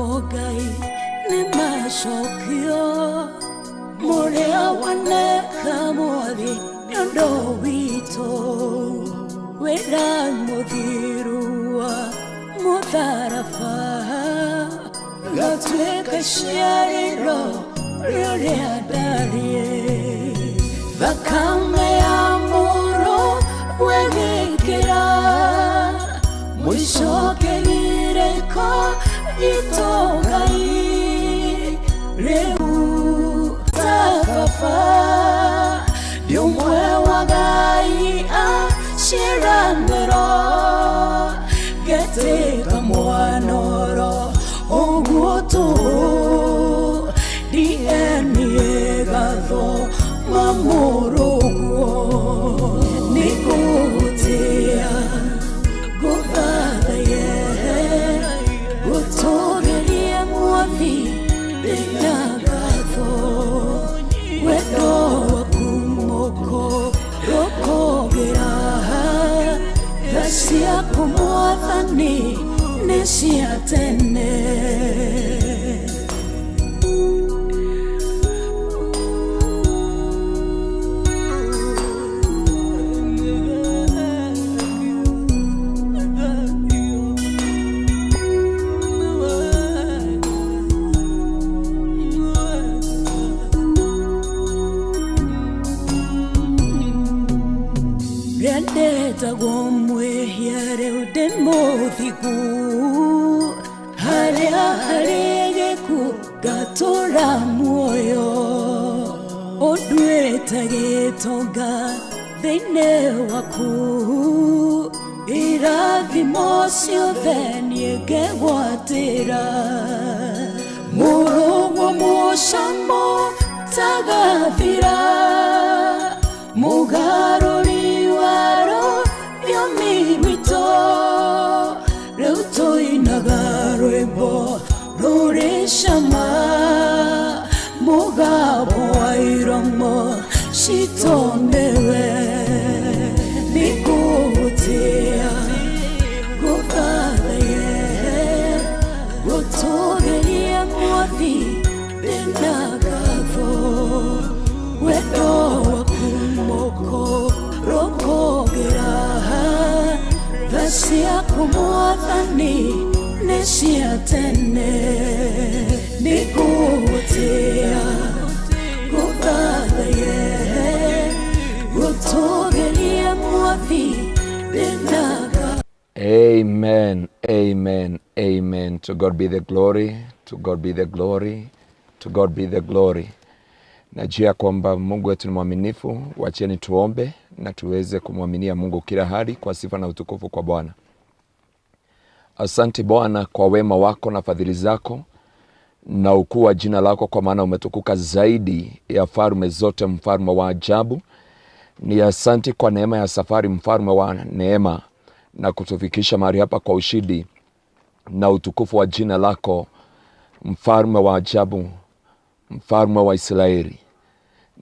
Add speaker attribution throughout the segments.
Speaker 1: Ogai ni mashokio Morea wane kamodi Yondo wito Wera mudirua Mutharafa Gatweka shiariro Ryorea darie Vakame amuro Wegekera Mwisho kegireko Itogai Reu Tafafa Diumwe wagai Shiranero Gete kamwanoro Oguto Dieniegado Mamurugo Nikutia Guvadaye Gutogerie muavi Denagado Wedo wakumoko Rokogera Gasia kumuathani Nesia tene Rendeta gomwe hiare udemothiku Harea haregeku gatora muoyo Odweta getonga thine waku Irathimo ciothe niegegwatira Murugo mucamo tagathira Mugaruri waro Yomi wito Reuto inagarwebo Rore shama Mugabo airomo Shito mewe Nikutia Guvadaye Gutogeria muathi Denagavo Wedo wakumoko Rokogera Vasia kumuathani Nesia tene Nikutia Guvadaye Gutogeria muathi Denaga.
Speaker 2: Amen, amen, amen. To God be the glory, to God be the glory, to God be the glory. Najua kwamba Mungu wetu ni mwaminifu. Wacheni tuombe na tuweze kumwaminia Mungu kila hali kwa sifa na utukufu kwa Bwana. Asante Bwana kwa wema wako na fadhili zako na ukuu wa jina lako, kwa maana umetukuka zaidi ya falme zote, mfalme wa ajabu. Ni asante kwa neema ya safari, mfalme wa neema, na kutufikisha mahali hapa kwa ushindi na utukufu wa jina lako, mfalme wa ajabu, mfalme wa Israeli.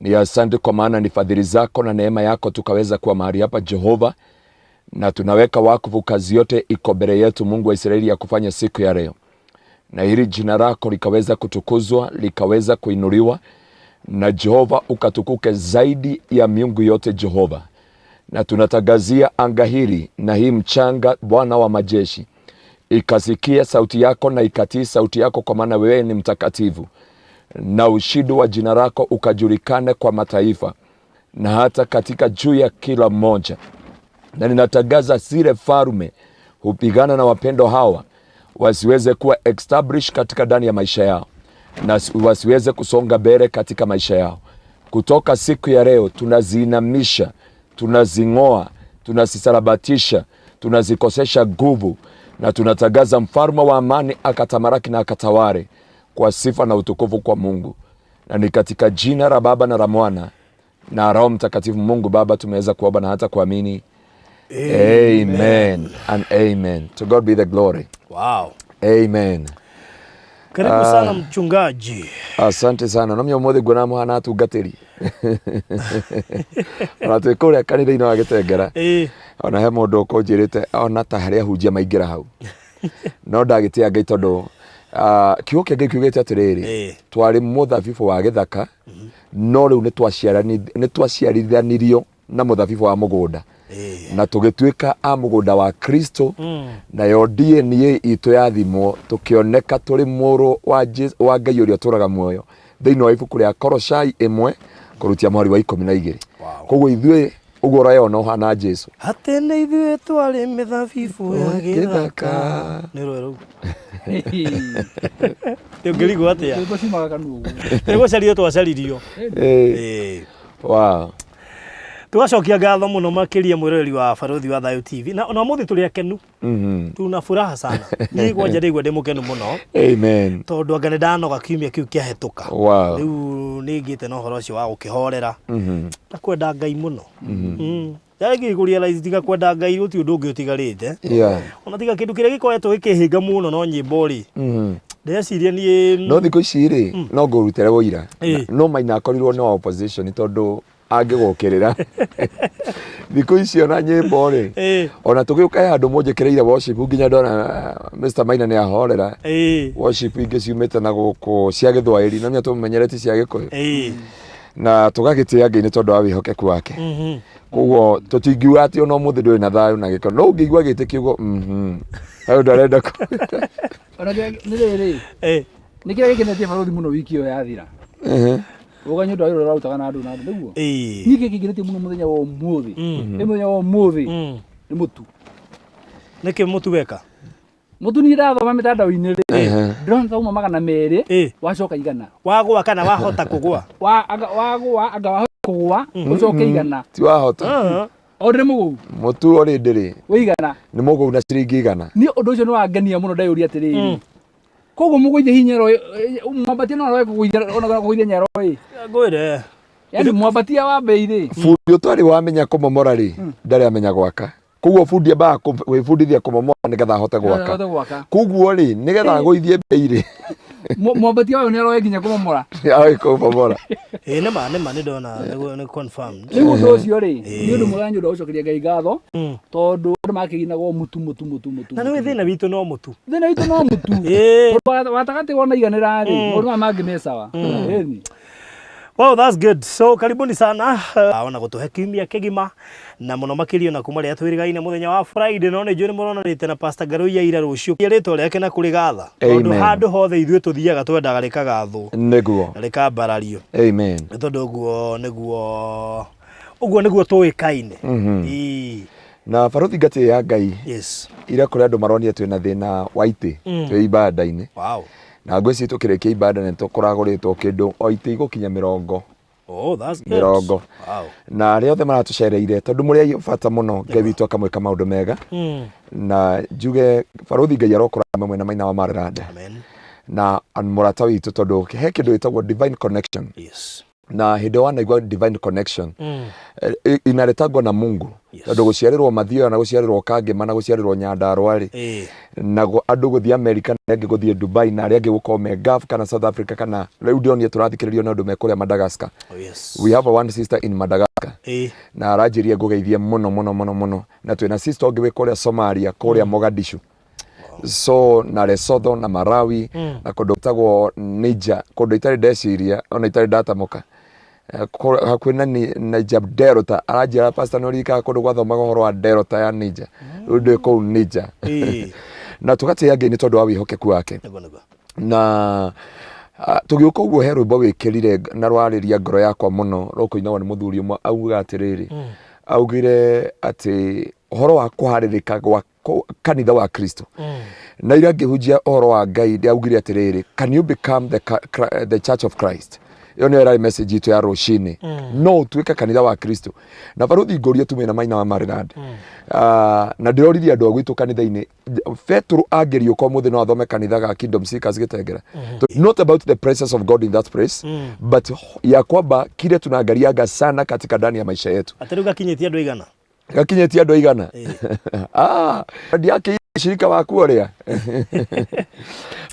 Speaker 2: Ni asante kwa maana ni fadhili zako na neema yako tukaweza kuwa mahali hapa Jehova, na tunaweka wakfu kazi yote iko mbele yetu, Mungu wa Israeli, ya kufanya siku ya leo, na hili jina lako likaweza kutukuzwa, likaweza kuinuliwa, na Jehova ukatukuke zaidi ya miungu yote Jehova. Na tunatangazia anga hili na hii mchanga, Bwana wa majeshi, ikasikia sauti yako na ikatii sauti yako, kwa maana wewe ni mtakatifu, na ushindi wa jina lako ukajulikane kwa mataifa na hata katika juu ya kila mmoja. Na ninatangaza zile falme hupigana na wapendo hawa wasiweze kuwa established katika ndani ya maisha yao, na wasiweze kusonga mbele katika maisha yao. Kutoka siku ya leo tunaziinamisha, tunazingoa, tunazisarabatisha, tunazikosesha nguvu, na tunatangaza mfalme wa amani akatamaraki na akataware kwa sifa na utukufu kwa Mungu. Na ni katika jina la Baba na la Mwana na Roho Mtakatifu Mungu Baba tumeweza kuomba na hata kuamini. Amen and amen. To God be the glory.
Speaker 3: Wow.
Speaker 2: Amen.
Speaker 3: Karibu sana mchungaji.
Speaker 2: Asante sana. Namyo mothe gwana muhana tugatiri. Ona twikore kanitha ino agitengera. Ona he mundu ko njirite ona ta haria hunjia maingira hau. No ndagitia ngai tondu kiugo kĩngĩ kiugĩte atĩrĩrĩ twarĩ mũthabibũ wa gĩthaka no rĩu nĩ twaciarithanirio na mũthabibũ wa mũgũnda na tũgĩtuĩka a mũgũnda wa Kristo nayo DNA itũ yathimwo tũkĩoneka tũrĩ mũrũ wa Ngai ũrĩa ũtũraga muoyo thĩinĩ wa ibuku rĩa Koloshai 1 kũrutia mũhari wa 12 koguo ithuĩ ũguo ũrayona ũhana Jesu
Speaker 3: atene ithuĩ twarĩ mĩthabibũ ya gĩthaka nĩ rũero ngĩrigwo atĩa nĩgũcario twacaririo wow tugacokia ngatho muno makĩria mwĩroreri wa Barothi wa Thayũ TV na mũthĩ tũrĩ akenu tuna furaha sana niĩ gwanja ndĩigua ndĩ mũkenu mũno amen tondũ anga nĩ ndanoga kiumia kĩu kĩahĩtũka rĩu nĩ ngĩte na ũhoro ũcio wa gũkĩhorera na kwenda Ngai mũno Yagi kurealize tiga kwenda Ngai uti ũndũ ũngĩ ũtigarĩte ona tiga kĩndũ kĩrĩa gĩkoretwo gĩkĩhĩnga mũno no nyĩmbo rĩ ndeciria niĩ
Speaker 2: no thikũ ici rĩ no ngũrutĩre wũira no Maina akorirwo nĩ opposition tondũ angĩgũkĩrĩra thikũ ici ona nyĩmbo rĩ ona tũgĩũka handũ mũnjĩkĩrĩire worship nginya ndona Mr Maina nĩ ahorera worship ingĩ ciumĩte na gũkũ cia Gĩthwaĩri na nĩ tũmenyereti cia Gĩkũyũ na tũgagĩtĩa Ngai nĩ tondũ wa wĩhokeku wake koguo tũtingiuga atĩ ona mũthĩ ndũrĩ na thayũ na gĩko no ũngĩigua gĩtĩ kiugo hayo ndarenda
Speaker 4: ona nĩ rĩrĩ nĩ kĩrĩa gĩkenetie Barothi mũno wiki ĩyo yathira Woga nyondo ayoro rautaga na andu niguo niki kigiretie muno muthenya wa umuthi muthenya wa umuthi ni mutu
Speaker 3: niki mutu weka
Speaker 4: mutu ni rathoma mitandao-ini ri ndron thoma magana meri wacoka igana
Speaker 3: wagwa kana wahota kugwa
Speaker 4: wagwa anga wahota kugwa ucoke igana
Speaker 2: ti wahota
Speaker 4: ore mugu
Speaker 2: mutu ori ndiri
Speaker 4: wigana
Speaker 2: ni mugu na ciringi igana
Speaker 4: ni undu ucio ni wangenia muno ndayuri atiriri kogo mugoije hinya ro mwambatia no roe kugoithia nyaro
Speaker 3: ngwire
Speaker 4: yani mwambatia wa beire
Speaker 2: fundi utari wamenya kumomora ri ndari amenya gwaka koguo fundi amba wifundithia kumomora nigetha ahote gwaka koguo ri nigetha goithie beire
Speaker 4: mwambatia wayo ni roe nginya kumomora
Speaker 2: ai kumomora
Speaker 3: nema ni ndona ni confirm
Speaker 4: ni mundu ucio ri ni undu muganyo ndo ucokeria Ngai ngatho tondu andu makiginago mutu
Speaker 3: na ni thina witu no mutu
Speaker 4: watagati wona iganira ri mundu mangi mesawa eni.
Speaker 3: Wow, that's good. So karibuni sana ona gutuhe kiumia kigima na muno makirio na kuma ria twirigaine muthenya wa Friday no ni njuri murona rite na Pst Ngaruiya ira rucio rito riake na kuri gatha tondu handu hothe ithuĩ tuthiaga twendaga rika gatho
Speaker 2: niguo
Speaker 3: rika mbarario
Speaker 2: amen
Speaker 3: tondu uguo niguo tuikaine
Speaker 2: na Barothi ngati ya Ngai ira kuri andu maronire twina thina wa ite twi ibada-ini na ngweci tukirikia ibada na tukoragoritwo kindu o ite igukinya 40
Speaker 3: that's good
Speaker 2: wow na ria othe maratucereire tondu muri bata muno Ngai witu akamwika maundu mega na njuge Barothi Ngai arokora mamwe na Maina wa Mararada na murata witu tondu he kindu itagwo divine connection na hindi wanaigua divine connection inaretagwo na Mungu tondu guciarirwo Mathioya na guciarirwo Kangema na guciarirwo Nyandarua ri na andu guthii America na angi guthii Dubai na angi gukorwo me Gulf kana South Africa kana riu ndionie turathikiririo na andu me kuria Madagascar we have one sister in Madagascar na aranjirie ngugeithie muno na twina sister ungi we kuria Somalia kuria Mogadishu so na Lesotho na Marawi na kundu tagwo Niger kundu itari ndeciria ona itari ndatamuka hakwina ni Niger Delta aranjira pastor norika kundu gwathomaga uhoro wa Delta ya Niger undu ko Niger na tugatia Ngai ni tondu wa wihokeku wake na tugiuka uguo he rwimbo wikirire na rwariria ngoro yakwa muno rukuinagwo ni muthuri umwe auga atiriri augire ati uhoro wa kuharirika gwa kanitha wa Kristo na ira ngihunjia uhoro wa Ngai augire atiriri can you become the church of Christ yo nĩ era message itu ya rucini no tuika kanitha wa Kristo na Barothi ngoria tume na Maina wa Mararada na ndirorithia andu agwitu kanitha-ini Petro angerio ko muthi no athome kanitha ga Kingdom Seekers Gitengera not about the presence of God in that place but ya kwamba kile tunaangaliaga sana katika ndani ya maisha yetu
Speaker 3: atĩrĩu gakinyĩtie andũ igana
Speaker 2: gakinyĩtie andũ igana ndiake shirika waku oria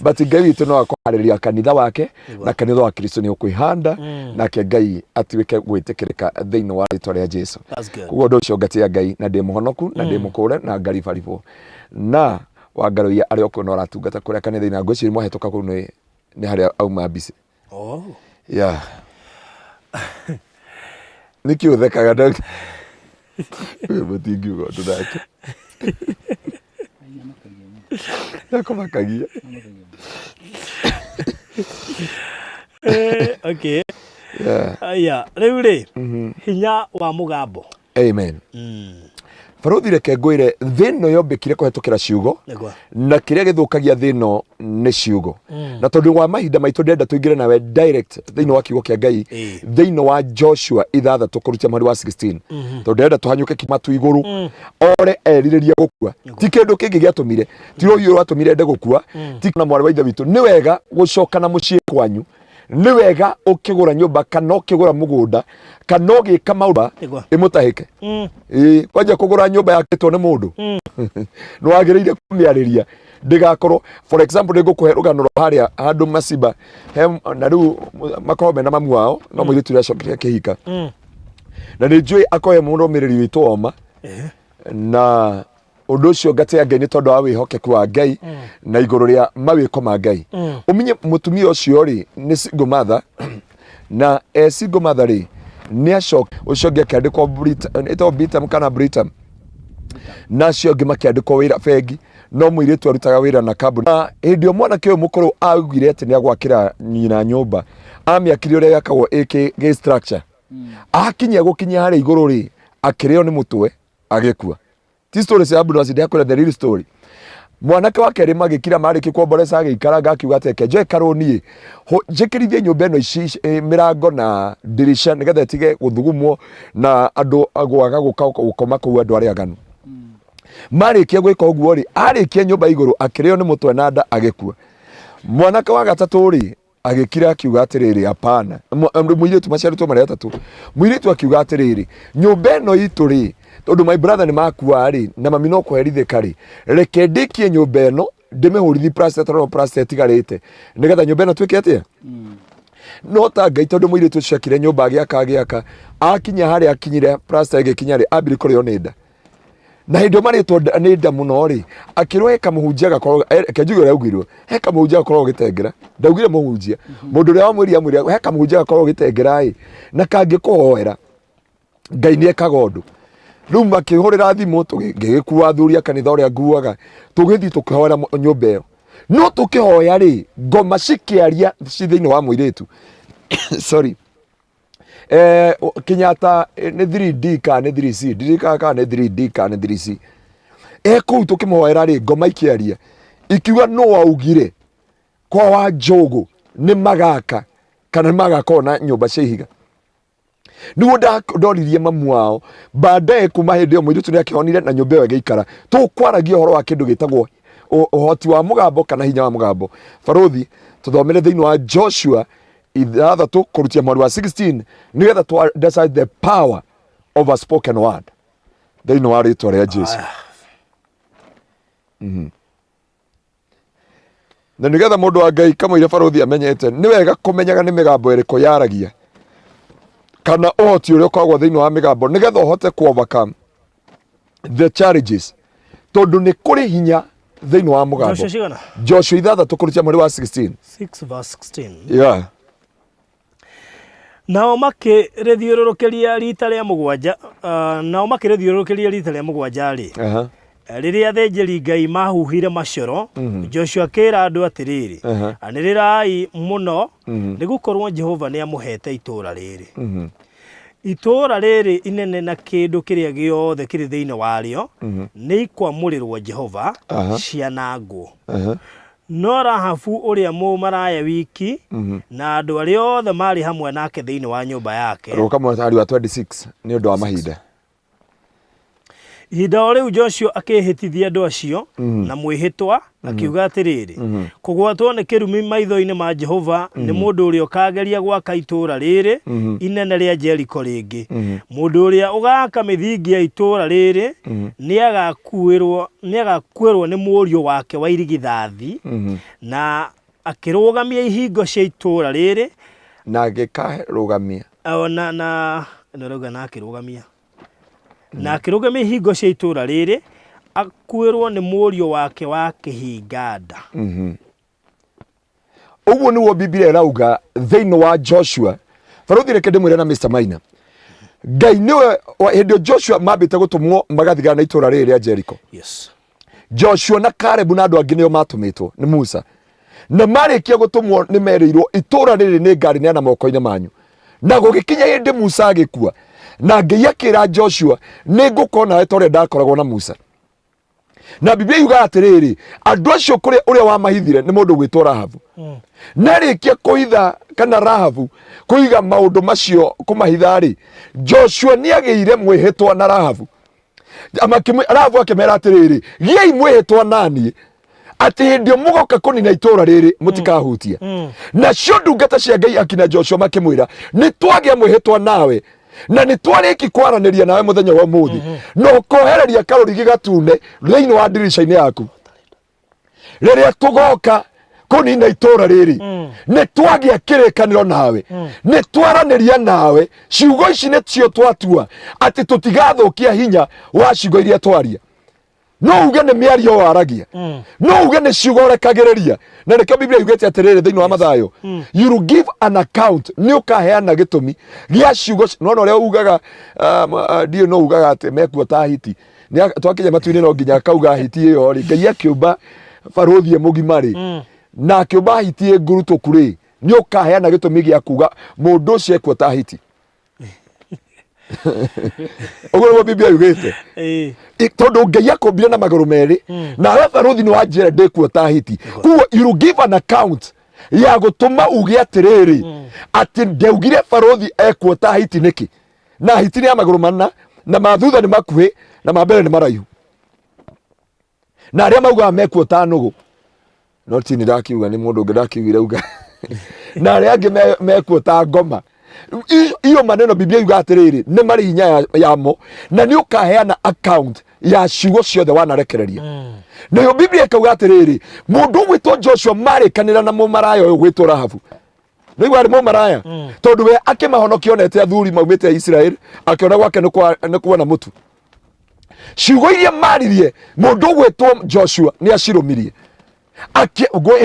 Speaker 2: but Ngai witu no akwariria kanitha wake na kanitha wa Kristo ni ukwihanda na ke Ngai atuike gwitikirika thiini wa ritwa ria Jesu kugo ndo cio ngatia Ngai na ndi muhonoku na ndi mukure na ngari barifo na wa Ngaruiya ari okwo no ratungata kuria kanitha-ini na ngwiciria mwahetoka kuu ni haria auma mbici. Yeah. Niki uthekaga nda. Mutingiuga undu nake. Nakomakagia.
Speaker 3: Okay. Yeah. Riu ri hinya wa Mugambo.
Speaker 2: Amen. Baruthi reke ngwire thino yombekire kuhetukira ciugo na kiria githukagia thino ni ciugo na tondu wa mahinda maitu ndenda tuingire nawe direct thino wa kiugo kia Ngai thino wa Joshua 6 kurutia mweri wa 16 tondu ndenda tuhanyuke kimatu iguru ore eririria gukua ti kindu kingi giatumire ti royo ratumire nde gukua ti na mwari wa ithe witu ni wega gucoka na mucii kwanyu ni wega ukigura nyumba kana ukigura mugunda kana ugika maundu imutahike kwanja kugura nyumba yakitwo ni mundu no wagiriire kumiariria ndigakorwo for example nigukuhe rugano haria handu Masiba na riu makombe na mamu wao no mwiritu ria cokiria kihika na ni njui akoye mundu miriri witu Oma na undu ucio ngatia Ngai ni tondu wa wihokeku wa Ngai na iguru ria mawiko ma Ngai umenye mutumia ucio ri ni single mother na single mother ri ni acoka ucio ngi akiandikwo Britam kana Britam na acio ngi makiandikwo wira bengi no mwiritu arutaga wira na kambuni na hindi o mwana kiyo mukuru augire ati ni agwakira nyina nyumba amiakire uria yakagwo ge structure akinya gukinya hari iguru ri akireo ni mutwe agikua. Ti story cia Abdul Wazid yakora the real story. Mwanake wake ri magikira mariki kwomboresa agikara gakiuga teke je karoni njikirithie nyumba eno ici mirango na dirisha nigetha tige guthugumwo na andu agwaga gukoma kuu andu aria aganu. Marikia gwika uguo ri arikia nyumba iguru akireo ni mutwe na nda agikua. Mwanake wa gatatu ri agikira akiuga atiriri hapana muiritu maciarito mari atatu muiritu akiuga atiriri nyumba eno itu ri tondu my brother ni makua ri na mami no kwerithika ri reke ndikie nyumba eno ndimihurithi plaster tigarite nigetha nyumba eno twike atia no ta Ngai tondu muiritu cekire nyumba agiaka akinya hari akinyire plaster igikinya ri abiri kurio nida na hindu maritwo ni nda muno ri akirwe kamuhunjia gakorwo kenjugo raugirwo he kamuhunjia gakorwo gitengera ndaugire muhunjia mundu ria amwiria he kamuhunjia gakorwo gitengera na kangikuhoera Ngai ni ekaga undu riu makihurira thimu tugigikuwa thuria kanitha uria nguaga tugithi tukihoera nyumba iyo no tukihoya ri ngoma cikiaria thiini wa muiritu sorry Kenyatta ni 3D ka ni 3C dirika ka ni 3D ka ni 3C kuu tukimuhoera ri ngoma ikiaria ikiuga no augire kwa wa Njogu ni magaka kana magaka na nyumba cia ihiga niwo ndoririe mamu wao baadaye kuma hindi yo muiritu ni akihonire na nyumba iyo giikara tukwaragia horo wa kindu gitagwo uhoti wa Mugambo kana hinya wa Mugambo. Baruthi tuthomere thiini wa Joshua 6 kurutia mweri wa 16 nigetha tu decide the power of a spoken word thiini wa ritwa ria Jesu. Na nigetha mundu wa Ngai kama ire Baruthi amenyete ni wega kumenyaga ni migambo iriku yaragia kana uhoti uria ukoragwo thiini wa migambo nigetha uhote ku overcome the challenges tondu ni kuri hinya thiini wa Mugambo. Joshua 6 kurutia mweri wa 16
Speaker 3: 6 verse 16.
Speaker 2: Yeah.
Speaker 3: Nao makirethiururukiria rita ria mugwanja ri riria thenjeri Ngai mahuhire macoro Joshua kira andu atiriri anirirai muno nigukorwo Jehova ni amuhete itura riri itura riri inene na kindu kiria giothe kiri thiini wario ni ikwamurirwo Jehova cianangwo no Rahabu uria mumaraya wiki na andu aria othe mari hamwe nake thiini wa nyumba yake
Speaker 2: roka mwatari wa 26 ni undu wa mahinda.
Speaker 3: Ihinda riu Joshua akihitithia andu acio na mwihitwa akiuga atiriri kugwatwo ni kirumi maitho-ini ma Jehova ni mundu uria ukageria gwaka itura riri inene ria Jericho ringi mundu uria ugaka mithingi ya itura riri ni agakuirwo ni murio wake wa irigithathi na akirugamia ihingo cia itura riri
Speaker 2: na agikarugamia
Speaker 3: na akirugamia ihingo cia itura riri akwirwo ni murio wake wa kihinganda.
Speaker 2: Uguo niwo Biblia irauga thiini wa Joshua. Faruthi reke ndimwire na Mr. Maina. Ngai niwe hindio Joshua mambite gutumwo magathigana na itura riri ria Jericho.
Speaker 3: Yes.
Speaker 2: Joshua na Caleb na andu angi nio matumitwo ni Musa. Na marikia gutumwo ni merirwo itura riri ni ngari ni ana moko-ini manyu. Na gugikinya hindi Musa agikua. Na Ngai akira Joshua ni ngukona we tore ndakoragwo na Musa. Na Biblia yuga atiriri andu acio kuri uria wa mahithire ni mundu gwitwo Rahabu. Na rikia kuitha kana Rahabu kuiga maundu macio kumahithari, Joshua ni ageire mwihitwa na Rahabu. Rahabu akimera atiriri giai mwihitwa nani ati hindio mugoka kunina itura riri mutikahutia. Na cio ndungata cia Ngai akina Joshua makimwira ni twagia mwihitwa nawe na ni twariki kwaraniria nawe muthenya wa muthi no kohereria karori gigatune thiini wa dirisha-ini yaku riria tugoka kunina itura riri ni twagia kirikaniro nawe ni twaraniria nawe ciugo ici ni cio twatua ati tutigathukia hinya wa ciugo iria twaria. No uge ni miario waragia no uge ni ciugo rekagiriria na reke Biblia yugete atiriri thiini wa Mathayo you give an account ni ukaheana gitumi gia ciugo no ria ugaga dio no ugaga ati mekua ta hiti ni twakinya matu-ini no nginya kauga hiti iyo ri Ngai akiumba Faruthi mugimari na akiumba hiti nguruto kuri ni ukaheana gitumi gia kuga mundu ucio ekua ta hiti. Ogo Biblia yugete tondu Ngai akombire na maguru meri na we Faruthi ni wanjira ndikuo ta hiti kuo you give an account ya gutuma uge atiriri ati ndeugire Faruthi ekuo ta hiti niki na hiti ni ya maguru manna na mathutha ni makuhi na mambere ni maraihu na aria mauga mekuo ta nugu no ti ni ndakiuga ni mundu ngidakiugire uga na aria angi mekuo ta ngoma. Iyo maneno Biblia yuga atiriri ni mari hinya yamo na ni ukaheana account ya ciugo ciothe wanarekereria. Na yo Biblia ikauga atiriri mundu gwitwo Joshua marikanira na mumaraya uyu gwitwo Rahabu. Ni wari mumaraya tondu we akimahonokia onete athuri maumite Israel akiona gwake ni kuona mutu. Ciugo iria maririe mundu gwitwo Joshua ni acirumirie.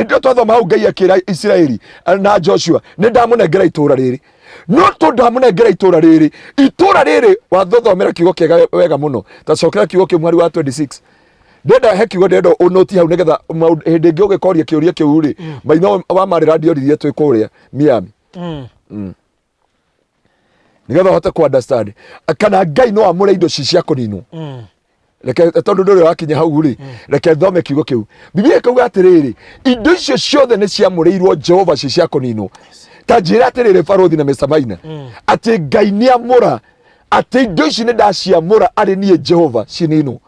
Speaker 2: Ndio twathoma hau Ngai akira Israeli na Joshua ni ndamunengera itura riri no to ndamunengera itura riri wathothomera kiugo kiega wega muno tacokera kiugo ki mwari wa 26 ndenda he kiugo ndenda unoti hau nigetha hindi ngi ugikoria kiuria kiu ri maino wa mari radio ririe twi kuria Miami nigetha hote ku understand kana Ngai no amure indo cia kuninwo reke tondu nduri wakinya hau ri reke thome kiugo kiu. Biblia ikauga atiriri indo icio ciothe ni ciamureirwo Jehova cia kuninwo ta njira atiriri Faruthi na Mr. Maina ati Ngai ni amura ati indo ici ni ndaciamura ari nie Jehova cininwo.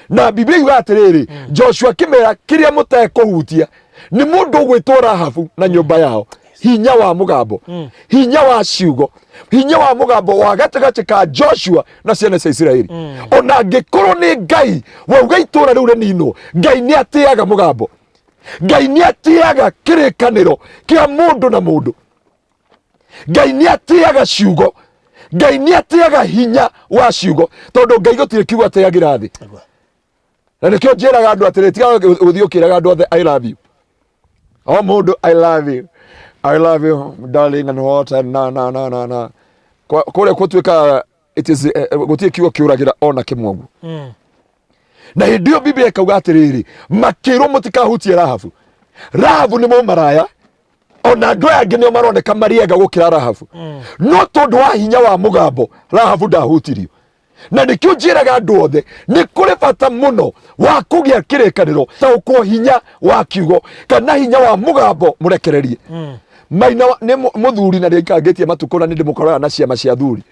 Speaker 2: Na Biblia yuga atiriri Joshua kimera kiria mutekuhutia ni mundu gwitwo Rahabu na nyumba yao hinya wa mugambo hinya wa ciugo hinya wa mugambo wa gatagati ka Joshua na ciana cia Israeli ona ngikorwo ni Ngai wauga itura riu rinino Ngai ni atiaga mugambo Ngai ni atiaga kirikaniro kia mundu na mundu Ngai ni atiaga ciugo Ngai ni atiaga hinya wa ciugo tondu Ngai gutire kiugo atiagira thi na nikio njiraga andu atiri tiga uthiukiraga andu othe I love you o mundu I love you darling and what na kore kutuika it is gutie kiugo kiuragira ona kimwangu na hindio Biblia ikauga atiriri makiro mutikahutie Rahabu ni mumaraya ona andu angi nio maroneka mariega gukira Rahabu no tondu wa hinya wa mugambo Rahabu ndahutirio na nikio njiraga andu othe ni kuri bata muno wa kugia kirikaniro ta uko hinya wa kiugo kana hinya wa mugambo murekererie. Maina ni muthuri na rikagetie matukura ni ndimukorora na ciama cia thuri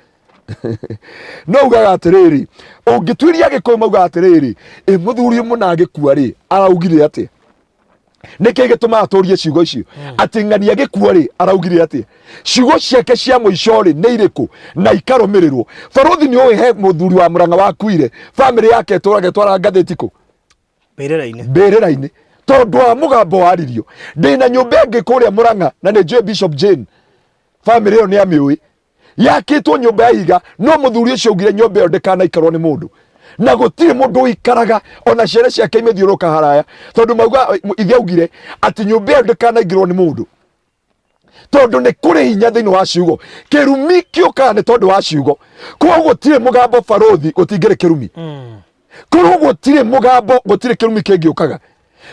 Speaker 2: no ugaga atiriri ungitwiria gikuyu mauga atiriri muthuri muna agikua ri araugire ati niki gituma atorie ciugo icio ati ng'ania gikua ri araugire ati ciugo ciake cia muico ri ni iriku na ikarumirirwo. Faruthi ni uhe muthuri wa Murang'a wakuire family yake twara ngathetiku berera-ini tondu wa mugambo waririo ndina nyumba ngi kuria Murang'a na ni Joe Bishop Jane family yo ni amiui yakitwo nyumba ya iga no muthuri ucio ugire nyumba yo ndekana ikarwo ni mundu na gutire mundu ikaraga ona ciana ciake imethiuruka haraya tondu mauga ithe augire ati nyumba iyo ndikanaingirwo ni mundu tondu ni kuri hinya thiini wa ciugo kirumi kiukaga ni tondu wa ciugo koguo gutire mugambo barothi gutingire kirumi koguo gutire mugambo gutire kirumi kingiukaga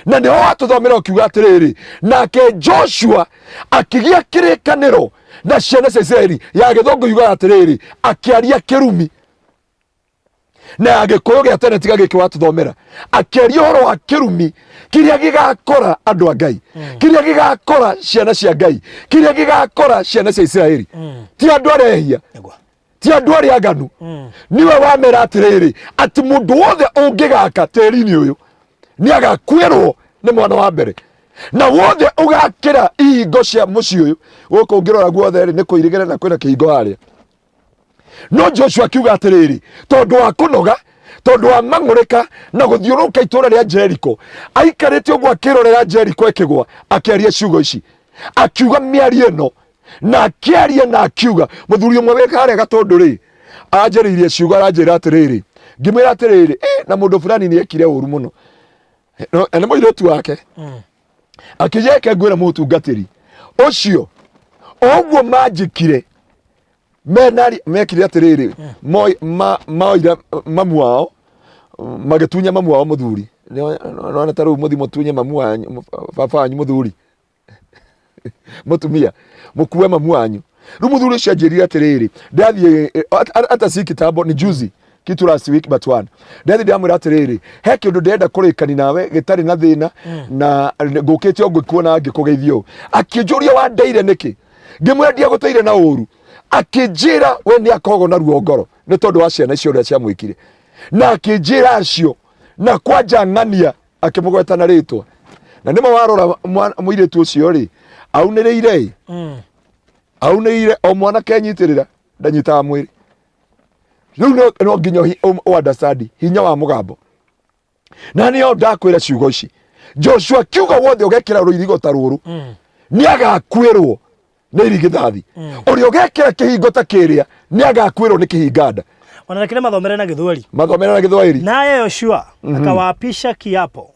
Speaker 2: na niho watuthomera ukiuga atiriri nake Joshua akigia kirikaniro na ciana cia Israeli ya githongo yuga atiriri akiaria kirumi na agikuyu gia tene tiga giki watuthomera akiaria horo wa kirumi kiria gigakora andu a Ngai kiria gigakora ciana cia Ngai kiria gigakora ciana cia Israeli ti andu arehia ti andu aria aganu niwe wamera atiriri ati mundu wothe ungigaka tiri-ini uyu ni agakwirwo ni mwana wa mbere na wothe ugakira ihingo cia muci uyu guku ngirora guothe ni kuirigire na kwina kihingo haria no Joshua kiuga atiriri tondu wa kunoga tondu wa mang'urika na guthiuruka itura ria Jericho aikarite uguo akirorera Jericho ikigwa akiaria ciugo ici akiuga miario ino na akiaria na akiuga muthuri umwe weka haria gatondu ri anjaririe ciugo aranjira atiriri ngimwira atiriri na mundu fulani ni ekire uru muno no ene moiretu wake akijeke ngwira mutungatiri ucio oguo manjikire menari mekire atiriri moira mamu wao magitunya mamu wao muthuri no taru muthimo tunye mamu wanyu baba wanyu muthuri mutumia mukuwe mamu wanyu rumuthuri cio anjirire atiriri ndathie hata si kitambo ni juzi kitu last week but one ndathi ndamwira atiriri he kindu ndenda kurikani nawe gitari na thina na ngukite ngikuona ngikugeithio akinjuria wa ndeire niki ngimwira ndia guteire na uru akinjira we ni akogo na ruo ngoro ni tondu wa ciana icio ria cia mwikire na akinjira acio na kwanja ng'ania akimugweta na ritwa na nimo warora muiretu ucio ri auniriire auniriire o mwana kenyitirira ndanyitaga mwiri riu no nginya understand hinya wa mugambo na niyo ndakwira ciugo ici Joshua kiuga wothe ugekira ruirigo ta ruru ni agakwirwo ni irigithathi uri ugekira kihingo ta kiria ni agakwirwo ni kihinganda
Speaker 3: wanakile mathomere na Githwahili naye Joshua akawapisha kiapo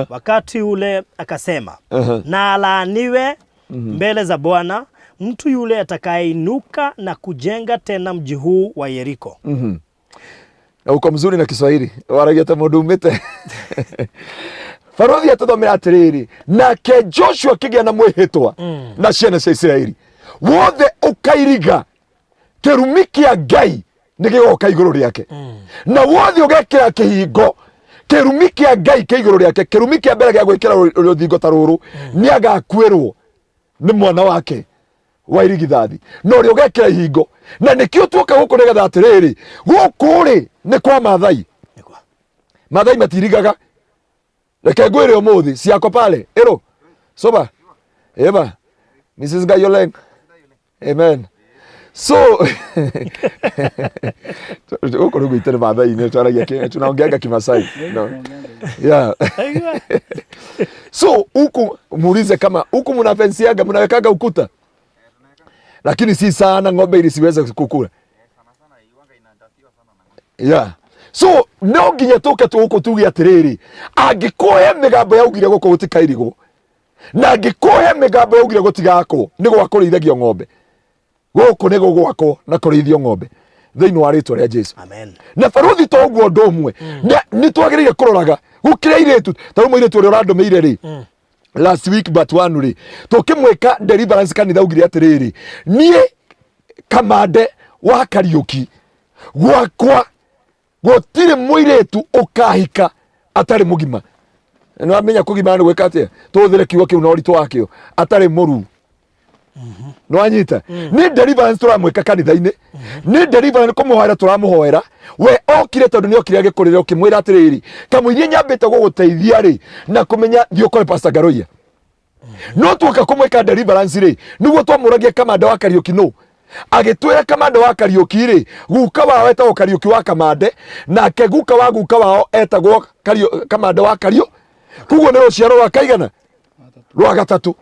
Speaker 3: wakati ule akasema na alaaniwe mbele za Bwana mtu yule atakayeinuka na kujenga tena mji huu wa Yeriko.
Speaker 2: Na uko mzuri na Kiswahili waragia ta mundu umite Farothi atuthomera atiriri nake Joshua kigia na mwihitwa na ciana cia Israeli wothe ukairiga kirumi kia Ngai nigigoka iguru riake na wothe ugekira kihingo kirumi kia Ngai ki iguru riake kirumi kia mbere gia gwikira ruthingo ta ruru ni agakwirwo ni mwana wake wa irigithathi no ri ugekira ihingo na nikio tuoka guku nigetha atiriri guku ri ni kwa mathai matirigaga reke ngwire umuthi ciako pale ero soba eba Mrs. Gayoleng amen so uko rugu itere mathai ni twaragia Kenya tunaongeanga Kimasai no yeah so huku muulize kama huku mnafensiaga mnawekaga ukuta lakini si sana ng'ombe ili siweze kukula sana iwanga inandasiwa sana na yeah so no nginya tuke tu huko tugi atiriri angikohe migambo yaugire guko gutikairigo na angikohe migambo yaugire gutigako ni gwakũrĩithagio ng'ombe guku ni gwako na kũrĩithio ng'ombe thiini wa ritwa ria Jesu amen na Farothi to guo ndomwe ni twagĩrĩire kũroraga gukire iretu taru mwiretu uri urandomeire ri last week but one ri tukimweka deliverance kanitha ugire atiriri nie kamande wa Kariuki gwakwa gutire mwiretu ukahika atari mugima no amenya kugima ni gweka atia tuthire kiugo kiu na uritu wakio atari muru no anyita ni deliverance turamweka kanitha-ini ni deliverance kumuhoera turamuhoera we okire tondu ni okire agikurira ukimwira atiriri kamwithie nyambite guguteithia ri na kumenya thiokore Pst Ngaruiya no tuoka kumweka deliverance ri niguo twamuragie kamande wa Kariuki no agitwira kamande wa Kariuki ri guka wao etagwo Kariuki wa kamande na ke guka wao etagwo kamande wa Kariuki kuguo ni ruciaro rwa kaigana rwa gatatu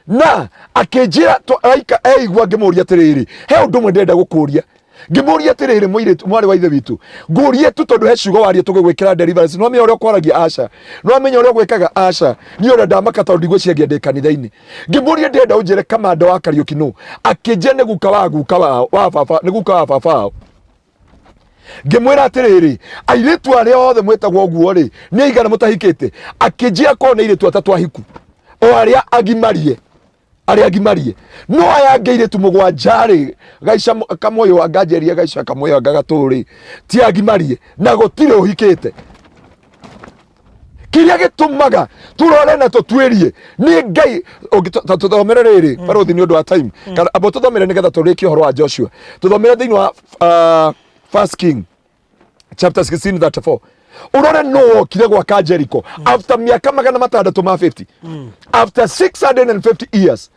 Speaker 2: na akinjira to aika eigwa ngimuria atiriri he undu mwe ndenda gukuria Ngimuria tirire muiritu mwari wa ithe witu ngurie tu tondu he ciugo warie tugwikira deliverance no amenya uria kwaragia aca no amenya uria gwikaga aca ni ora ndamaka tondu ndigwiciagia ndi kanitha-ini ngimuria ndenda unjire kamanda wa Kariuki no akije ni guka wa baba ni guka wa baba ngimwira atiriri airitu aria othe mwetagwo guo ri ni aigana mutahikite akije akona iritu atatu ahiku o aria agimarie no ayangeire tumugwanjari gaica kamoyo wa ngajeria gaica kamoyo gagaturi ti agimarie na gutire uhikite kiria gitumaga turore na tutwirie ni ngai tuthomere riri barothi ni undu wa time kana abo tuthomere nigetha turikie horo wa Joshua tuthomere thiini wa 1 King chapter 16:34 urore no kire gwa ka Jericho after miaka magana matandatu ma 50 after 650 years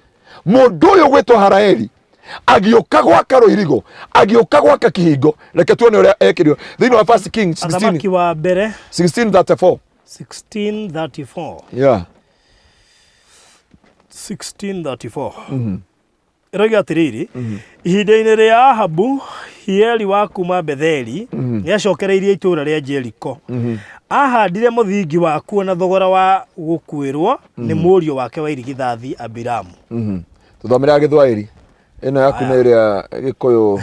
Speaker 2: mundu uyu gwitwo Haraeli agioka gwaka Ruirigo agioka gwaka kihingo reke tuone uria ekirio thiini wa 1 King 16
Speaker 3: wa mbere
Speaker 2: 16:34 yeah
Speaker 3: 16:34 Rogi atiriri ihinda-ini ria Ahabu Hieli wa kuma Betheli ni acokereirie itura ria Jericho ahandire muthingi wa kuo na thogora wa gukwirwo ni murio wake wa irigithathi Abiramu
Speaker 2: tuthomera Githwairi ino yaku ni iria Gikuyu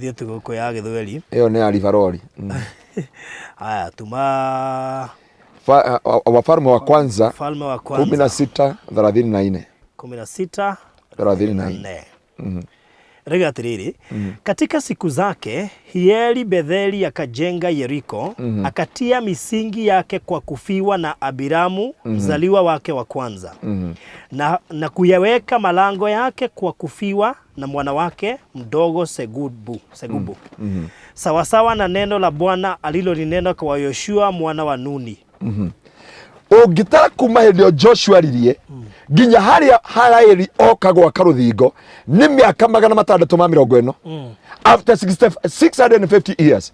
Speaker 3: thie tuguko ya Githweri
Speaker 2: iyo ni Alivarori
Speaker 3: haya tuma
Speaker 2: Wafalme wa kwanza 16:34 16:34
Speaker 3: Rega atiriri katika siku zake Hieli Betheli akajenga Yeriko akatia misingi yake kwa kufiwa na Abiramu mzaliwa wake wa kwanza na kuyaweka malango yake kwa kufiwa na mwana wake mdogo Segubu sawasawa na neno la Bwana alilolinena kwa Yoshua mwana wa Nuni
Speaker 2: ungitara kuma hindi Joshua ririe nginya haria Haraeli oka gwaka ruthingo ni miaka magana matandatu ma 40 after 650 years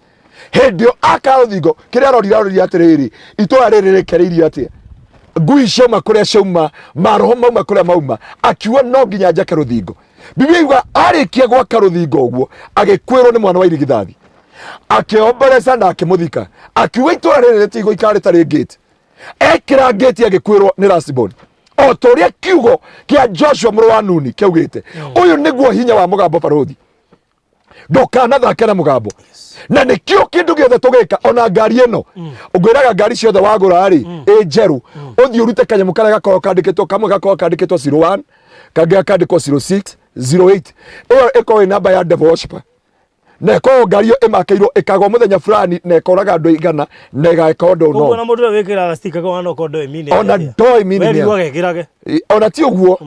Speaker 2: hindi aka ruthingo kiria rorira atiriri itwa riri kereirie atia ngui cioma kuria cioma maroho mauma kuria mauma akiwa no nginya njake ruthingo Biblia iuga arikia gwaka ruthingo uguo agikwirwo ni mwana wa irigithathi akiomboresa na akimuthika akiwa itwa riri tigo ikarita ri gate ekira gate agikwirwo ni Rasiboni o toria kiugo kia Joshua muru wa Nuni kiugite uyu niguo hinya wa Mugambo Barothi ndukana thake na Mugambo na nikio kindu giothe tugika ona ngari ino ungwiraga ngari ciothe wagura ri njeru uthii urute kanyamu karia gakorwo kandikitwo kamwe gakorwo kandikitwo 01 kangä kandikwo 06 08 iyo iko namba ya devil worshiper neko ngari yo imakeirwo ikagwo muthenya fulani na ikoraga andu igana na igaika undu no
Speaker 3: ona mundu wikira stika kwa no kondo emini
Speaker 2: ona ndoi mini
Speaker 3: weri wagekirage
Speaker 2: ona ti uguo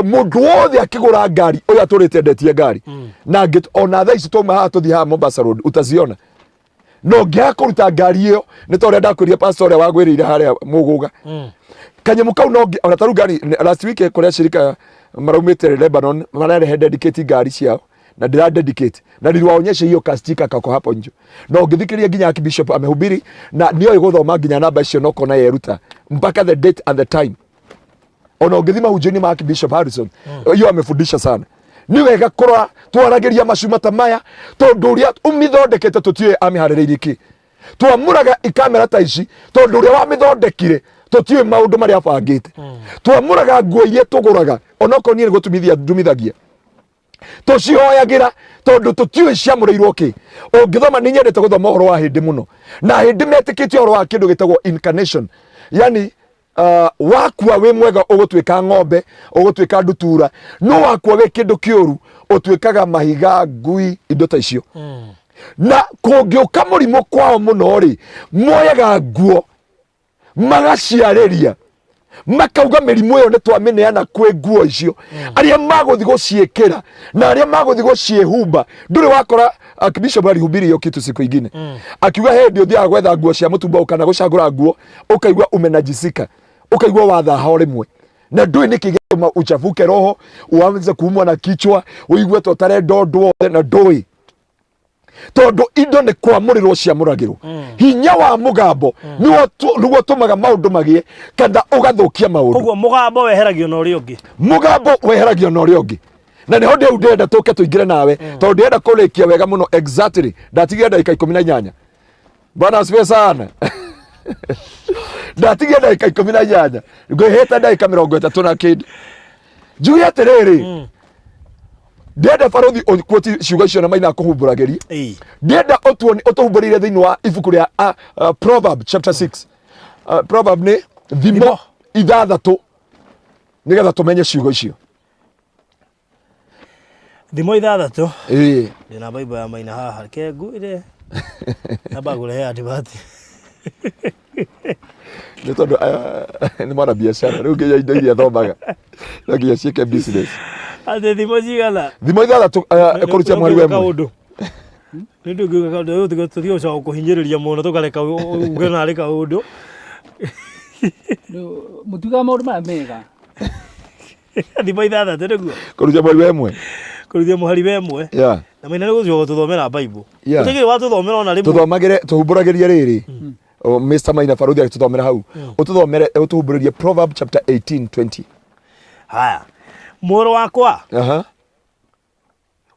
Speaker 2: mundu wothe akigura ngari uya turite ndetie ngari na ngit ona tha ici tuma ha tuthi ha Mombasa Road utaziona no ngia kuruta ngari iyo ni tore ndakwiria pastor wa gwirire haria muguga kanyamu kau no ona taru ngari last week kuria shirika maraumite Lebanon marare dedicate ngari ciao na ndira dedicate na niliwaonyesha hiyo kastika kako hapo nje no ngithikiria nginya Archbishop amehubiri na niyo iguthoma nginya namba icio no kona yeruta mpaka the date and the time ona ngithima hujeni ma Archbishop Harrison hiyo amefundisha sana ni wega korwa twarageria macuma ta maya tondu uria umithondekete tutiwe amihaririirie ki twamuraga ikamera ta ici tondu uria wamithondekire tutiwe maundu maria abangite twamuraga nguo iria tuguraga ona konire gutumithia ndumithagia tucioyagira tondu tutiwe ciamureirwo ki ungithoma ni nyendete guthoma horo wa hindi muno na hindi metikitio horo wa kindu gitagwo incarnation yani wakua we mwega ugutwika ng'ombe ugutwika ndutura no wakua we kindu kiuru utwikaga mahiga ngui indo ta icio na kungiuka murimo kwao muno ri moyaga nguo magaciarĩria makauga mĩrimũ ĩyo nĩ twamĩneana kwĩ nguo icio arĩa magũthi gũciĩkĩra na arĩa magũthi gũciĩhumba ndũrĩ wakora Archbishop alihubiri hiyo kitu siku ingine akiuga he ndio thiaga gwetha nguo cia mũtumba kana gũcagũra nguo ũkaigua umenajisika ukaigua watha ho rĩmwe na ndũĩ nĩkĩ gĩtũma uchafuke roho uanze kuumwa na kichwa uigue totare ndondwo na ndũĩ tondu indo nĩ kwamũrĩrwo ciamũragĩrwo hinya wa Mugambo nĩguo tumaga maũndũ magie kana ũgathũkia maũndũ
Speaker 3: ũguo Mugambo weheragio na ũrĩa ũngĩ
Speaker 2: Mugambo weheragio na ũrĩa ũngĩ na ne hode udenda toke tuigire nawe to ndenda kulikia wega muno exactly ndatigia dakika 18 bana asifiwe sana ndatigia dakika 18 ngwiheta dakika 30 na kid juya terere ndenda farothi kwoti ciugo icio na maina kuhumburageria ndenda otuhumburire thiini wa ibuku ria Proverb chapter 6 Proverb ni thimo ithathatu nigetha tumenye ciugo icio
Speaker 3: thimo ithathatu ndina Bible ya maina haha kengu ire na bagule ya dibati
Speaker 2: ni tondu ni mwana biashara riu nginya indo iria thomaga no nginya ciike business
Speaker 3: ate thimo cigana
Speaker 2: thimo ithathatu kurutia mwari we mwe
Speaker 3: ndio ngiuga kaundu uyu tuthio ca kuhinyiriria muno tukareka ugena ari kaundu
Speaker 4: mutuga maundu maya mega
Speaker 3: thimo ithathatu niguo
Speaker 2: kurutia mwari we mwe
Speaker 3: kurutia mwari we mwe na maina ni gucio tuthomera Bible utigire wa tuthomera ona rimwe
Speaker 2: tuthomagire tuhumburageria riri Mr. Maina Faruthi tuthomera hau ututhomere utuhumburirie Proverb chapter 18:20
Speaker 3: haya moro wakwa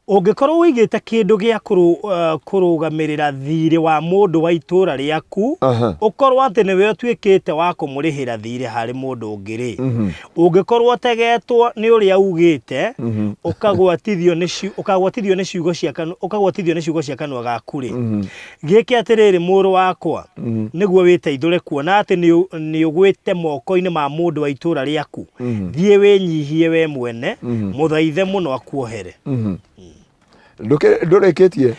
Speaker 3: ungikorwo wigite kindu gia kurugamirira thiri wa mundu wa itura riaku ukorwo ati niwe utwikite wa kumurihira thiri hari mundu ungiri ungikorwo tegetwo ni uria ugite ukagwatithio ni ciugo cia kanwa gaku ri giki atiriri muru wakwa niguo witeithure kuona ati ni ugwite moko-ini ma mundu wa itura riaku thie winyihie we mwene muthaithe muno akuohere
Speaker 2: ndureketie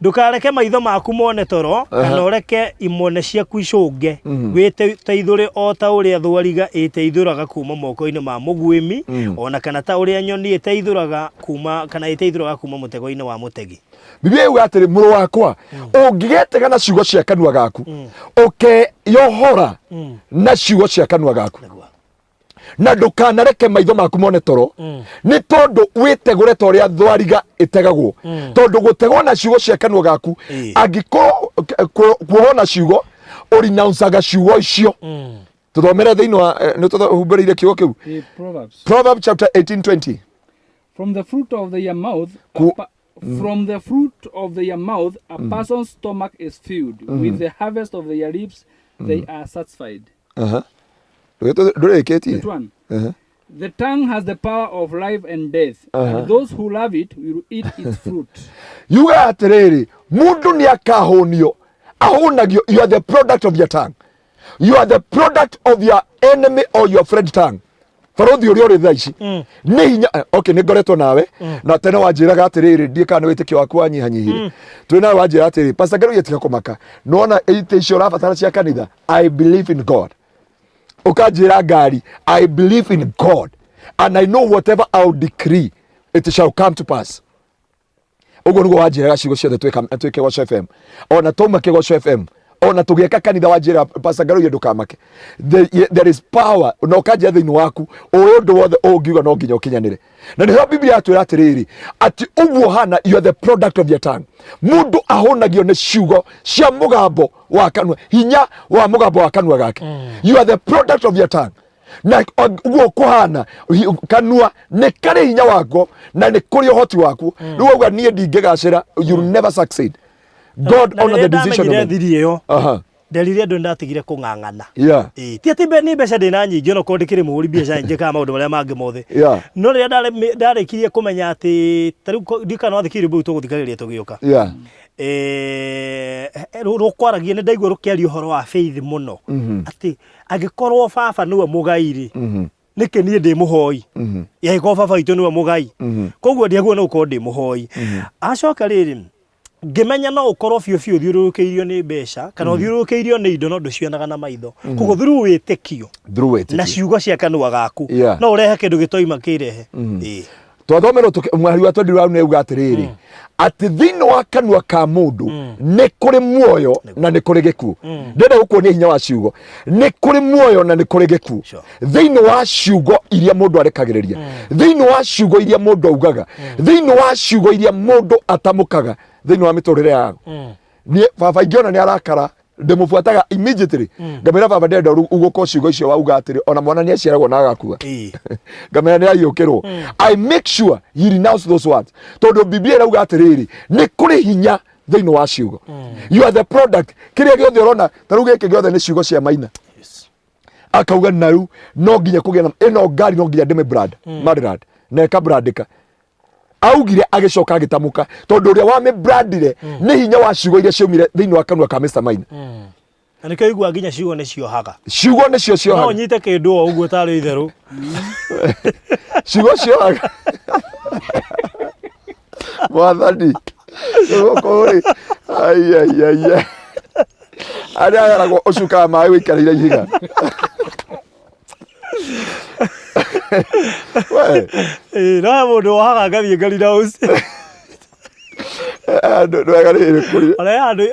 Speaker 3: ndukareke maitho maku mone toro kana ureke imone ciaku icunge witeithure o ta uria thwariga iteithuraga kuma moko-ini ma mugwimi ona kana ta uria nyoni iteithuraga kuma kana iteithuraga kuma mutego-ini wa mutegi
Speaker 2: Biblia yuga atiri muru wakwa ungigetega na ciugo cia kanua gaku yohora na ciugo cia kanua gaku na ndukanareke maitho maku mone toro ni tondu witegure ta uria thwariga itegagwo tondu gutegwo na ciugo cia kanua gaku angiko kuona ciugo urinaunsaga ciugo icio tuthomere thiini wa ni tuhumburiire kiugo kiu Proverbs chapter 18:20
Speaker 4: From the fruit of their mouth a person's stomach is filled with the harvest of their lips they are satisfied. The tongue has the power of life and death, and those who love it will eat its fruit.
Speaker 2: Yuga atiriri mundu ni akahonio ahonagio. You are the product of your tongue. You are the product of your enemy or your friend tongue. Farothi uri uri thaici ni hinya okay ni ngoretwo nawe na tene wanjiraga atiriri ndie kana witikio waku wanyihanyihire twina wanjira atiriri Pastor Ngaruiya tika kumaka nona ite icio rabatara cia kanitha I believe in God ukajira ngari I believe in God and I know whatever I'll decree it shall come to pass. Ugo nugo wajira ciugo ciothe twike Gospel FM ona tumake Gospel FM ona tugieka kanitha wajira Pastor Ngaruiya ndukamake. There is power na ukajia thiini waku undu wothe ungiuga no nginya ukinyanire na niho Biblia yatwira atiriri ati uguo hana you are the product of your tongue. Mundu ahonagio ni ciugo cia mugambo wa kanua hinya wa mugambo wa kanua gake. You are the product of your tongue. Na uguo kuhana kanua ni kari hinya wako na ni kuri uhoti waku riu uga nie ndingigacira you will never succeed. God honor the decision of God.
Speaker 3: Nderire andu ndatigire kung'ang'ana ti ati ni mbeca ndina nyingi no kondikire muhuri biacara njika maundu maria mangi mothe no riria ndarikirie kumenya ati tariu ndika no thikiri bu tuguthikariria tugioka rukwaragia ni ndaigua rukiaria uhoro wa faith muno ati agikorwo baba niwe mugairi niki nie ndi muhoi yaikorwo baba witu niwe mugai koguo ndiaguo no ukorwo ndi muhoi acoka riri ngimenya no ukorwo biu thiururukeirio ni mbeca kana thiururukeirio ni indo no nducionaga na maitho koguo through witikio na ciugo cia kanua gaku no urehe kindu gitoima kirehe
Speaker 2: twathomero mwari wa twendirwa ne uga atiriri ati thiini wa kanua ka mundu ni kuri muoyo na ni kuri gikuo ndenda gukuonia hinya wa ciugo ni kuri muoyo na ni kuri gikuo thiini wa ciugo iria mundu arekagiriria thiini wa ciugo iria mundu augaga thiini wa ciugo iria mundu atamukaga thiini wa miturire yao ni baba ingiona ni arakara ndemufuataga immediately ngamera baba ndenda uguko ciugo icio wauga atiri ona mwana ni aciaragwo na agakua ngamera ni ayukirwo I make sure he renounce those words tondu Biblia irauga atiriri ni kuri hinya thiini wa ciugo you are the product kiria giothe urona taruge iki giothe ni ciugo cia Maina akauga naru no nginya kugia na ino ngari no nginya ndime brand madrad na eka brandika augire agicoka agitamuka tondu uria wa me brandire ni hinya wa ciugo iria ciumire thiini wa kanua ka Mr Maina
Speaker 3: ani kaigua nginya ciugo ni cio haga
Speaker 2: ciugo ni cio cio
Speaker 3: no nyite kindu o uguo tari itheru
Speaker 2: ciugo cio haga mwathani ukori ai aria yaragwo ucuka mai wikarire ihiga
Speaker 3: no mundu wahaga ngathie ngarira uci
Speaker 2: ndwagarire kuri
Speaker 3: ala andu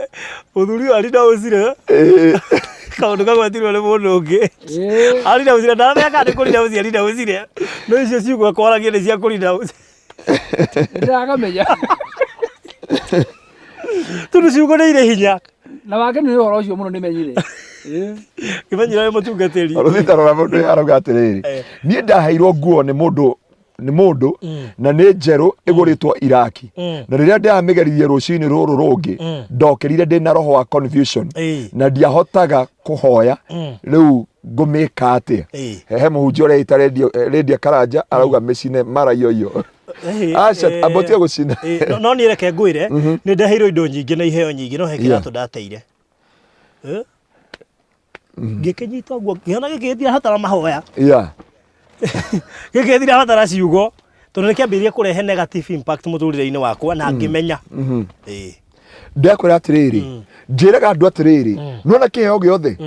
Speaker 3: uthuri ari na ucire kaundu kagwatirwo ni mundu ungi ari na ucire ndathia kandi kuri na ucire ari na ucire no icio ciugo kwaragia ni cia kuri na ucire
Speaker 4: ndagamenya
Speaker 3: tundu ciugo ni ire hinya
Speaker 4: na wake ni horo ucio muno nimenyire
Speaker 3: kimenyira mutungatiri
Speaker 2: ruthitaro mundu arauga atiriri nie ndaheirwo nguo ni mundu na ni njeru iguritwo Iraki na riria ndamigeririe rucini ruru rungi ndokirire ndina roho wa confusion na ndiahotaga kuhoya riu ngumika atia hehe muhunjia uria ita radio Karanja arauga micine mara iyo acha abotie gucina
Speaker 3: no ni reke ngwire ni ndaheirwo indo nyingi na iheo nyingi no he kiratu ndateire gikinyitwo guo giona gikithira hatara mahoya gikithira hatara ciugo tondu nikiambiria kurehe negative impact muturire-ini wakwa na ngimenya
Speaker 2: ndakwira atiriri njiraga andu atiriri nona kiheo giothe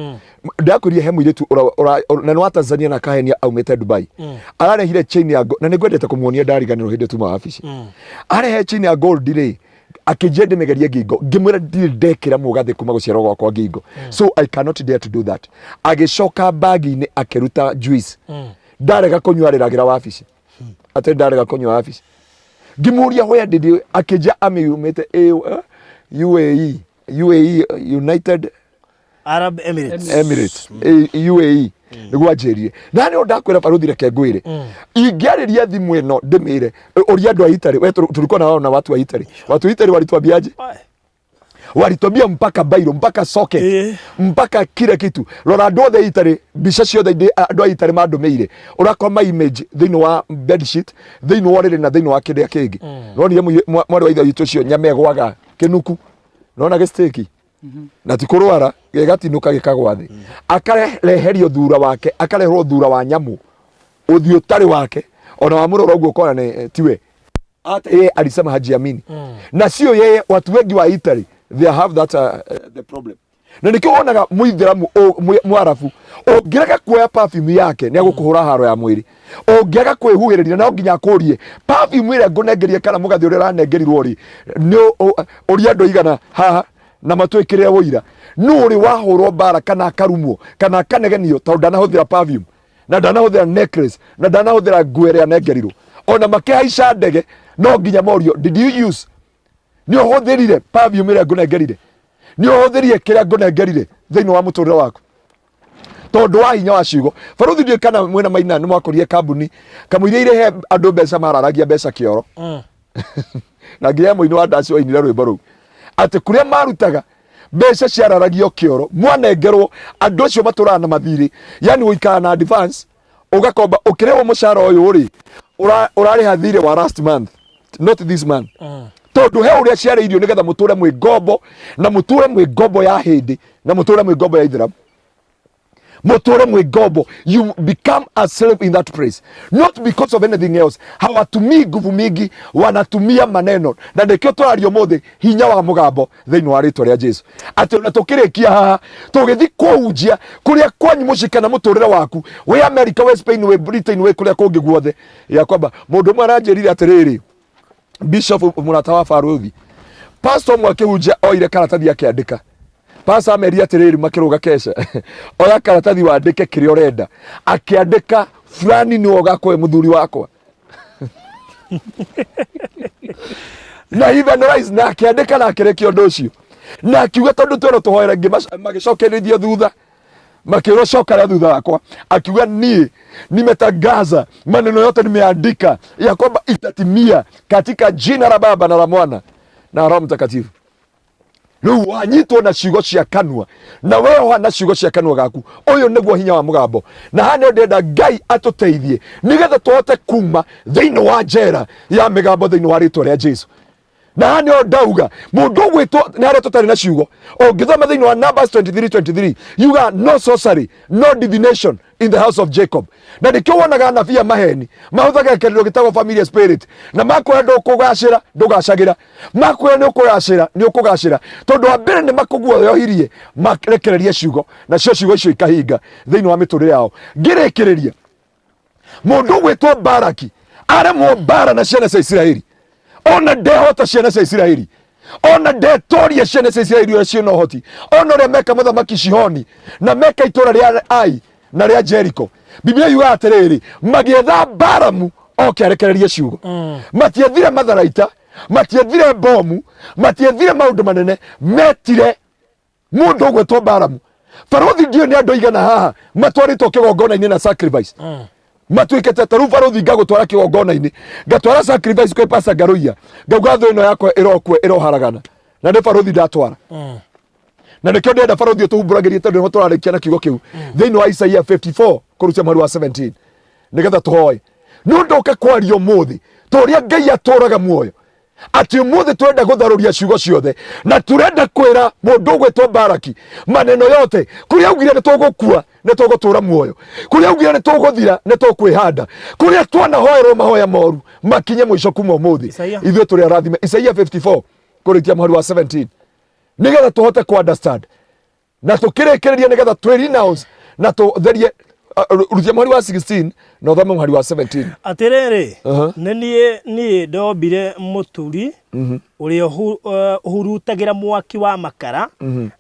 Speaker 2: ndakuria he muiritu na ni wa Tanzania na kahenia aumite Dubai ararehire chain ya na nigwendete kumuonia ndariganirwo hindi tuma wabici arehe chain ya gold ri akijende megerie ngingo ngimwira ndekira mugathi kuma guciarwo gwakwa ngingo so I cannot dare to do that agicoka bagi-ini akiruta juice ndarega kunywa riragira wabici ate ndarega kunywa wabici ngimuria where did you akija amiumite UAE United
Speaker 3: Arab Emirates
Speaker 2: UAE niguo anjirire na ni ndakwira baruthi reke ngwire ingiariria thimu ino ndimire uria andu a Italy we tulikuwa na watu wa Italy walitwambiaje walitwambia mpaka bairo mpaka socket mpaka kila kitu rora andu othe Italy mbica ciothe andu a Italy mandumeire urakoma image thiini wa bed sheet thiini wa riri na thiini wa kindia kingi nonire mwari wa ithe witu cio nyame gwaga kinuku nona gesteki na tikurwara gegatinuka gikagwa thi akareherio thura wake akarehwo thura wa nyamu uthio tari wake ona wa muroro uguo kona ni tiwe ate yeye alisema hajiamini na sio yeye watu wengi wa Italy they have that the problem na nikionaga muithiramu mwarafu ongiraga kuoya perfume yake ni agukuhura haro ya mwiri ongiraga kwihuhiriria na nginya akurie perfume ire ngunengerie kana mugathi uria ranengerirwo ri ni uria ndo igana haha na matwikire woira no uri wahurwo bara kana akarumwo kana akanegenio tondu ndanahuthira perfume na ndanahuthira necklace na ndanahuthira nguere anengerirwo ona makihaica ndege no nginya morio did you use ni uhuthirire perfume ire ngunengerire ni uhuthirire kiria ngunengerire thiini wa muturire waku tondu wa hinya wa ciugo baruthi ndio kana mwena Maina ni mwakorie kambuni kamwire irehe andu mbeca mararagia mbeca kioro na nginya muini wa ndaci wa inire rwimbo ruu ati kuria marutaga mbeca ciararagio kioro mwanengerwo andu acio maturana na mathiri yani uikara na advance ugakomba ukirewo mushara uyu uri urariha thiri wa last month not this month tondu he uria ciareirio nigetha muture mwi ngombo na muture mwi ngombo ya hindi na muture mwi ngombo ya ithiramu muture mwi ngombo you become a slave in that place not because of anything else hawatumii nguvu mingi wanatumia maneno na ndikio turario mothe hinya wa mugambo thiini wa ritwa ria Jesu ati ona tukirikia haha tugithi kuunjia kuria kwanyu mucikana muturire waku we America we Spain we Britain we kuria kungi guothe ya kwamba mundu mwe aranjirire atiriri Bishop Murata wa Faruthi pastor mwakihunjia oire karatathi akiandika pastor ameria atiriri makiruga kesha oya karatathi wandike kiria urenda akiandika fulani ni ogakwe muthuri wakwa na even rise na akiandika na akirekio undu ucio na akiuga tondu twero tuhoera ngi magicokerithia thutha makiro coka thutha wakwa akiuga nimetangaza maneno yote nimeandika ya kwamba itatimia katika jina la Baba na la Mwana na Roho Mtakatifu. Riu wanyitwo na ciugo cia kanua na wewe wana ciugo cia kanua gaku uyu niguo hinya wa mugambo na hane ndenda Ngai atuteithie nigetha tuhote kuma thiini wa njera ya migambo thiini wa ritwa ria Jesu. Na hane ndauga mundu gwitwo ni aria tutari na ciugo ongithoma thiini wa Numbers 23:23 yuga no sorcery no divination in the house of Jacob. Na nikio wonaga nabii maheni mahuthaga kiriro gitagwo familiar spirit na makwenda ndukugacira ndugacagira makwenda ni ukugacira ni ukugacira tondu wa mbere ni makuguoyohirie marekereria ciugo na cio ciugo icio ikahinga thiini wa miturire yao. Ngirekereria mundu gwitwo Baraki aremwo bara na ciana cia Israeli ona ndehota ciana cia Israeli ona ndetoria ciana cia Israeli uria ciona uhoti ona uria meka muthamaki Sihoni na meka itura ria Ai na ria Jericho. Biblia yuga atiriri magietha Baramu oke arekererie ciugo matiethire matharaita matiethire bomu matiethire maundu manene metire mundu gwetwo Baramu. Farothi ndio ni andu igana haha matwaritwo kigongona-ini na sacrifice matuikete taru farothi ngagutwara kigongona-ini ngatwara sacrifice kwa Pst Ngaruiya ngauga thũ ĩno yakwa ĩrokue ĩroharagana na nĩ farothi ndatwara na nikio ndenda farothi tuhumburagirie tondu no turarikia na kiugo kiu thiini wa Isaia 54 kurucia mweri wa 17 nigetha tuhoe no ndoka kwario muthi turia Ngai aturaga muoyo ati muthi turenda gutharuria ciugo ciothe na turenda kwira mundu gwetwo Baraki maneno yote kuria augire ni tugukua ni tugutura muoyo kuria augire ni tuguthira ni tukwihanda kuria twana hoerwo mahoya moru makinye mwisho kuma muthi ithuĩ turi arathime. Isaia 54 kurucia mweri wa 17 nigetha tuhote ku understand na tukirekereria nigetha twi renounce na tutherie rutia mweri wa 16 na uthome mweri wa 17.
Speaker 3: Atiriri nie ndombire muturi uria hurutagira mwaki wa makara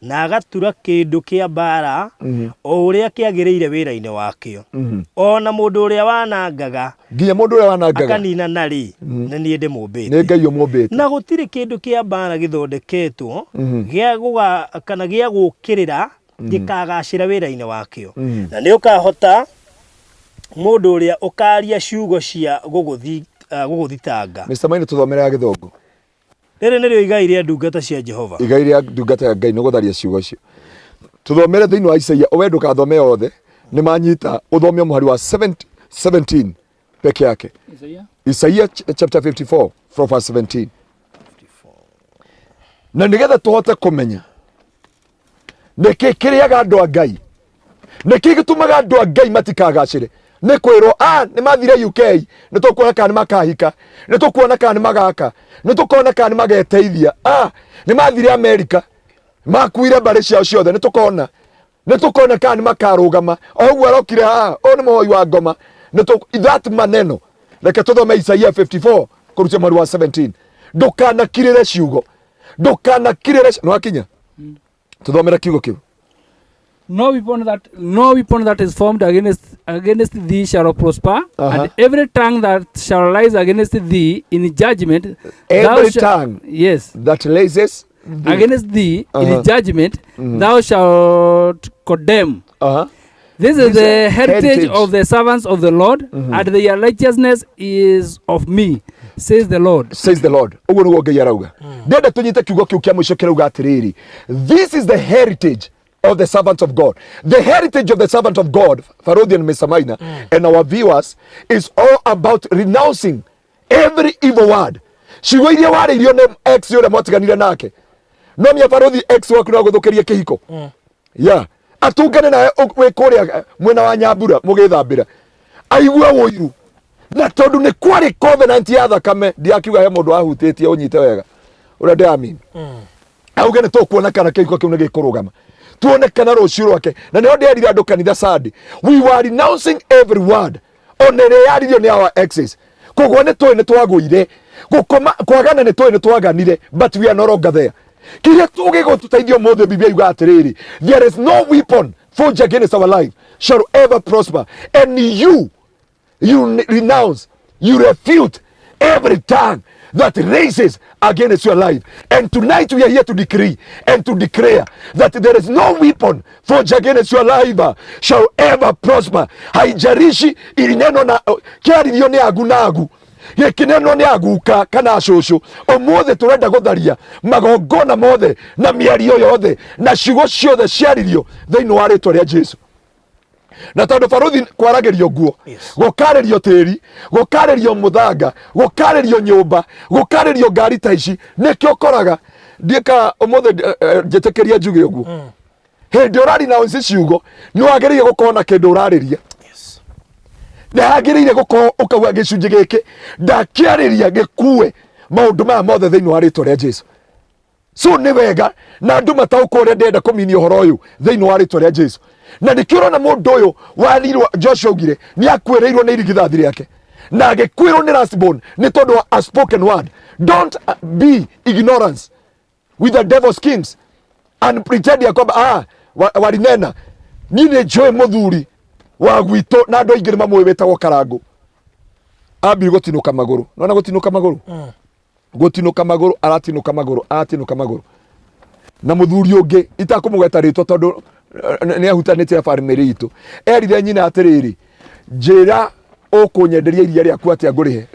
Speaker 3: na agatura kindu kia bara o uria kiagiriire wira-ini wakio ona mundu uria wanangaga
Speaker 2: nginya mundu uria wanangaga
Speaker 3: akanina nari nie ndimumbite
Speaker 2: ni Ngai umumbite
Speaker 3: na gutiri kindu kia bara githondeketwo gia guga kana gia gukirira gikagacira wira-ini wakio na ni ukahota mundu uria ukaria ciugo cia guguthitanga.
Speaker 2: Mr. Maina tuthomere ya githongo
Speaker 3: riri nirio igai ria ndungata cia Jehova
Speaker 2: igai ria ndungata ya Ngai no gutharia ciugo cio tuthomere thiini wa Isaia owe ndukathome yothe ni manyita uthome muhari wa 17 peke yake. Isaia chapter 54 from verse 17 na nigetha tuhote kumenya niki kiriaga andu a Ngai niki gitumaga andu a Ngai matikagacire ni kwirwo ni mathire UK ni tukuona kana makahika ni tukuona kana magaka ni tukuona kana mageteithia ni mathire America makuire bari ciao ciothe ni tukuona kana makarugama oguo arokire ni mohoi wa ngoma ni that maneno reke tuthome Isaia 54 kurucia mweri wa 17 ndukanakirire ciugo ndukanakirire no akinya tuthomere kiugo kiu.
Speaker 4: No weapon that is formed against thee shall prosper, and every tongue that shall rise against thee in judgment,
Speaker 2: every tongue that rises
Speaker 4: against thee in judgment, thou shalt condemn. This is the heritage of the servants of the Lord, and their righteousness is of me, says the Lord.
Speaker 2: Says the Lord. Uguo niguo Ngai arauga. Ndenda tunyite kiugo kiu kia mwisho kirauga atiriri. This is the heritage of the servants of God. The heritage of the servant of God, Farodian Mr. Maina, and our viewers, is all about renouncing every evil word. Ciugo iria waririo ne ex yore motiganire nake. No mia Farodhi ex waku na guthukiria kihiko. Atungane na we kuria mwena wa Nyambura mugithambira. Aigua woiru. Na tondu ni kwari covenant ya thakame ndiakiuga he mundu ahutitie unyite wega. Ura ndiamini. Auge ni tukuona kana kihiko kiu ni gikurugama. Tuonekana rucio rwake na nio nderire andu kanitha Sunday we were renouncing every word onere yaririo ni our exes kogwo ni twaguire gukoma kwagana ni twaganire but we are no longer there. Kiria tugigo tuteithio mothe Biblia yuga atiriri there is no weapon forged against our life shall ever prosper, and you renounce, you refute every tongue that raises against your life. And tonight we are here to decree and to declare that there is no weapon forged against your life shall ever prosper. Haijarishi ili neno na kiari ni agunagu yekineno ni aguka kana shosho omothe turenda gutharia magongona mothe na miario yothe na ciugo ciothe ciaririo thiini wa ritwa ria Jesu. Na tondu baruthi kwaragerio nguo gukaririo tiri gukaririo muthanga gukaririo nyumba gukaririo ngari ta ici nikio koraga ndika omothe njitikiria njuge uguo hindi urari na onse ciugo ni wagiriire gukona kindu urariria na hagiriire gukorwo ukauga gicunji giki ndakiariria gikue maundu maya mothe thiini wa ritwa ria Jesu. So ni wega na andu matauka uria ndenda kuminia uhoro uyu thiini wa ritwa ria Jesu. Na nikiro na mundu uyu walirwo Joshua ugire ni akwereirwo ni irigithathi riake na agikwirwo ni lastborn ni tondu wa a spoken word. Don't be ignorance with the devil's schemes and pretend ya kwamba walinena nini joe muthuri wa gwito na andu aingĩ mamwe wetagwo Karangu ambi gutinuka maguru nona gutinuka maguru gutinuka maguru aratinuka maguru na muthuri ungi itakumugeta ritwa tondu ni ahutanite ya family itu erire nyina atiriri njira ukunyenderia iria riaku atia ngurihe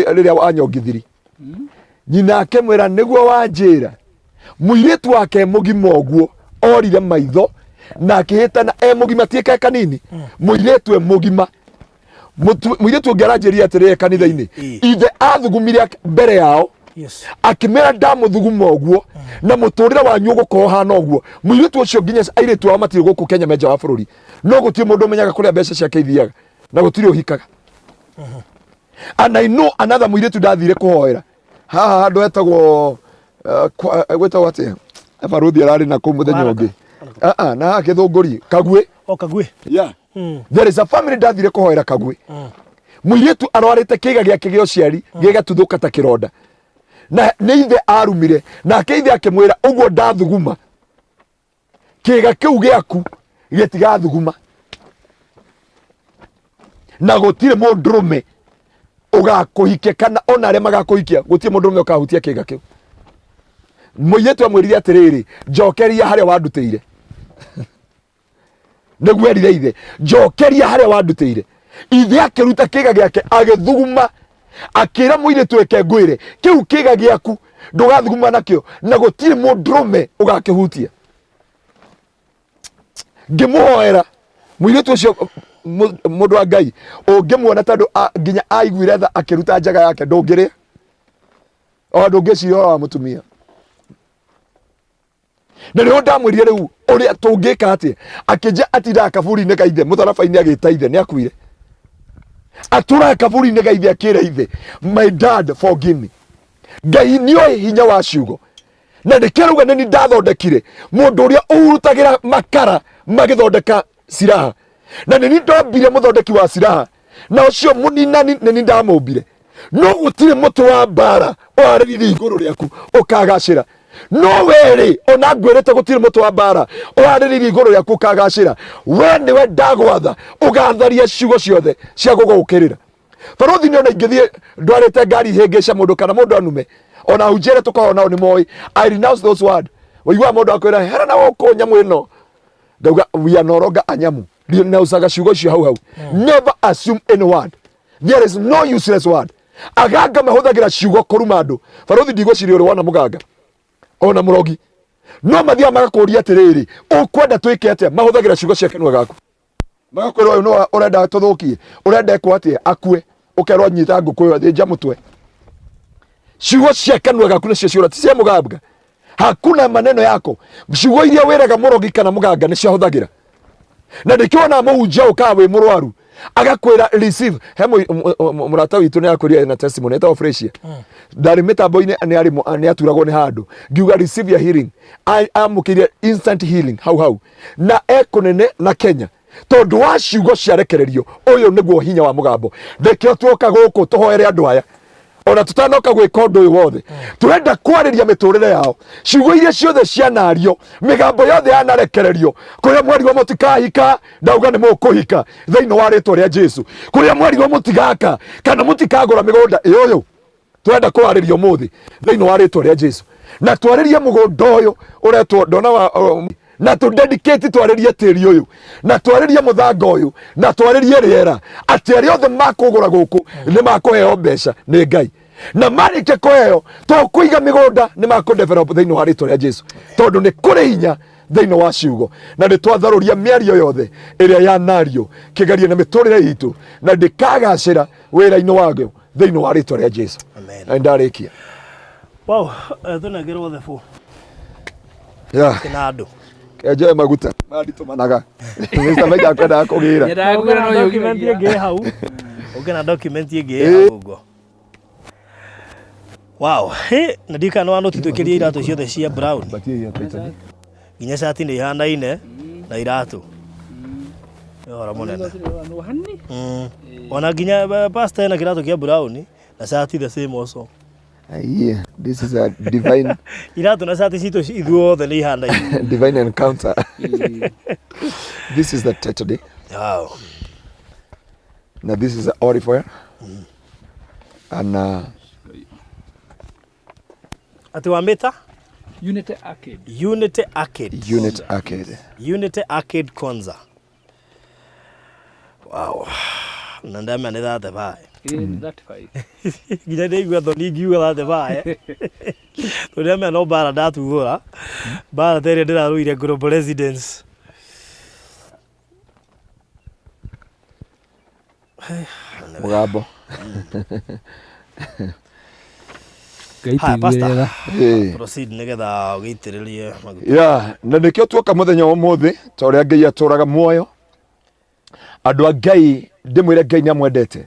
Speaker 2: riria wanyongithiri nyina akemwira niguo wanjira muiritu wake mugima oguo orire maitho na akihitana mugima tieka kanini muiritu mugima muiritu ngaranjeria atirire kanitha-ini ithe athugumire mbere yao akimera ndamuthuguma oguo na muturire wanyu ugukorwo hana oguo muiritu ucio nginya airitu wa matiri guku Kenya menja wa bururi no gutie mundu menyaga kuria mbeca ciake ithiaga na gutiri uhikaga. And I know another muiritu ndathire kuhoera haha handu etagwo gwetagwo atia baruthi arari na ku muthenya ungi na githunguri Kagwe
Speaker 3: Kagwe
Speaker 2: there is a family ndathire kuhoera Kagwe muiritu arwarite kiga giake gio ciari gigatuthuka ta kironda na nĩ ithe arumire na keithe akimwira uguo ndathuguma kiga kiu giaku gitigathuguma na gutire mundurume ugakuhikia kana ona aria magakuhikia gutire mundurume ukahutia kiga kiu. Muiritu amwirire atiriri njokeria haria wandutire niguo erire ithe njokeria haria wandutire ithe akiruta kiga giake agithuguma akira muiritu eke ngwire kiu kiga giaku ndugathuguma nakio na gutire mundurume ugakihutia. Ngimuhoera muiritu ucio mundu wa Ngai ungimuona tondu nginya aiguire tha akiruta njaga yake ndungiria o ndungiciria wa mutumia na rĩu ndamwĩrire rĩu ũrĩa tũngĩka atĩ akĩnja atindaga kaburi-inĩ ga ithe mũtharaba-inĩ agĩta ithe nĩ akuire atũraga kaburi-inĩ ga ithe akĩra ithe my dad forgive me. Ngai nĩoĩ hinya wa ciugo na ndĩkĩrauga nĩ ndathondekire mũndũ ũrĩa ũhurutagĩra makara magĩthondeka ciraha na nĩ ndombire mũthondeki wa ciraha na ũcio mũninani nĩ ndamũmbire no gũtirĩ mũtĩ wa mbara warĩrire igũrũ rĩaku ũkagacĩra no weri ona ngwirite gutire mutu wa bara wariririe iguru ryaku ukagacira we niwe ndagwatha ugatharia ciugo ciothe cia gugukirira baruthi ni ona ingithie ndwarite ngari hengesha mundu kana mundu anume ona ujere tukona ni moi I renounce those word wigwa mundu akwira hera na woko nyamu ino ndauga we are no longer anyamu na usaga ciugo cio hau never assume any word. There is no useless word. Agaga mahuthagira ciugo kuruma andu baruthi ndigocirio ri wona muganga ona murogi no mathia magakuria atiriri ukwenda twike atia mahuthagira ciugo cia kanua gaku magakwira uyu no urenda tuthukie urenda ekwo atia akue ukerwo nyita nguku yo thija mutwe ciugo cia kanua gaku ni cio ti cia muganga. Hakuna maneno yako ciugo iria wiraga murogi kana muganga ni cia huthagira na ndikiona muhunjia ukawe murwaru agakwira receive hemo murata witu ni akuria na testimony eta ofrecia ndari mitambo-ini ni aturagwo ni handu ngiuga receive your healing amukiria instant healing hau na ekonene na Kenya tondu wa ciugo ciarekererio uyu niguo hinya wa mugambo ndekio tuoka guku tuhoere andu aya ona tutanoka gwika undu uyu wothe turenda kwariria miturire yao ciugo iria ciothe cianario migambo yothe yanarekererio kuria mwari wa mutikahika ndauga ni mukuhika thiini wa ritwa ria Jesu kuria mwari wa mutigaka kana mutikagura migunda uyu twenda kwarĩria mũthĩ thĩinĩ wa rĩtwa rĩa Jesu, na twarĩrie mũgũnda ũyũ ũrĩa ndona wa na tu dedicate twarĩrie tĩri ũyũ, na twarĩrie mũthanga ũyũ, na twarĩrie rĩera, atĩ arĩa othe makũgũra gũkũ nĩ makũheo mbeca nĩ Ngai, na marĩkia kũheo tũkũiga mĩgũnda nĩ makũdevelop thĩinĩ wa rĩtwa rĩa Jesu, tondũ nĩ kũrĩ hinya thĩinĩ wa ciugo, na nĩ twatharũria mĩario yothe ĩrĩa yanario kĩgerie na mĩtũrĩre itũ, na ndĩkagacĩra wĩra-inĩ wagyo thĩinĩ wa rĩtwa rĩa Jesu. Amen. Na ndarĩkia.
Speaker 3: Wow, tunagĩrwo thebu. Kinado.
Speaker 2: Eje maguta manditũmanaga Mr. Mike akwenda kũgĩra.
Speaker 3: Nĩndakũgĩra no document ĩngĩ hau. Ũngĩna document ĩngĩ hau ũguo. Wow, na ndika no anoti twĩkĩrie iratũ ciothe cia brown. Nginya shati nĩ ihanaine na iratũ. Yora mũnene. Ona nginya pastor na kiratũ kia brown na shati the same also.
Speaker 2: Yeah, this is a divine
Speaker 3: iratũ na shati cito ithuothe nĩ ihanaine.
Speaker 2: Divine encounter. This is the Saturday.
Speaker 3: Wow.
Speaker 2: Now this is the olive oil. And
Speaker 3: ati wambeta
Speaker 4: Unity Arcade.
Speaker 3: Unity Arcade.
Speaker 2: Unity Arcade.
Speaker 3: Unity Arcade Konza. Wow. Nandama ni that vai.
Speaker 4: That vai.
Speaker 3: Gina de igwa thoni giuga that vai. Tondama no bara datu gora. Bara tere ndira ruire global residence.
Speaker 2: Mugambo.
Speaker 3: Hai pasta. Proceed nigetha ugiitiririe maguta.
Speaker 2: Yeah, na nikio tuoka muthenya wa muthi ta uria Ngai aturaga muoyo. Andu a Ngai ndimwire Ngai niamwendete.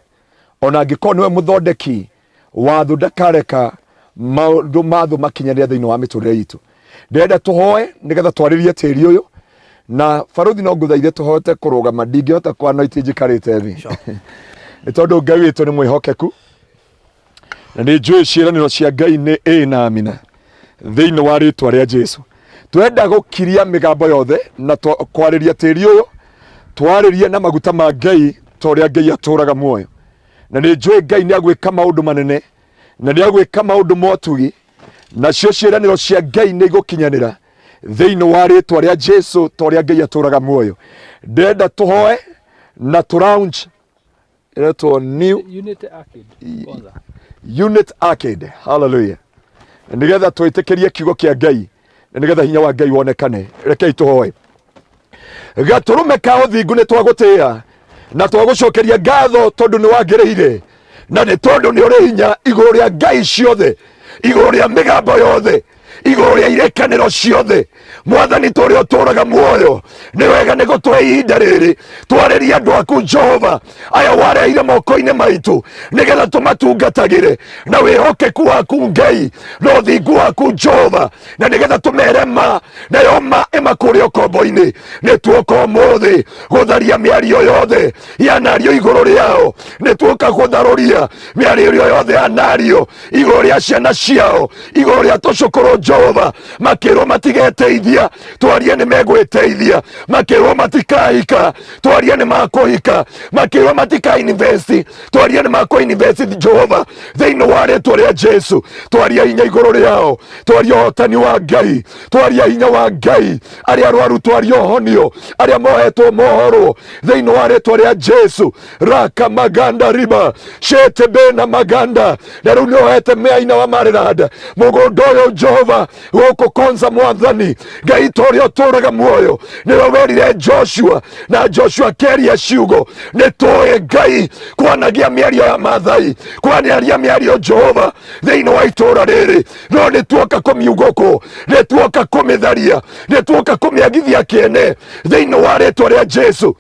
Speaker 2: Ona angĩkorwo niwe muthondeki wa thu ndakareka maundu mathu makinyanĩre thĩinĩ wa mĩtũrĩre itũ. Ndĩrenda tũhoe nigetha twarĩrie tĩri ũyũ, na baruthi no ngũthaithe tũhote kũrũgama, ndingĩhota kwanoiti njikarĩte thĩ. Nĩ tondũ Ngai witũ nĩ mwĩhokeku, na nĩ njũĩ ciĩranĩro cia Ngai nĩ na amina thĩinĩ wa rĩtwa rĩa Jesu. Twenda gũkiria mĩgambo yothe na kwarĩria tĩri ũyũ, twarĩrie na maguta ma Ngai ta ũrĩa Ngai atũraga muoyo. Na nĩ njũĩ Ngai nĩ agwĩka maũndũ manene, na nĩ agwĩka maũndũ motugi, na cio ciĩranĩro cia Ngai nĩ igũkinyanĩra thĩinĩ wa rĩtwa rĩa Jesu ta ũrĩa Ngai atũraga muoyo. Ndenda tũhoe na tũraunj ĩretwo new
Speaker 4: Unity Arcade.
Speaker 2: Unity Arcade. Hallelujah. Nigetha twĩtĩkĩrie kiugo kĩa Ngai, na nigetha hinya wa Ngai wonekane. Rekei tũhoe. Gatũrũme ka ũthingu nĩ twagũtĩĩa na twagũcokeria ngatho tondũ nĩ wagĩrĩire, na nĩ tondũ nĩ ũrĩ hinya igũrũ rĩa ngai ciothe, igũrũ rĩa mĩgambo yothe, igũrũ rĩa irekanĩro ciothe. Mwathani ta ũrĩa ũtũraga muoyo, nĩ wega nĩ gũtũhe ihinda rĩrĩ twarĩrie andũ aku Jehova aya wareire moko-inĩ maitũ, nĩgetha tũmatungatagĩre na wĩhokeku waku Ngai na ũthingu waku Jehova, na nĩgetha tũmere ma nayo ma ĩmakũrĩ ũkombo-inĩ. Nĩ tuoka ũmũthĩ gũtharia mĩario yothe yanario igũrũ rĩao, nĩ tuoka gũtharũria mĩario yothe yanario igũrũ rĩa ciana ciao, igũrũ rĩa tũcũkũrũ Jehova, makĩrwo matigeteithia, twarie nĩ megwĩteithia, makĩrwo matikahika, twarie nĩ makũhika, makĩrwo matikainvesti, twarie nĩ makũinvesti Jehova thĩinĩ wa rĩtwa rĩa Jesu. Twaria hinya igũrũ rĩao, twaria ũhotani wa Ngai, twaria hinya wa Ngai, arĩa arwaru twaria ũhonio, arĩa mohetwo mohorwo thĩinĩ wa rĩtwa rĩa Jesu. Raka maganda riba shete bena maganda, na rĩu nĩ ũhete mĩaina wa marĩranda mũgũnda ũyũ Jehova gũkũ Konza. Mwathani Ngai ta ũrĩa ũtũraga muoyo, nĩwe werire Joshua, na Joshua keria ciugo, nĩ tũĩ Ngai kwanagia mĩario ya Maathai, kwanagia mĩario Jehova thĩinĩ wa itũra rĩrĩ, no nĩ tuoka kũmiugũkũ, nĩ tuoka kũmĩtharia, nĩ tuoka kũmĩagithia kĩene thĩinĩ wa rĩtwa rĩa Jesu.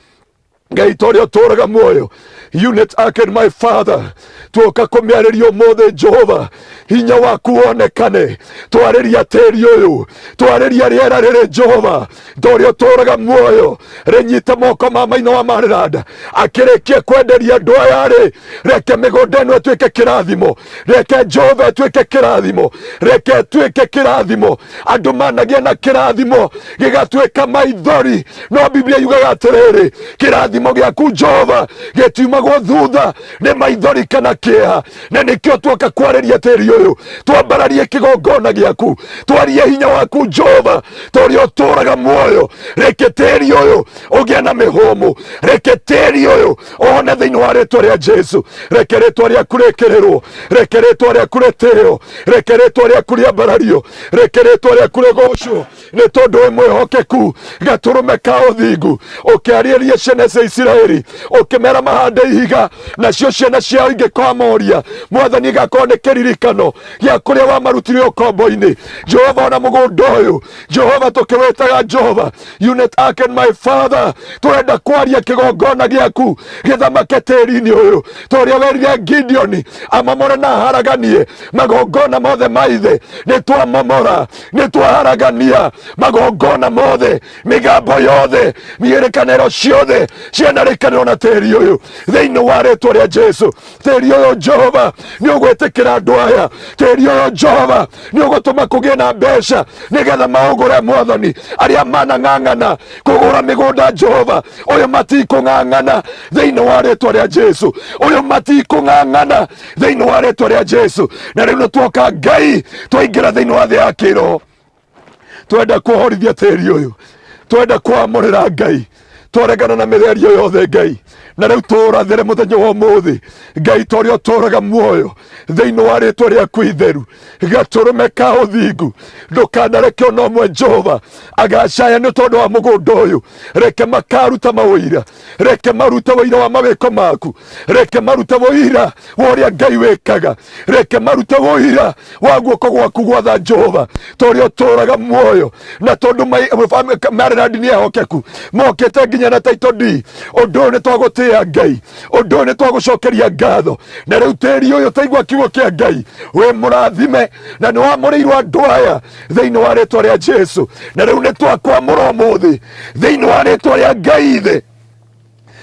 Speaker 2: Ngai ta ũrĩa ũtũraga muoyo, Unity Arcade, my Father, tuoka kũmĩarĩria ũmũthĩ Jehova, hinya waku wonekane, twarĩria tĩri ũyũ, twarĩria rĩera rĩrĩ Jehova, ta ũrĩa ũtũraga muoyo, rĩnyite moko ma maina wa marĩranda, akĩrĩkie kwenderia andũ aya rĩ, reke mĩgũnda ĩno ĩtuĩke kĩrathimo, reke Jehova ĩtuĩke kĩrathimo, reke ĩtuĩke kĩrathimo, andũ managie na kĩrathimo gĩgatuĩka maithori. No Biblia yugaga atĩrĩrĩ, kĩrathimo gĩaku Jehova gĩtiuma magwo thutha nĩ maithori kana kĩeha, na nĩkĩo tuoka kwarĩria tĩri ũyũ, twambararie kĩgongona gĩaku, twarie hinya waku Jehova, tũrĩa ũtũraga muoyo. Reke tĩri ũyũ ũgĩe na mĩhũmũ, reke tĩri ũyũ ũhone thĩinĩ wa rĩtwa rĩa Jesu. Reke rĩtwa rĩaku rĩkĩrĩrwo, reke rĩtwa rĩaku rĩtĩĩo, reke rĩtwa rĩaku rĩambarario, reke rĩtwa rĩaku rĩgocwo, nĩ tondũ wĩ mwĩhokeku, gatũrũme ka ũthingu, ũkĩarĩria ciana cia Isiraeli, ũkĩmera mahande ihiga, nacio ciana ciao ingĩkomoria, Mwathani gakorwo nĩ kĩririkano gĩa kũrĩa wamarutire ũkombo-inĩ. Jehova, ona mũgũnda ũyũ, Jehova, tũkĩwĩtaga Jehova, unit and my Father, tũrenda kwaria kĩgongona gĩaku gĩthamake tĩri-inĩ ũyũ, tũrĩa werire Gideon amomore na haraganie magongona mothe maithe, nĩ twamomora, nĩ twaharagania magongona mothe, mĩgambo yothe, mĩerekanĩro ciothe cianarĩkanĩrwo na tĩri ũyũ thĩinĩ wa rĩtwa rĩa Jesu. Tĩri ũyũ Jehova nĩ ũgwĩtĩkĩra andũ aya, tĩri ũyũ Jehova nĩ ũgũtũma kũgĩe na mbeca nĩgetha maũgũre Mwathani. Arĩa manang'ang'ana kũgũra mĩgũnda Jehova, ũyũ matikũng'ang'ana thĩinĩ wa rĩtwa rĩa Jesu, ũyũ matikũng'ang'ana thĩinĩ wa rĩtwa rĩa Jesu. Na rĩu nĩ tuoka Ngai, twaingĩra thĩinĩ wa thĩ ya kĩroho, twenda kuohorithia tĩri ũyũ, twenda kwamũrĩra Ngai, twaregana na mĩtherio yothe Ngai, na rĩu tũrathĩre mũthenya wa ũmũthĩ Ngai, tũrĩa ũtũraga muoyo thĩinĩ wa rĩtwa rĩaku itheru, gatũrũme ka ũthingu, ndũkanareke ona ũmwe Jehova agacaya nĩ tondũ wa mũgũnda ũyũ. Reke makaruta mawĩira, reke marute wĩira wa mawĩko maku, reke marute wĩira wa ũrĩa Ngai wĩkaga, reke marute wĩira wa guoko gwaku gwatha Jehova, tũrĩa ũtũraga muoyo. Na tondũ marĩrandi nĩ ehokeku, mokĩte nginya na taito D, ũndũ ũyũ nĩ twagũtĩĩa Ngai, ũndũ ũyũ nĩ twagũcokeria ngatho. Na rĩu tĩri ũyũ taigua kiugo kĩa Ngai, wĩ mũrathime na nĩ wamũrĩirwo andũ aya thĩinĩ wa rĩtwa rĩa Jesu. Na rĩu nĩ twakwamũra ũmũthĩ thĩinĩ wa rĩtwa rĩa Ngai ithe.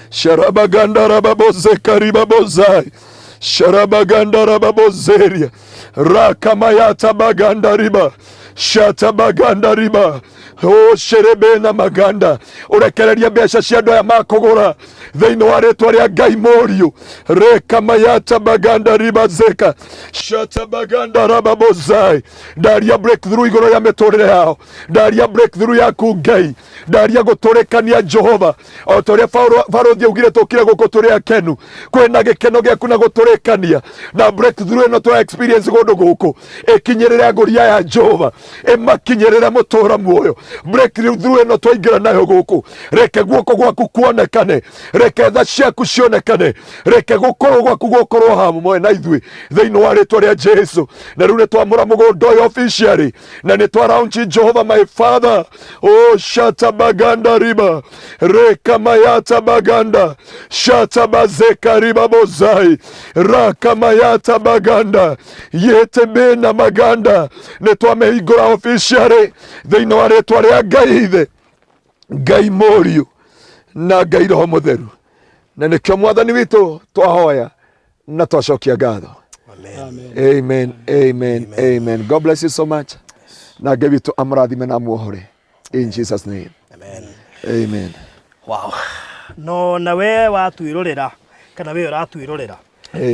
Speaker 2: Sharabaganda rababozeka ribabozai, sharabaganda rababozeria, rakamayata baganda riba, shata baganda riba, o sherebe na maganda. Urekereria mbeca cia andũ aya makũgũra thĩinĩ wa rĩtwa rĩa Ngai mũriũ. Reka mayata baganda riba zeka, shata baganda rababozai. Ndaria breakthrough igũrũ ya mĩtũrĩre yao, ndaria breakthrough yaku Ngai, ndaria gũtũrĩkania Jehova, o ta ũrĩa Barũthi augire tũkire gũkũ tũrĩ akenu, kwĩna gĩkeno gĩaku na gũtũrĩkania. Na breakthrough ĩno twa experience gũndũ gũkũ ĩkinyĩrĩre agũri aya Jehova, ĩmakinyĩrĩre mũtũra muoyo. Breakthrough ĩno twaingĩra nayo gũkũ, reke guoko gwaku kuonekane, reke tha ciaku cionekane, reke gũkorwo gwaku gũkorwo hamwe na ithuĩ thĩinĩ wa rĩtwa rĩa Jesu. Na rĩu nĩ twamũra mũgũnda ũyũ officially, na nĩ twaraunchi Jehova my Father. Oh shata baganda riba, reka mayata baganda, shata bazeka riba bozai, raka mayata baganda, yete bena maganda. Nĩ twamehingũra officially thĩinĩ wa rĩtwa rĩa Ngai ithe, Ngai mũriũ na Ngai Roho Mũtheru. Na nĩkĩo Mwathani witũ twahoya na twacokia ngatho. Amen. Amen. Amen. Amen. God bless you so much. Na Ngai witũ amũrathime na muohore. In Jesus name. Amen. Amen.
Speaker 3: Wow. No nawe watwirorera kana we uratwirorera,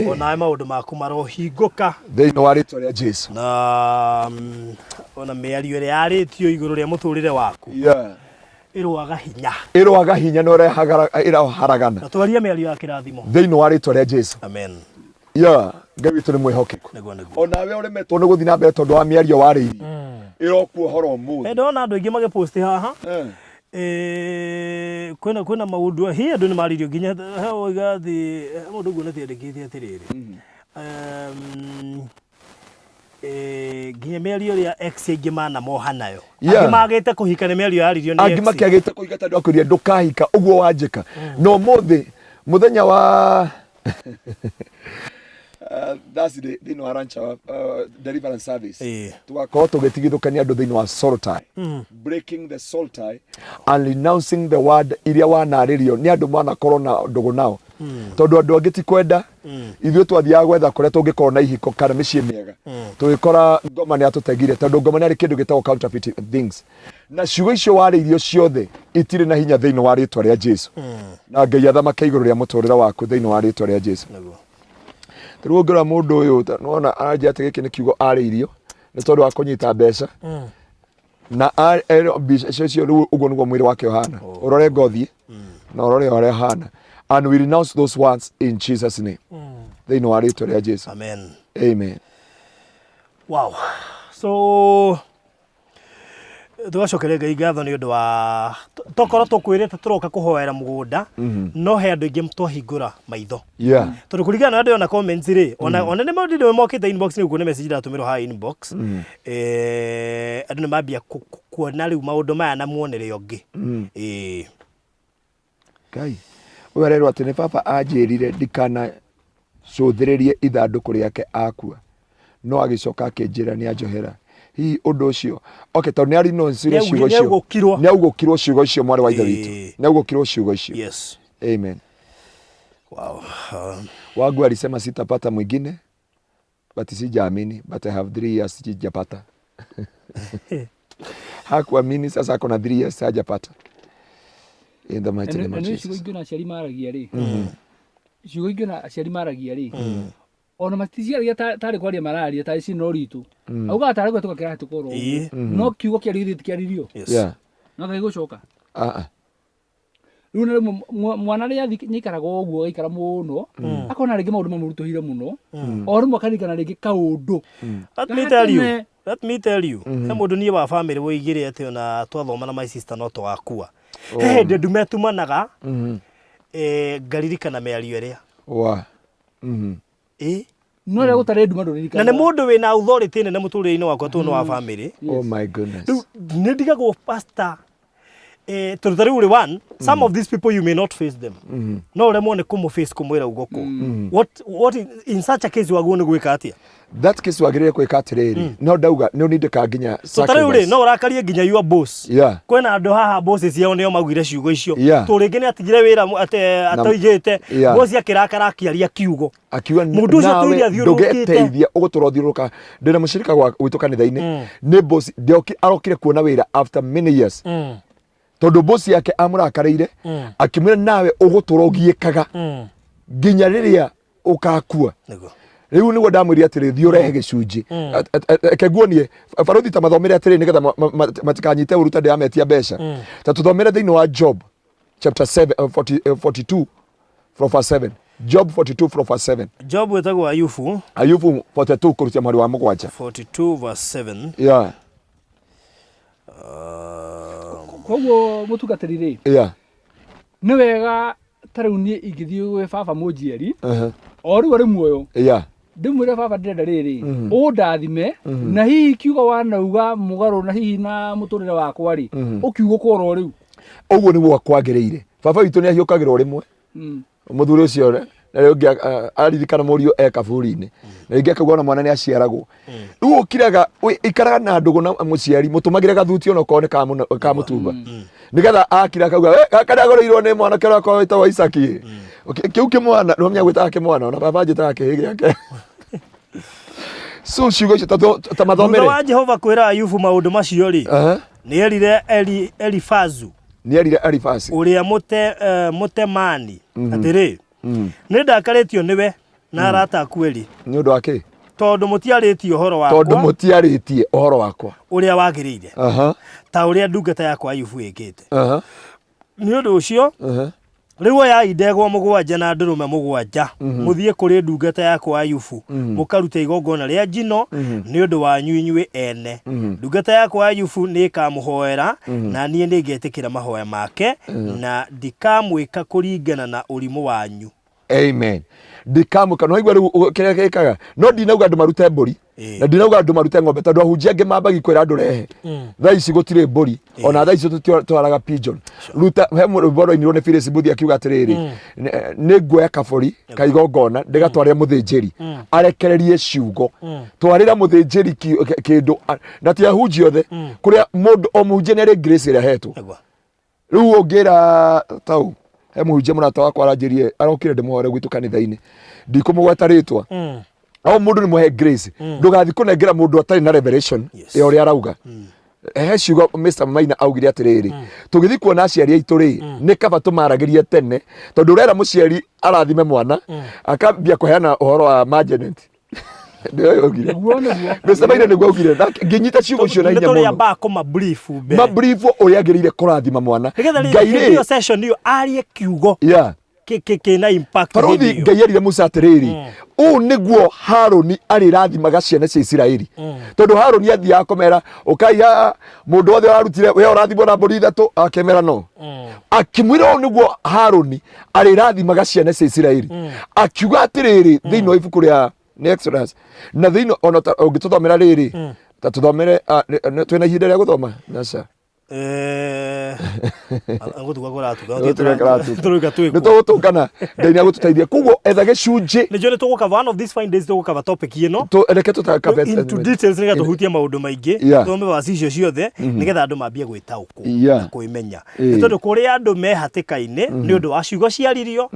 Speaker 3: ona maundu maku marohingũka
Speaker 2: thĩinĩ wa rĩtwa rĩa Jesu.
Speaker 3: Na ona mĩario ĩrĩa yarĩtio igũrũ rĩa mũtũrĩre waku, ĩrũaga hinya,
Speaker 2: ĩrũaga hinya na ĩraharagana,
Speaker 3: na twaria mĩario ya kĩrathimo
Speaker 2: thĩinĩ wa rĩtwa rĩa Jesu.
Speaker 3: Amen.
Speaker 2: Ngai witũ nĩ mwĩhokeku, onawe ũremetwo nĩ gũthiĩ na mbere tondũ wa mĩario warĩirie, ĩrokuohora ũmũthĩ.
Speaker 3: Ndona andũ aingĩ magĩposti haha, kwĩna maũndũ hihi andũ nĩ maririo nginya oiga thĩ mũndũ ũguo nĩtiandĩkĩte atĩrĩrĩ, nginya mĩario ĩrĩa ex aingĩ manamoha nayo, angĩ magĩte kũhika nĩ mĩario yaririo nĩ ex, angĩ
Speaker 2: makĩagĩte kũhika tondũ akũria ndũkahika ũguo wanjĩka. No mũthĩ mũthenya wa that's the thĩinĩ wa rancha deliverance service, tugakorwo tũgĩtigithũkania andũ thĩinĩ wa soul tie, breaking the soul tie and renouncing the word iria wanarĩrio nĩ andũ manakorwo na ndũgũ nao, tondũ andũ angĩ ti kwenda. Ithuĩ twathiaga gwetha kũrĩa tũngĩkorwo na ihiko kana mĩciĩ mĩega, tũgĩkora ngoma nĩ atũtegire tondũ ngoma nĩ arĩ kĩndũ gĩtagwo counterfeit things, na ciugo icio warĩirio ciothe itirĩ na hinya thĩinĩ wa rĩtwa rĩa Jesu. na Ngai athamake iguru ria muturira waku thiini wa ritwa ria Jesu. Riu ngora mundu uyu nona aranjia ati giki ni kiugo ariirio ni tondu wa kunyita mbeca na mbeca cio riu uguo niguo mwiri wake uhana urore ngothi na urore uria hana, and we renounce those words in Jesus name thiini wa ritwa ria Jesu.
Speaker 3: Amen.
Speaker 2: Amen.
Speaker 3: Wow. So tugacokere Ngai ngatho ni undu wa tokoro tukwirite turoka kuhoera mugunda no he andu ingi twahingura maitho tondu kurigana na andu ona comments ri ona ni maundu ni mokite inbox ni kuona message iratumirwo ha inbox andu ni mambia kuona riu maundu maya na muonere ungi
Speaker 2: Ngai wererwo ati ni baba anjirire ndikana cuthiririe ithanduku riake akua no agicoka akinjira ni anjohera hi undu ucio okay tondu ni ari no nsire ciugo icio ni ugukirwo ciugo icio mwari wa ithe witu ni ugukirwo ciugo icio.
Speaker 3: Yes.
Speaker 2: Amen.
Speaker 3: Wow.
Speaker 2: Wangu alisema sitapata mwingine but sijaamini but I have 3 years sijapata. Hakuamini sasa ako na 3 years hajapata. In the mighty name of Jesus.
Speaker 4: Ciugo ingĩ na aciari maragia ri ciugo ingĩ na aciari maragia ri ona maticiaragia tari kwaria mararia ta ici no ritu auga tari gwe tukakira tukoro no kiugo kia rithiti kia ririo no ngai gucoka riu na mwana ria nyikaraga uguo aikara muno akona ringi maundu mamurutuhire muno o rimwe akarikana ringi kaundu.
Speaker 3: Let me tell you he mundu nie wa family woigire ati ona twathoma na my sister no twakua he ndume tumanaga ngaririkana meario ria
Speaker 4: no ria gutare nduma ndurikana
Speaker 3: na ni mundu wina authority nene muturire-ini wakwa tuno wa family.
Speaker 2: Oh my goodness.
Speaker 3: Ni ndigagwo pastor to one some of these people you may not face them no remwo ni kumu face kumwira ugoko what in such a case waguo ni gwika atia
Speaker 2: that case wagirire kwika atiriri no ndauga no nindika nginya
Speaker 3: sacrifice no urakarie nginya your boss kwena andu haha bosses yao nio magwire ciugo icio turingi ni atigire wira atoigite boss akirakara akiaria kiugo
Speaker 2: akiwa
Speaker 3: mundu ucio tuiria
Speaker 2: ndugeteithia uguturothirũka ndina mushirika witu kanitha-ini ni boss ndoki arokire kuona wira after many years tondu boss yake amurakarire akimwira nawe uguturogiekaga nginya riria ukakua riu niguo ndamwiri atiri thio rehe gicunji keguonie baruthi ta mathomere atiri nigetha matikanyite uruta ndiametia mbeca ta tuthomere thiini wa Job chapter 7 42 from verse 7 Job 42 from verse 7
Speaker 3: Job wetagwo Ayubu
Speaker 2: 42 kurutia mwari wa mugwanja
Speaker 3: 42 verse 7
Speaker 4: koguo mutugatirire ni wega tariu ni ingithii gwe baba munjiari o riu ari muoyo ndimwire baba ndirenda riri undathime na hihi kiugo wanauga mugaru na hihi na muturire wakwa ri ukiugo koro riu
Speaker 2: uguo niguo kwagiriire baba witu ni ahiukagirwo rimwe muthuri ucio na riu aririkana murio kaburi-ini na ringi akauga na mwana ni aciaragwo riu ukiraga ikaraga na ndugu na muciari mutumagire gathuti ona kone ka mutumba nigetha akira akauga kana goreirwo ni mwana kero kwa wita wa Isaki kiu kimwana no mnya gwita kimwana ona baba njita kihigi yake so ciugo icio ta mathomere
Speaker 3: wa Jehova kwira Ayubu maundu macio ri ni erire Elifazu uria mutemani atiri ni ndakaritio niwe na arata kweli
Speaker 2: ni undu wake
Speaker 3: tondu mutiaritie uhoro wakwa uria wagirire ta uria ndungata yakwa Ayubu ikite ni undu ucio riu ya indegwa mugwanja na ndurume mugwanja muthie kuri ndungata yakwa Ayubu mukarute igongona ria njino ni undu wanyu inyui ene ndungata yakwa Ayubu ni kamuhoera na nie ningetikira mahoya make na ndikamwika kuringana na urimu wanyu.
Speaker 2: Amen. Ndikamuka no igwa riu kiria gikaga no ndinauga andu marute mburi na ndinauga andu marute ng'ombe tondu ahunjia angi mambagi kwira andu rehe thaa ici gutire mburi ona thaa ici tutwaraga pigeon ruta he mboro-ini rone Phyllis Buthi akiuga atiriri ni nguoya kaburi kaigongona ndigatwarire muthinjiri arekererie ciugo twarira muthinjiri kindu na ti ahunjia othe kuria mundu o muhunjia ni ari grace ira hetwo riu ungira tau he muhunjia murata wakwa aranjirie arokire ndimuhore gwitu kanitha-ini ndikumugweta ritwa au mundu ni muhe grace ndugathi kunengera mundu atari na revelation ya uria arauga ciugo Mr Maina augire atiriri tugithi kuona aciari aitu ri ni kaba tumaragirie tene tondu urera muciari arathime mwana akambia kuheana uhoro wa margin ndio yogire Mr Maina niguo augire nginyita ciugo cio na hinya muno
Speaker 3: nituri ba ko mabrief
Speaker 2: uria agirire kurathima mwana
Speaker 3: ngai ri session iyo arie kiugo na impact
Speaker 2: Faruthi ngai arire Musa atiriri niguo Haroni arirathimaga ciana cia Isiraeli tondu Haroni athia komera ukaiya mundu othe arutire we urathimwo na mburi ithatu akemera no akimwira niguo Haroni arirathimaga ciana cia Isiraeli akiuga atiriri thiini wa ibuku ria Exodus na thiini ona ungituthomera riri ta tuthomere twina ihinda ria guthoma nasa
Speaker 3: ango tukagora
Speaker 2: nitugutungana ngai niagututaithia kuguo etha gicunji
Speaker 3: ni jone tugukava one of these fine days tugukava topic ino
Speaker 2: reke tutakava
Speaker 3: into details niga tuhutia maundu maingi tuombe wasi icio ciothe nigetha andu mambie gwitauku kuimenya tondu kuria andu mehatikaine ni undu wa ciugo ciaririo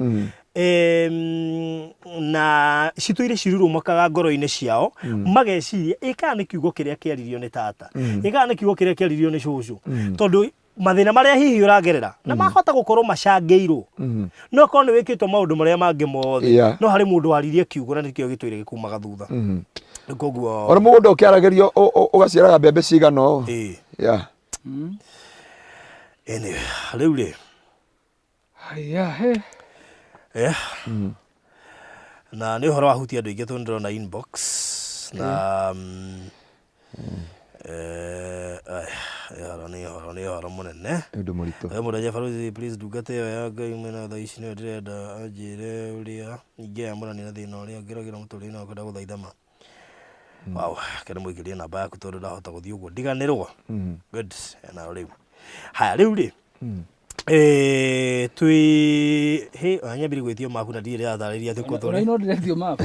Speaker 3: na cituire ciruru makaga ngoro-ini ciao mageciria ika ni kiugo kiria kiaririo ni tata ika ni kiugo kiria kiaririo ni cucu tondu mathina maria hihi uragerera na mahota gukorwo macangeirwo no kono wikitwo maundu maria mangi mothe no hari mundu waririe kiugo na nikio gitwire gikumaga thutha nikoguo
Speaker 2: ora mundu ukiaragerio ugaciaraga mbembe cigano
Speaker 3: ene riu na ni horo ahutia andu ingi tundirona inbox na ni horo munene
Speaker 2: ndu muritu
Speaker 3: mundu aja Faruthi please ndungate yo ya ngai mwena tha ici ni ndirenda anjire uria ingiamurani na thina uria ngiragira muturire na kwenda guthaithama wow kana muigirie namba yaku tondu ndahota guthii uguo ndiganirwo good na riu haya riu ri anyambire gwithio maku na ndire athariria thikuthuri
Speaker 4: ino ndithio maku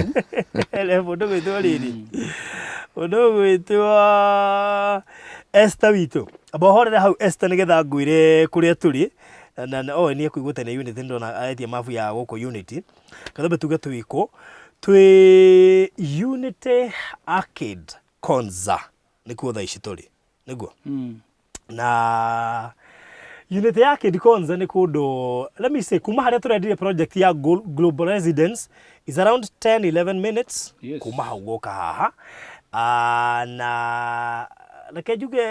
Speaker 3: mundu gwithio riri mundu gwithio Esther witu abohorere hau Esther nigetha ngwire kuria turi na ni ekuiguta ni unity ndona aetia mafu ya goko unity kathabe tuge twiko twi Unity Arcade Konza nikuo tha ici turi niguo na Unity Arcade Konza ni kundu let me say kuma haria turendire project ya Global Residence is around 10-11 minutes kuma hau goka haha na kejuge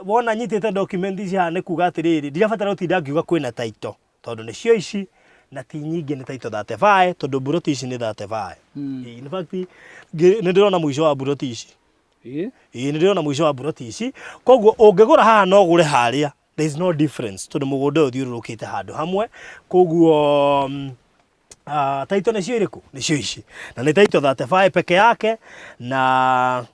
Speaker 3: wona nyitete document ici ha ne kuga atiriri ndirabatara utinda ngiuga kwina title tondu ni cio ici na ti nyingi ni title 35 tondu buroti ici ni 35 in fact ni ndirona mwisho wa buroti ici ni ndirona mwisho wa buroti ici koguo ungigura haha no gure haria there is no difference tondu mugunda uthiururukite handu hamwe koguo title ni cio iriku ni cio ici na ni title 35 peke yake na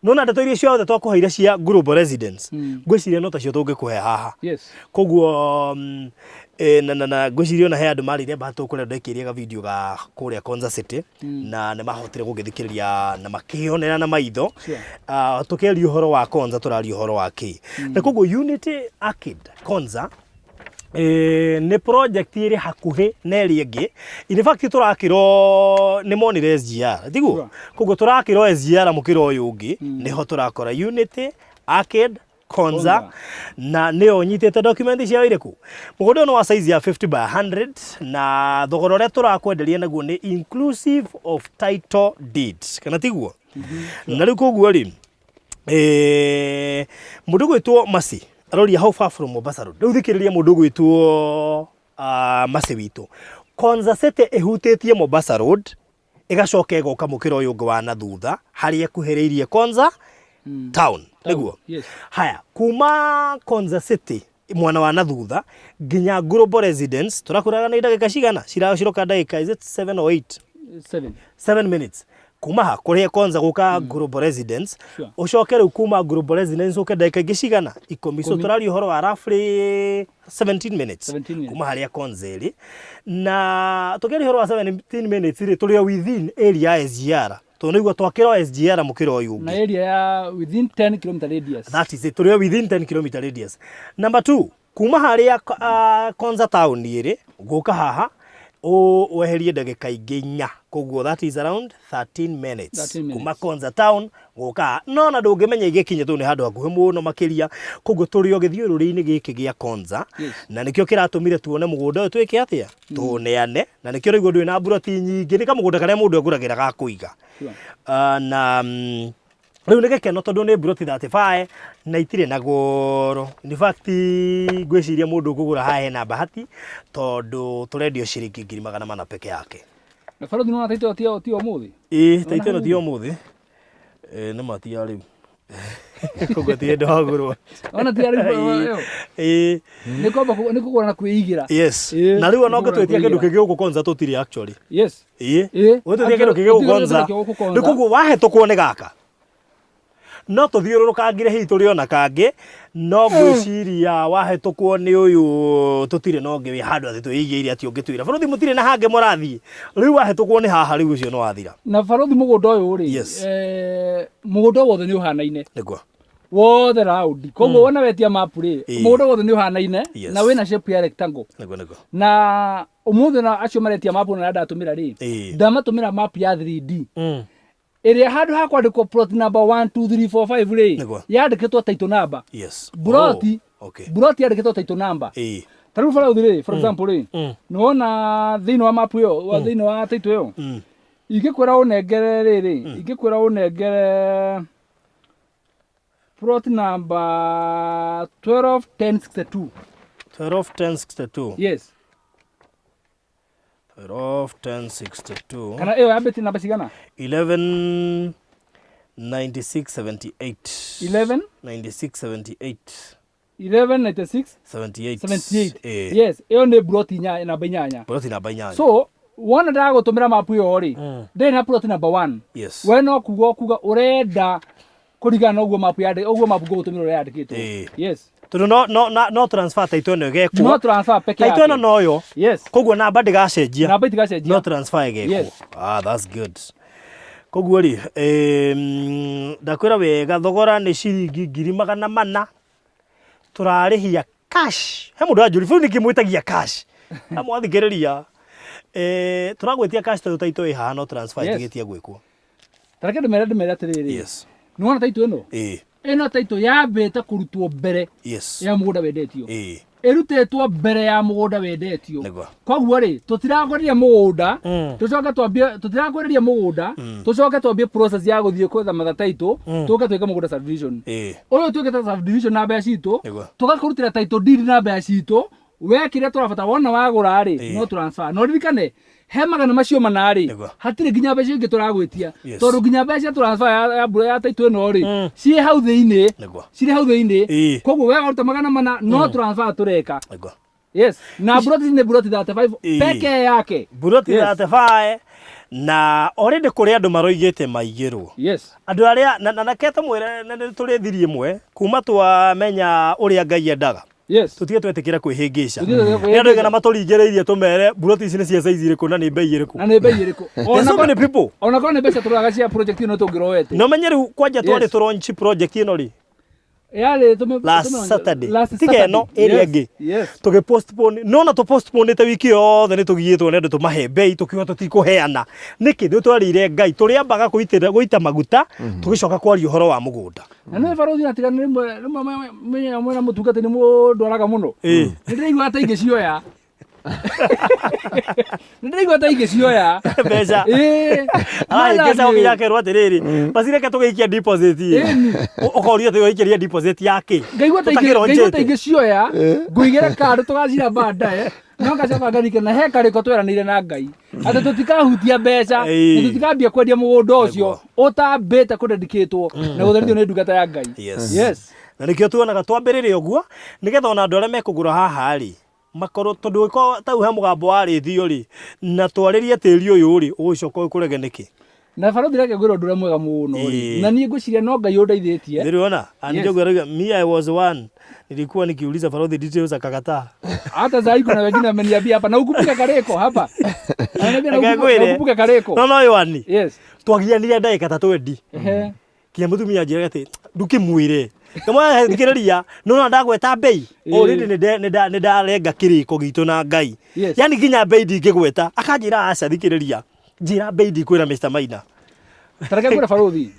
Speaker 3: nona ndeto iria ciothe twakuheire cia Global Residence ngwiciria no tacio tungikuhe haha koguo na ngwiciria ona he andu marire bahatu kuria ndekiria ga video ga kuria Konza City na ne mahotire gugithikiriria na makionera na maitho tukiaria uhoro wa Konza turaria uhoro wa ki na koguo Unity Arcade Konza ni project iri hakuhi na eri ingi in fact turakiro ni monire SGR tiguo koguo turakiro SGR mukiro uyu ungi niho turakora Unity Arcade Konza na neo nyitete document cia iriku mugunda no wa size ya 50 by 100 na thogora uria turakwenderia naguo ni inclusive of title deeds kana tiguo na riu koguo ri mundu gwitwo Masi arori how far from Mombasa Road riu thikiriria mundu gwitwo Masi witu Konza City ehutitie Mombasa Road igacoka igoka mukiro uyu ungi wa na thutha hari ekuheriirie Konza town niguo haya kuma Konza City mwana wa na thutha nginya Global Residence turakuraga na ndagika cigana cirashiroka ndagika is it 7 or 8 7 minutes kuma ha kuria Konza guka Global Residence ucoke riu kuma Global Residence uke ndagika ingicigana 10 so turari uhoro wa roughly 17 minutes kuma haria Konza iri na tukiri uhoro wa 17 minutes ri turi within area ya SGR to niguo twakira SGR mukiro uyu
Speaker 4: na area ya within 10 km radius
Speaker 3: that is it turi within 10 km radius number 2 kuma haria Konza town iri guka haha weherie ndagika ingĩ 4 koguo that is around 13 minutes kuma Konza town goka no na ndũngĩmenya igĩkinye tu nĩ handũ hakuhĩ mũno makĩria koguo tũrĩ o gĩthiũrũrĩ-inĩ gĩkĩ gĩa Konza na nĩkĩo kĩratũmire tuone mũgũnda ũyũ twĩke atĩa tũneane na nĩkĩo rĩu ndũrĩ na mburoti nyingĩ nĩ kamũgũnda karĩa mũndũ agũragĩra ga kũiga na rĩu nĩ gĩkeno tondũ nĩ mburoti 35 na itirĩ na goro in fact ngwĩciria mũndũ ũkũgũra haha hena bahati tondũ tũrendio ciringi 400 peke yake.
Speaker 4: Na barothi nona taito ti ũmũthĩ?
Speaker 3: Taito ti ũmũthĩ. Nĩ matia rĩu. Koguo ti ndagũrwo.
Speaker 4: Ona ti rĩu. Nĩ kũgũra na kwĩigĩra.
Speaker 3: Yes. Na rĩu ona ũngĩtwetia kĩndũ kĩngĩ gũkũ Konza tũtirĩ actually.
Speaker 4: Yes.
Speaker 3: Ũngĩtwetia kĩndũ kĩngĩ gũkũ Konza. Nĩ koguo wahĩtũkwo nĩ gaka. No tuthiũrũrũkangire hihi tũrĩ ona kangĩ no ngwĩciria wahĩtũkwo nĩ ũyũ tũtirĩ na ũngĩ wĩ handũ atĩ twĩigĩire atĩ ũngĩtwĩra barothi mũtirĩ na hangĩ mũrathiĩ rĩu wahĩtũkwo nĩ haha rĩu ũcio nĩ wathira na
Speaker 4: barothi mũgũnda ũyũ rĩ mũgũnda wothe nĩ ũhanaine wothe round koguo wona wetia map rĩ mũgũnda wothe nĩ ũhanaine na wĩna shape ya rectangle na ũmũthĩ na acio maretia map na ndatũmĩra rĩ ndamatũmĩra map ya 3D area handũ ha kwandĩkwo plot number 1 2 3 4 5 rĩ yandĩkĩtwo title number buroti yandĩkĩtwo title number ta rĩu barothi rĩ for example rĩ nĩwona thĩinĩ wa map ĩyo thĩinĩ wa title ĩyo ingĩkwĩra ũnengere rĩrĩ ingĩkwĩra ũnengere plot number 121062 yes 121062 kana ĩyo yambĩtie namba cigana
Speaker 3: 119678
Speaker 4: yes ĩyo nĩ plot namba 8 so wona ndagũtũmĩra mapu ĩyo rĩ ndĩ na plot number 1 we no kuga ũrenda kũringana ũguo mapu ngũgũtũmĩra ũrĩa yandĩkĩtwo yes
Speaker 3: no transfer title ĩno ĩgekwo
Speaker 4: no transfer peke yake
Speaker 3: title ĩno noyo koguo namba ndĩgacenjia
Speaker 4: namba itigacenjia
Speaker 3: no transfer ĩgekwo that's good koguo rĩ ndakwĩra wega thogora nĩ ciringi 400 tũrarĩhia cash he mũndũ anjũri bũrũ nĩkĩmwĩtagia cash na mwathikĩrĩria tũragwĩtia cash tondũ title ĩ haha no transfer ĩtigĩtie gwĩkwo
Speaker 4: tareke ndĩmere atĩrĩrĩ nĩwona title ĩno ĩno title yambĩte kũrutwo mbere ya mũgũnda wendetio ĩrutĩtwo mbere ya mũgũnda wendetio koguo rĩ tũtiragũrĩria mũgũnda tũcoke twambie process ya gũthiĩ kwetha matha title tũke twĩke mũgũnda subdivision ũyũ twĩkĩte subdivision na mbeca citũ tũgakũrutĩra title deed na mbeca citũ wekire tũrabata wona wagũra rĩ no transfer no ririkane he magana macio mana rĩ hatirĩ nginya mbeca ingĩ tũragwĩtia tondũ nginya mbeca transfer ya mbura ya title ĩno rĩ cirĩ hau thĩinĩ koguo we waruta magana mana no transfer tũreka yes na buroti nĩ buroti 35 peke yake
Speaker 3: buroti 35 na already kũrĩ andũ maroigĩte maigĩrwo andũ arĩa na kete mwĩre tũrĩ thiri ĩmwe kuma twamenya ũrĩa Ngai endaga tutige twetĩkĩra kwĩhĩngĩca nĩ andũ aigana matũringĩrĩirie tũmere buroti ici nĩ cia size ĩrĩkũ na nĩ mbei ĩrĩkũ
Speaker 4: ona korwo nĩ mbeca tũroraga cia project ĩno tũngĩroete
Speaker 3: no menye rĩu kwanja twarĩ tũronchi project ĩno rĩ last Saturday tiga ĩno ĩrĩa ĩngĩ tũgĩpostpone no tũpostponete wiki yothe nĩ tũgiyĩtwo nĩ andũ tũmahe mbei tũkiuga tũtikũheana nĩkĩ nĩ twarĩire Ngai tũrĩambaga gũita maguta tũgĩcoka kwaria ũhoro wa mũgũnda
Speaker 4: na nĩ barothi na tigana rĩmwe na mũtungati nĩ mũndũ araga mũno nĩ ndĩraigua hata ingĩcioya nĩndĩraigua hata ingĩcioya
Speaker 3: mbeca ingĩca ũgĩakerwo atĩrĩrĩ basi reke tũgĩikia deposit ũkoria tũgĩikĩria deposit yake
Speaker 4: ngaigua ta ingĩcioya ngũigĩra kandũ tũgacira baadaye no ngacoka ngarike na he karĩko tweranĩire na Ngai atĩ tũtikahutia mbeca na tũtikambia kwendia mũgũnda ũcio ũtambĩte kũndĩkĩtwo na gũtherithio nĩ ndungata ya Ngai
Speaker 3: na nĩkĩo tuonaga twambĩrĩre ũguo nĩgetha ona andũ arĩa mekũgũra haha rĩ makorwo tondũ ĩko tau he mũgambo warĩthio rĩ na twarĩrie tĩri ũyũ rĩ ũgũcoka ũkũrege nĩkĩ
Speaker 4: na barothi reke ngwĩra ũndũ ũrĩa mwega mũno rĩ na niĩ ngwĩciria no Ngai ũndeithĩtie
Speaker 3: nĩrĩona anijogeraga me I was one nilikuwa nikiuliza barothi details akakataa
Speaker 4: hata zaidi kuna wengine wameniambia hapa na ukumbuke kareko hapa ananiambia na ukumbuke kareko
Speaker 3: no yoani twagianire ndagĩka 3 kinya mũtumia njĩraga atĩ ndukĩmwĩre Kamwe thikiriria no ndagweta bei already nĩ ndarenga kiriko gitu na Ngai yani nginya bei ndingĩgweta akanjira aca thikiriria njira bei ndikwĩra Mr Maina
Speaker 4: tareke kwĩra baruthi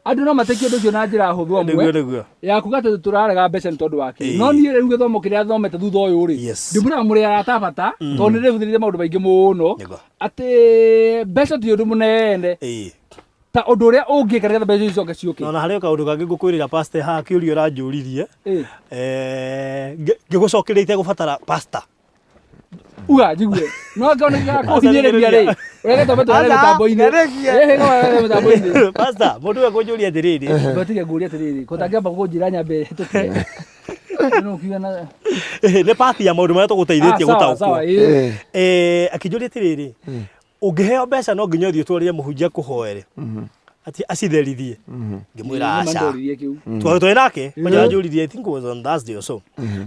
Speaker 4: andũ no matekio ũndũ ũcio na njĩra hũthũ amwe ya kuga atĩ tũrarega mbeca nĩ tondũ wake no niĩ rĩu gĩthomo kĩrĩa thomete thutha ũyũ rĩ ndĩmũraga mũrĩ aratabata tondũ nĩ ndĩbũthĩrĩte maũndũ maingĩ mũno atĩ mbeca ti ũndũ mũnene ta ũndũ ũrĩa ũngĩka nĩgetha mbeca icio ciũke
Speaker 3: no na harĩ kaũndũ kangĩ ngũkwĩrĩra pastor ha kĩũria ũranjũririe ngĩgũcokeria itegũbatara pastor
Speaker 4: uga jigue no ngone gakũhinyĩrĩria rĩ ũrĩa gĩthomo tũrarĩ mĩtambo-inĩ no mĩtambo-inĩ
Speaker 3: pastor mũndũ we kũnjũria atĩrĩrĩ
Speaker 4: batige ngũria atĩrĩrĩ kũtangĩamba kũnjĩra nyambe hĩtũkie no kiuga na
Speaker 3: nĩ pati ya maũndũ marĩa tũgũteithĩtie gũtaũkwo akĩnjũria atĩrĩrĩ ũngĩheo mbeca no nginya ũthiĩ ũtwarĩre mũhunjia kũhoere ati acitherithie ngĩmwĩra aca twĩ nake wanjũririe I think was on Thursday or so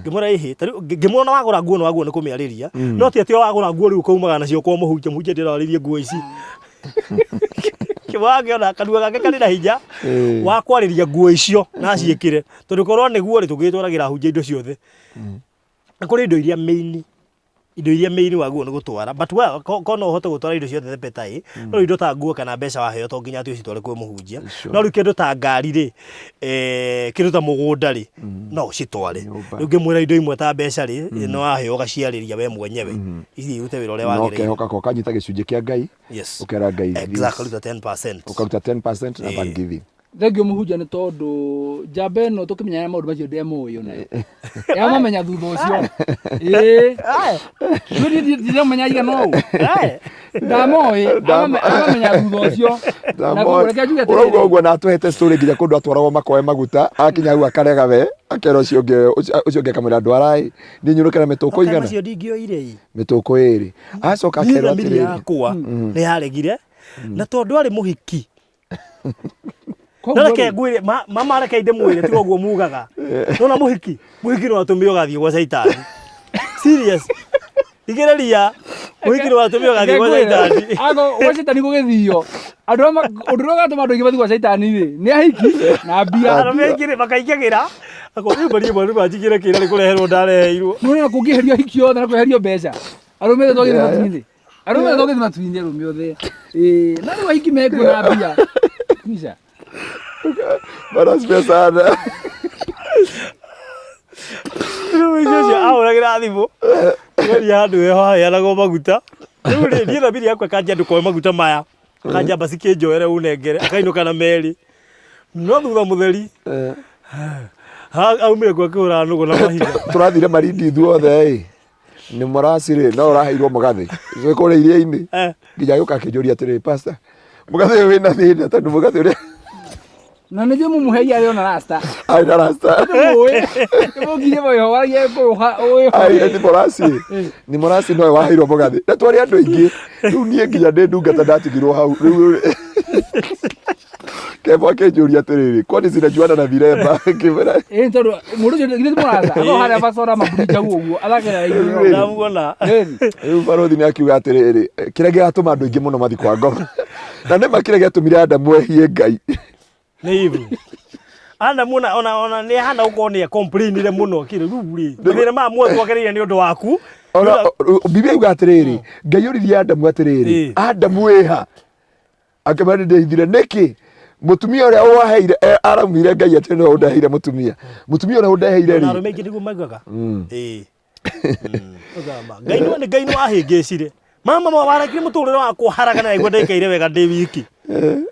Speaker 3: ngĩmwĩra ihi ngĩmwona wagũra nguo no wagũra nĩ kũmĩarĩria no ti atĩ wagũra nguo rĩu kaumaga nacio kwa mũhunjia ndĩrarĩrie nguo ici kĩwage ona kanua gake karĩ na hinya wa kwarĩria nguo icio na ciĩkĩre tondũ korwo nĩguo rĩ tũngĩtwaragĩra hunjia indo ciothe kũrĩ indo iria main waguo nĩ gũtwara but well kono ũhote gũtwara indo ciothe petai no indo ta nguo kana mbeca waheo to nginya atĩ ũcitware kwĩ mũhunjia no rĩu kĩndũ ta ngari rĩ kĩndũ ta mũgũnda rĩ no ũcitware rĩu ngĩmwĩra indo imwe ta mbeca rĩ no waheo ũgaciarĩria we mwenyewe ici irute wĩra ũrĩa wagĩrĩire no kehoka kanyita gĩcunjĩ kĩa Ngai ũkera Ngai exactly 10%
Speaker 2: ũkaruta 10% na thanksgiving
Speaker 4: thengio mũhunjia nĩ tondũ njamba ĩno tũkĩmenyana maũndũ macio ndĩamũĩ ona ya mamenya thutha ũcio ndĩramenya igana ũũ ndamũĩ amamenya thutha ũcio na kũreke njuge
Speaker 2: ũrauga ũguo na atũhete story nginya kũndũ atwaragwo makoe maguta akinya hau akarega we akera ũcio ũngĩ akamwĩra ndwara niĩ nyũrũkĩra mĩtũkũ igana
Speaker 3: macio ndingĩoire
Speaker 2: mĩtũkũ ĩrĩ acoka akerwo atĩrĩrĩ
Speaker 3: yakwa nĩ yaregire na tondũ arĩ mũhiki Nake ngwire mama reke inde mwire tigo guo mugaga nona muhiki no atumio gathie gwa Saitani serious igereria muhiki no atumio gathie gwa Saitani
Speaker 4: ago gwa Saitani gũgĩthio andũ ũndũ gatũma andũ aingĩ mathiĩ gwa Saitani rĩ nĩ ahiki na mbia
Speaker 3: arũmĩkire makaingĩgira ako ibari mwana bajigire kĩra rĩkũreherwo ndareheirwo
Speaker 4: nĩ kũngĩherio hiki othe na kũherio mbeca arũmĩre twagĩrĩ matu-inĩ arũmĩre twagĩrĩ matu-inĩ arũmĩ othe na rĩu ahiki mekuo na mbia kisha
Speaker 2: Barasme sana.
Speaker 3: Nĩwĩjĩcia ahũragĩra thimũ nĩ handũ heho haheanagwo maguta rĩu niĩ thabiri yakwa kanjia andũ koe maguta maya kanjia basi kĩnjoere unengere akainũka na merĩ no thutha mũtheri aumire kwa kĩhũra nũgũ na mahiga
Speaker 2: tũrathire marindi ithuothe nĩ mũraci rĩ no ũraheirwo mũgathĩ kũrĩa iria-inĩ nginya gĩũka akĩnjũria atĩrĩ pastor mũgathĩ ũyũ wĩna thĩna tondũ mũgathĩ ũrĩa
Speaker 4: na nĩ mũmũheia arĩ ona rasta
Speaker 2: ai na rasta
Speaker 4: mũnginya moyo warie kũha
Speaker 2: ai ni mũraci no waheirwo mũgathĩ na twarĩ andũ aingĩ rĩu niĩ nginya ndĩ ndungata ndatigirwo hau rĩu kebo akĩnjũria atĩrĩrĩ kwani zinajuana na viremba kĩmera
Speaker 4: tondũ mũndũ ũcio nginya mũraca no harĩa bacora maburicha ũguo athakĩra igũrũ
Speaker 3: ndamuona
Speaker 2: rĩu barothi nĩ akiuga atĩrĩrĩ kĩrĩa gĩatũma andũ aingĩ mũno mathi kwa ngoma na nĩ makĩrĩa gĩatũmire Adamu ehie Ngai
Speaker 3: nĩ hivyo Adamu ona nĩ hana uko nĩ complainire mũno kire ruburi thĩna ma muo twagereire nĩ ũndũ waku
Speaker 2: Biblia yuga atĩrĩrĩ Ngai ũririe Adamu atĩrĩrĩ Adamu eha akĩmani ndeithire nĩkĩ mutumia ũrĩa waheire aramwire Ngai atĩ no ndaheire mutumia ũrĩa ũndaheire
Speaker 3: rĩ na rũmĩngĩ nĩguo maugaga Ngai no ahĩngĩcire mama warakire mũtũrĩre wakwa haragana naiguo ndaikaire wega ndĩ wiki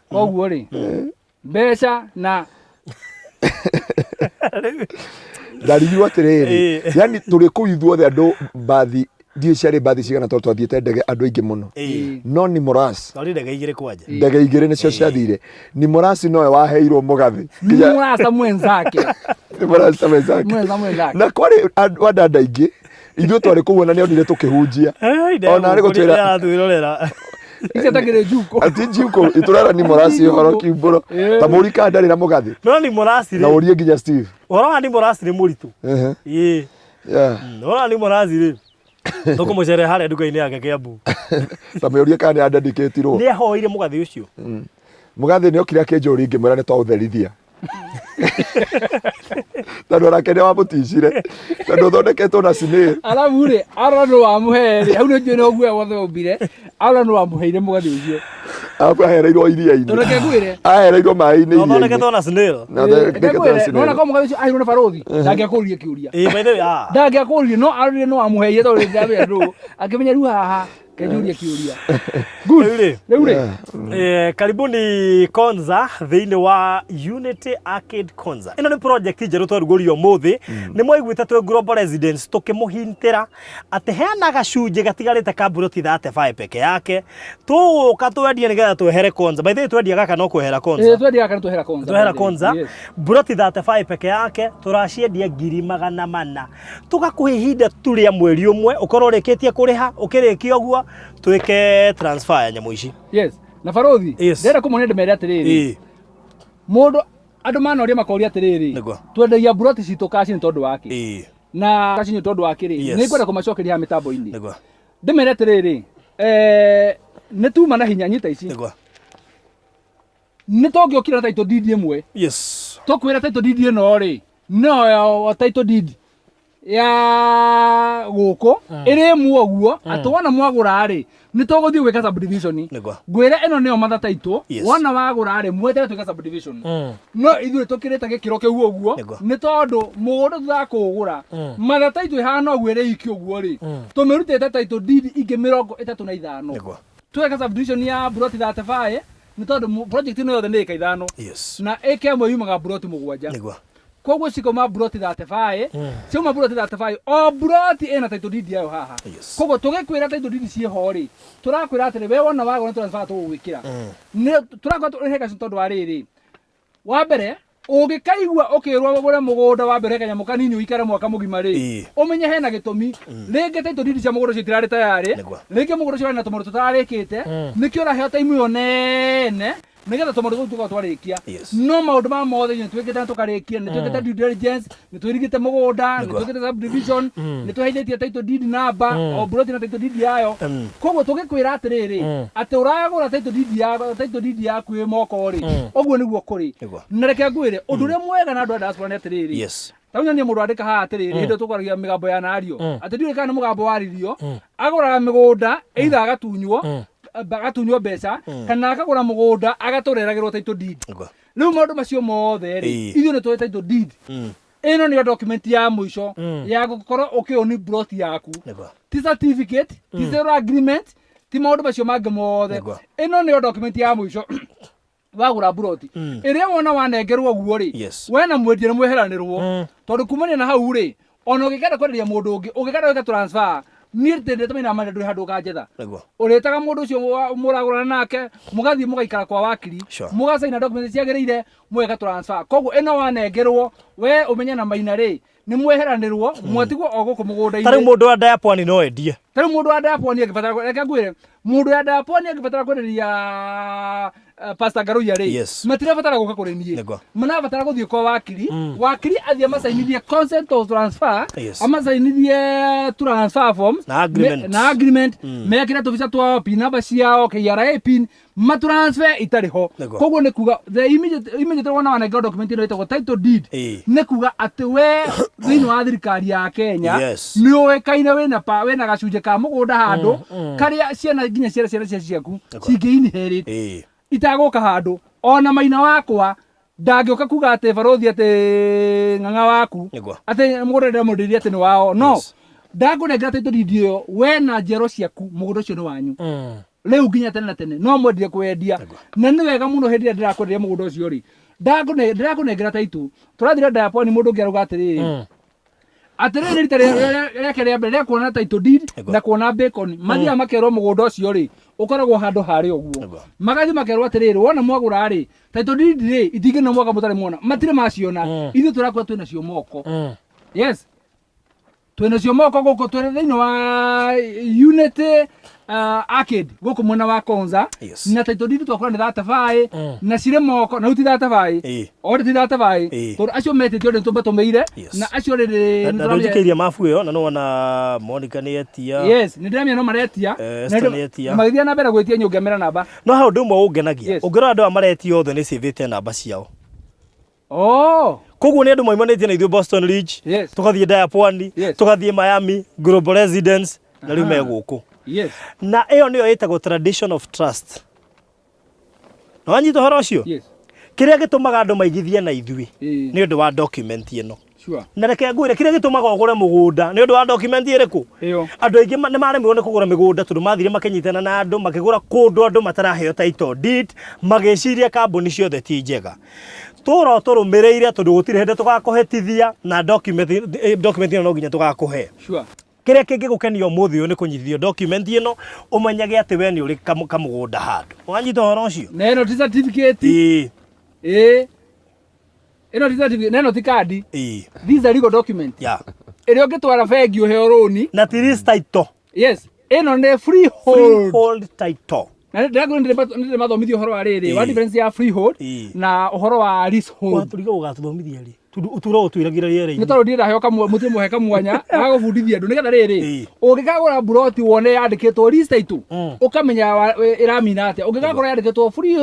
Speaker 4: koguo rĩ mbeca na
Speaker 2: ndarigirwo atĩrĩrĩ yani tũrĩ kũu ithuothe andũ mbathi ndiũ ciarĩ mbathi cigana tondũ twathiĩte ndege andũ aingĩ mũno no ni Moras
Speaker 3: ndege igĩrĩ kwanja
Speaker 2: ndege igĩrĩ nĩcio ciathire ni Moras nowe waheirwo mũgathĩ
Speaker 4: ni Moras mwenzake
Speaker 2: na kwarĩ andũ aingĩ ithuĩ twarĩ kũu na nĩonire tũkĩhunjia ona arĩ gũtwĩra
Speaker 4: Icetakire juko.
Speaker 2: Ati juko iturara ni Moras horo kimburo. Ta mũrika ndarĩ na mũgathĩ.
Speaker 3: No ni Moras rĩ.
Speaker 2: Na ũrie nginya Steve.
Speaker 3: Ora ni Moras nĩ mũritũ. Ora ni Moras rĩ. Tũkũmũcere harĩa nduka-inĩ yake Kiambu.
Speaker 2: Ta mũrie kana andandĩkĩtirwo.
Speaker 3: Nĩ ahoire mũgathĩ ũcio.
Speaker 2: Mũgathĩ nĩ okire akĩnjũria ngĩmwĩra nĩ twaũtherithia. Tando rakene wa mutishire. Tando thondeketwo na snail.
Speaker 4: Alafu ri arano wa muheri. Hau nĩ njũĩ ogwe wothe ombire. Arano wa muheire mũgathi ũcio.
Speaker 2: Apu ahereirwo iria-inĩ.
Speaker 4: Tondeke ngwire.
Speaker 2: Ahereirwo maĩ-inĩ iria-inĩ.
Speaker 3: Thondeketwo na snail.
Speaker 2: Thondeketwo na snail.
Speaker 4: Nona kama mũgathi ũcio aheirwo nĩ barothi. Ndangĩakũria kĩũria.
Speaker 3: By the way,
Speaker 4: Ndangĩakũria no arire no amuheire tondũ ndĩramenya ndũ. Akĩmenya rĩu haha kenjuria kiuria. Good.
Speaker 3: Rĩu karibuni Konza thĩinĩ wa Unity Arcade Konza. Ĩno nĩ project njerũ twarugũrio mũthĩ. Nĩ mwaiguĩte twĩ Global Residence tũkĩmũhintĩra atĩ heana gacunjĩ gatigarĩte ka buroti 35 peke yake. Tũgũka twendie nĩgetha twehere Konza. By the way twendia gaka no kwehera Konza.
Speaker 4: Twendia gaka twehera Konza.
Speaker 3: Twehera Konza. Buroti 35 peke yake tũraciendia 400,000. Tũgakũhe ihinda tu rĩa mweri ũmwe ũkorwo ũrĩkĩtie kũrĩha ũkĩrĩkia ũguo tweke transfer ya nyamũ ici.
Speaker 4: Yes. Na barothi. Ndĩrenda kũmũnĩ ndĩmere atĩrĩrĩ. Mũndũ andũ manoria makoria atĩrĩrĩ. Twendagia buroti citũ kaci nĩ tondũ wake. Na kaci nĩ tondũ wake rĩ. Nĩ ngwenda kũmacokeria ha mĩtambo-inĩ. Ndĩmere atĩrĩrĩ. Nĩ tuma na hinya nyita ici. Nĩ tũngĩokira na title deed ĩmwe.
Speaker 3: Yes.
Speaker 4: Tũkwĩra title deed ĩno rĩ. No title deed ya gũkũ ĩrĩ muoguo atĩ wona mwagũra rĩ nĩ tũgũthiĩ gwĩka subdivision. Ngwĩra ĩno nĩyo matha title wona wagũra rĩ mwetere twĩka subdivision. No ithuĩ tũkĩrĩte gĩkĩro kĩu ũguo nĩ tondũ mũgũnda thutha kũgũra matha title ihana ũguo ĩrĩ iki ũguo rĩ tũmĩrutĩte title deed ingĩ 35 twĩka subdivision ya buroti 35 nĩ tondũ project ĩno yothe nĩ ĩka 5 na ĩka ĩmwe yumaga buroti 7. Koguo cikoma buroti 35 ciuma buroti 35 o buroti ina title deed yayo haha. Koguo tũgĩkwĩra title deed ciĩho rĩ tũrakwĩra atĩ we wona wagona transfer tũgwĩkĩra nĩ tũrakwĩra tũrĩhe tondũ wa rĩrĩ wa mbere ũngĩkaigua ũkĩrwo ũgũre mũgũnda wa mbere kanyamũ kanini ũikare mwaka mũgima rĩ ũmenye hena gĩtũmi rĩngĩ title deed cia mũgũnda ũcio itirarĩ tayarĩ rĩngĩ mũgũnda ũcio na tũmũndũ tũtararĩkĩte nĩkĩo ũraheo time ĩyo nene nĩgetha tũmũndũ tũu tũkorwo twarĩkia no maũndũ ma mothe nĩ twĩkĩte na tũkarĩkia nĩ twĩkĩte due diligence nĩ twĩrigĩte mũgũnda nĩ twĩkĩte subdivision nĩ tweheithĩtie title deed number o buroti na title deed yayo. Koguo tũgĩkwĩra atĩrĩrĩ atĩ ũragũra title deed yaku ĩ moko rĩ ũguo nĩguo kũrĩ na reke ngwĩre ũndũ ũrĩa mwega na andũ a diaspora nĩ atĩrĩrĩ taunya mũndũ andĩka haha atĩrĩrĩ hĩndĩ tũkwaragia mĩgambo ya nario atĩ ndiũĩ kana nĩ mũgambo waririo agũraga mĩgũnda either agatunywo mbeca kana akagũra mũgũnda agatũreragĩrwo title deed. Rĩu maũndũ macio mothe rĩ ithuĩ nĩ tũĩ title deed ĩno nĩyo document ya mũico ya gũkorwo ũkĩoni buroti yaku ti certificate ti zero agreement ti maũndũ macio mangĩ mothe ĩno nĩyo document ya mũico wagũra buroti ĩrĩa wona wanengerwo guo rĩ we na mwendia nĩ mweheranĩrwo tondũ kumania na hau rĩ ona ũngĩkenda kwenderia mũndũ ũngĩ ũngĩkenda gwĩka transfer niĩ ndĩndĩ tũmenya ma ndũrĩ handũ ũkanjetha ũrĩtaga mũndũ ũcio mũragũrana nake mũgathiĩ mũgaikara kwa wakiri mũgacaina document ciagĩrĩire mweka transfer. Koguo ĩno wanengerwo we ũmenye na maina rĩ nĩ mweheranĩrwo mwatigwo o gũkũ mũgũnda-inĩ.
Speaker 3: Tarĩ mũndũ wa diaponi no endie
Speaker 4: tarĩ mũndũ wa diaponi angĩbatara reke ngwĩre mũndũ wa diaponi angĩbatara kwenderia Pst Ngaruiya rĩ matirabatara gũka kũrĩ niĩ manabatara gũthiĩ kwa wakiri wakiri athiĩ amacainithie consent of transfer amacainithie transfer forms na agreement mekĩre tũbica twao pin number ciao KRA pin matransfer itarĩ ho. Koguo nĩ kuga the immediate wona wanengerwo document ĩno ĩtagwo title deed nĩ kuga atĩ we thĩinĩ wa thirikari ya Kenya nĩ ũĩkaine wĩna gacunjĩ ka mũgũnda handũ karĩa ciana nginya ciana ciaku cingĩ-inherit itagũka handũ ona maina wakwa ndangĩũka kuga atĩ barothi atĩ ng'ang'a waku atĩ mũgũnda ndĩramũndĩria atĩ nĩ wao no ndakũnengera title deed ĩyo we na njiaro ciaku mũgũnda ũcio nĩ wanyu rĩu nginya tene na tene no mwendie kwendia na nĩ wega mũno hĩndĩ ĩrĩa ndĩrakwenderia mũgũnda ũcio rĩ ndĩrakũnengera title tũrathire diaponi mũndũ ũngĩ arauga atĩrĩrĩ rita rĩake rĩa mbere rĩa kuona title deed na kuona bacon mathiaga makerwo mũgũnda ũcio rĩ ũkoragwo handũ harĩ ũguo magathiĩ makerwo atĩrĩrĩ wona mwagũra rĩ title deed rĩ itingĩna mwaka mũtarĩ muona matirĩ maciona ithuĩ tũrakwĩra twĩna cio moko. Yes twĩna cio moko gũkũ twĩna thĩinĩ wa Unity Arcade gũkũ mwena wa Konza na title deed twakũra nĩ 35 na cirĩ moko na uti 35 ori ti 35 tondũ acio metĩtio nĩ tũmatũmĩire na acio rĩrĩ
Speaker 3: ndũthikĩirie mabu ĩyo na no wana Monica nĩ etia
Speaker 4: nĩ ndĩramenya no maretia na magĩthiĩ na mbere gwĩtia nyũngamĩra namba
Speaker 3: no hau ũndũ ũmwe ũngenagia ũngĩrora andũ aya maretia othe nĩ cĩvĩte namba ciao Koguo nĩ andũ moimanĩtie na ithuĩ Boston Ridge, tũgathiĩ Diapwani, tũgathiĩ Miami, Global Residence, na rĩu me gũkũ. Na ĩyo nĩyo ĩtagwo tradition of trust. Na wanyita ũhoro ũcio? Kĩrĩa gĩtũmaga andũ maigithie na ithuĩ nĩ ũndũ wa document ĩno. Na reke ngwĩre kĩrĩa gĩtũmaga ũgũre mũgũnda nĩ ũndũ wa document ĩrĩkũ? Andũ aingĩ nĩ maremirwo nĩ kũgũra mĩgũnda tondũ mathire makĩnyitana na andũ makĩgũra kũndũ andũ mataraheo title deed, magĩciria kambuni ciothe ti njega. Tũro tũrũmĩrĩire tondũ gũtirĩ hĩndĩ tũgakũhĩtithia na document ĩno no nginya tũgakũhe. Kĩrĩa kĩngĩgũkenia ũmũthĩ ũyũ nĩ kũnyitithio document ĩno ũmenyage atĩ we nĩ ũrĩ kamũgũnda handũ. Wanyita ũhoro ũcio?
Speaker 4: Na ĩno ti certificate. Ĩno ti certificate, na ĩno ti kandi. These are legal documents. Ĩrĩa ũngĩtwara bengi ũheo rũni.
Speaker 3: Na ti lease title.
Speaker 4: Ĩno nĩ freehold
Speaker 3: title.
Speaker 4: Na ndĩragũrĩndĩrĩ mathomithio ũhoro wa rĩrĩ, wa difference ya freehold na ũhoro wa leasehold.
Speaker 3: Watũriga ũgatũthomithia rĩ? Uturo utwiragira rĩrĩ.
Speaker 4: Nĩ tondũ ndĩraheo mũtĩ mũhe kamwanya wa gũbundithia andũ nĩgetha rĩrĩ. Ũngĩkagũra buroti wone yandĩkĩtwo lease title, ũkamenya ĩramina atĩa. Ũngĩkagũra yandĩkĩtwo free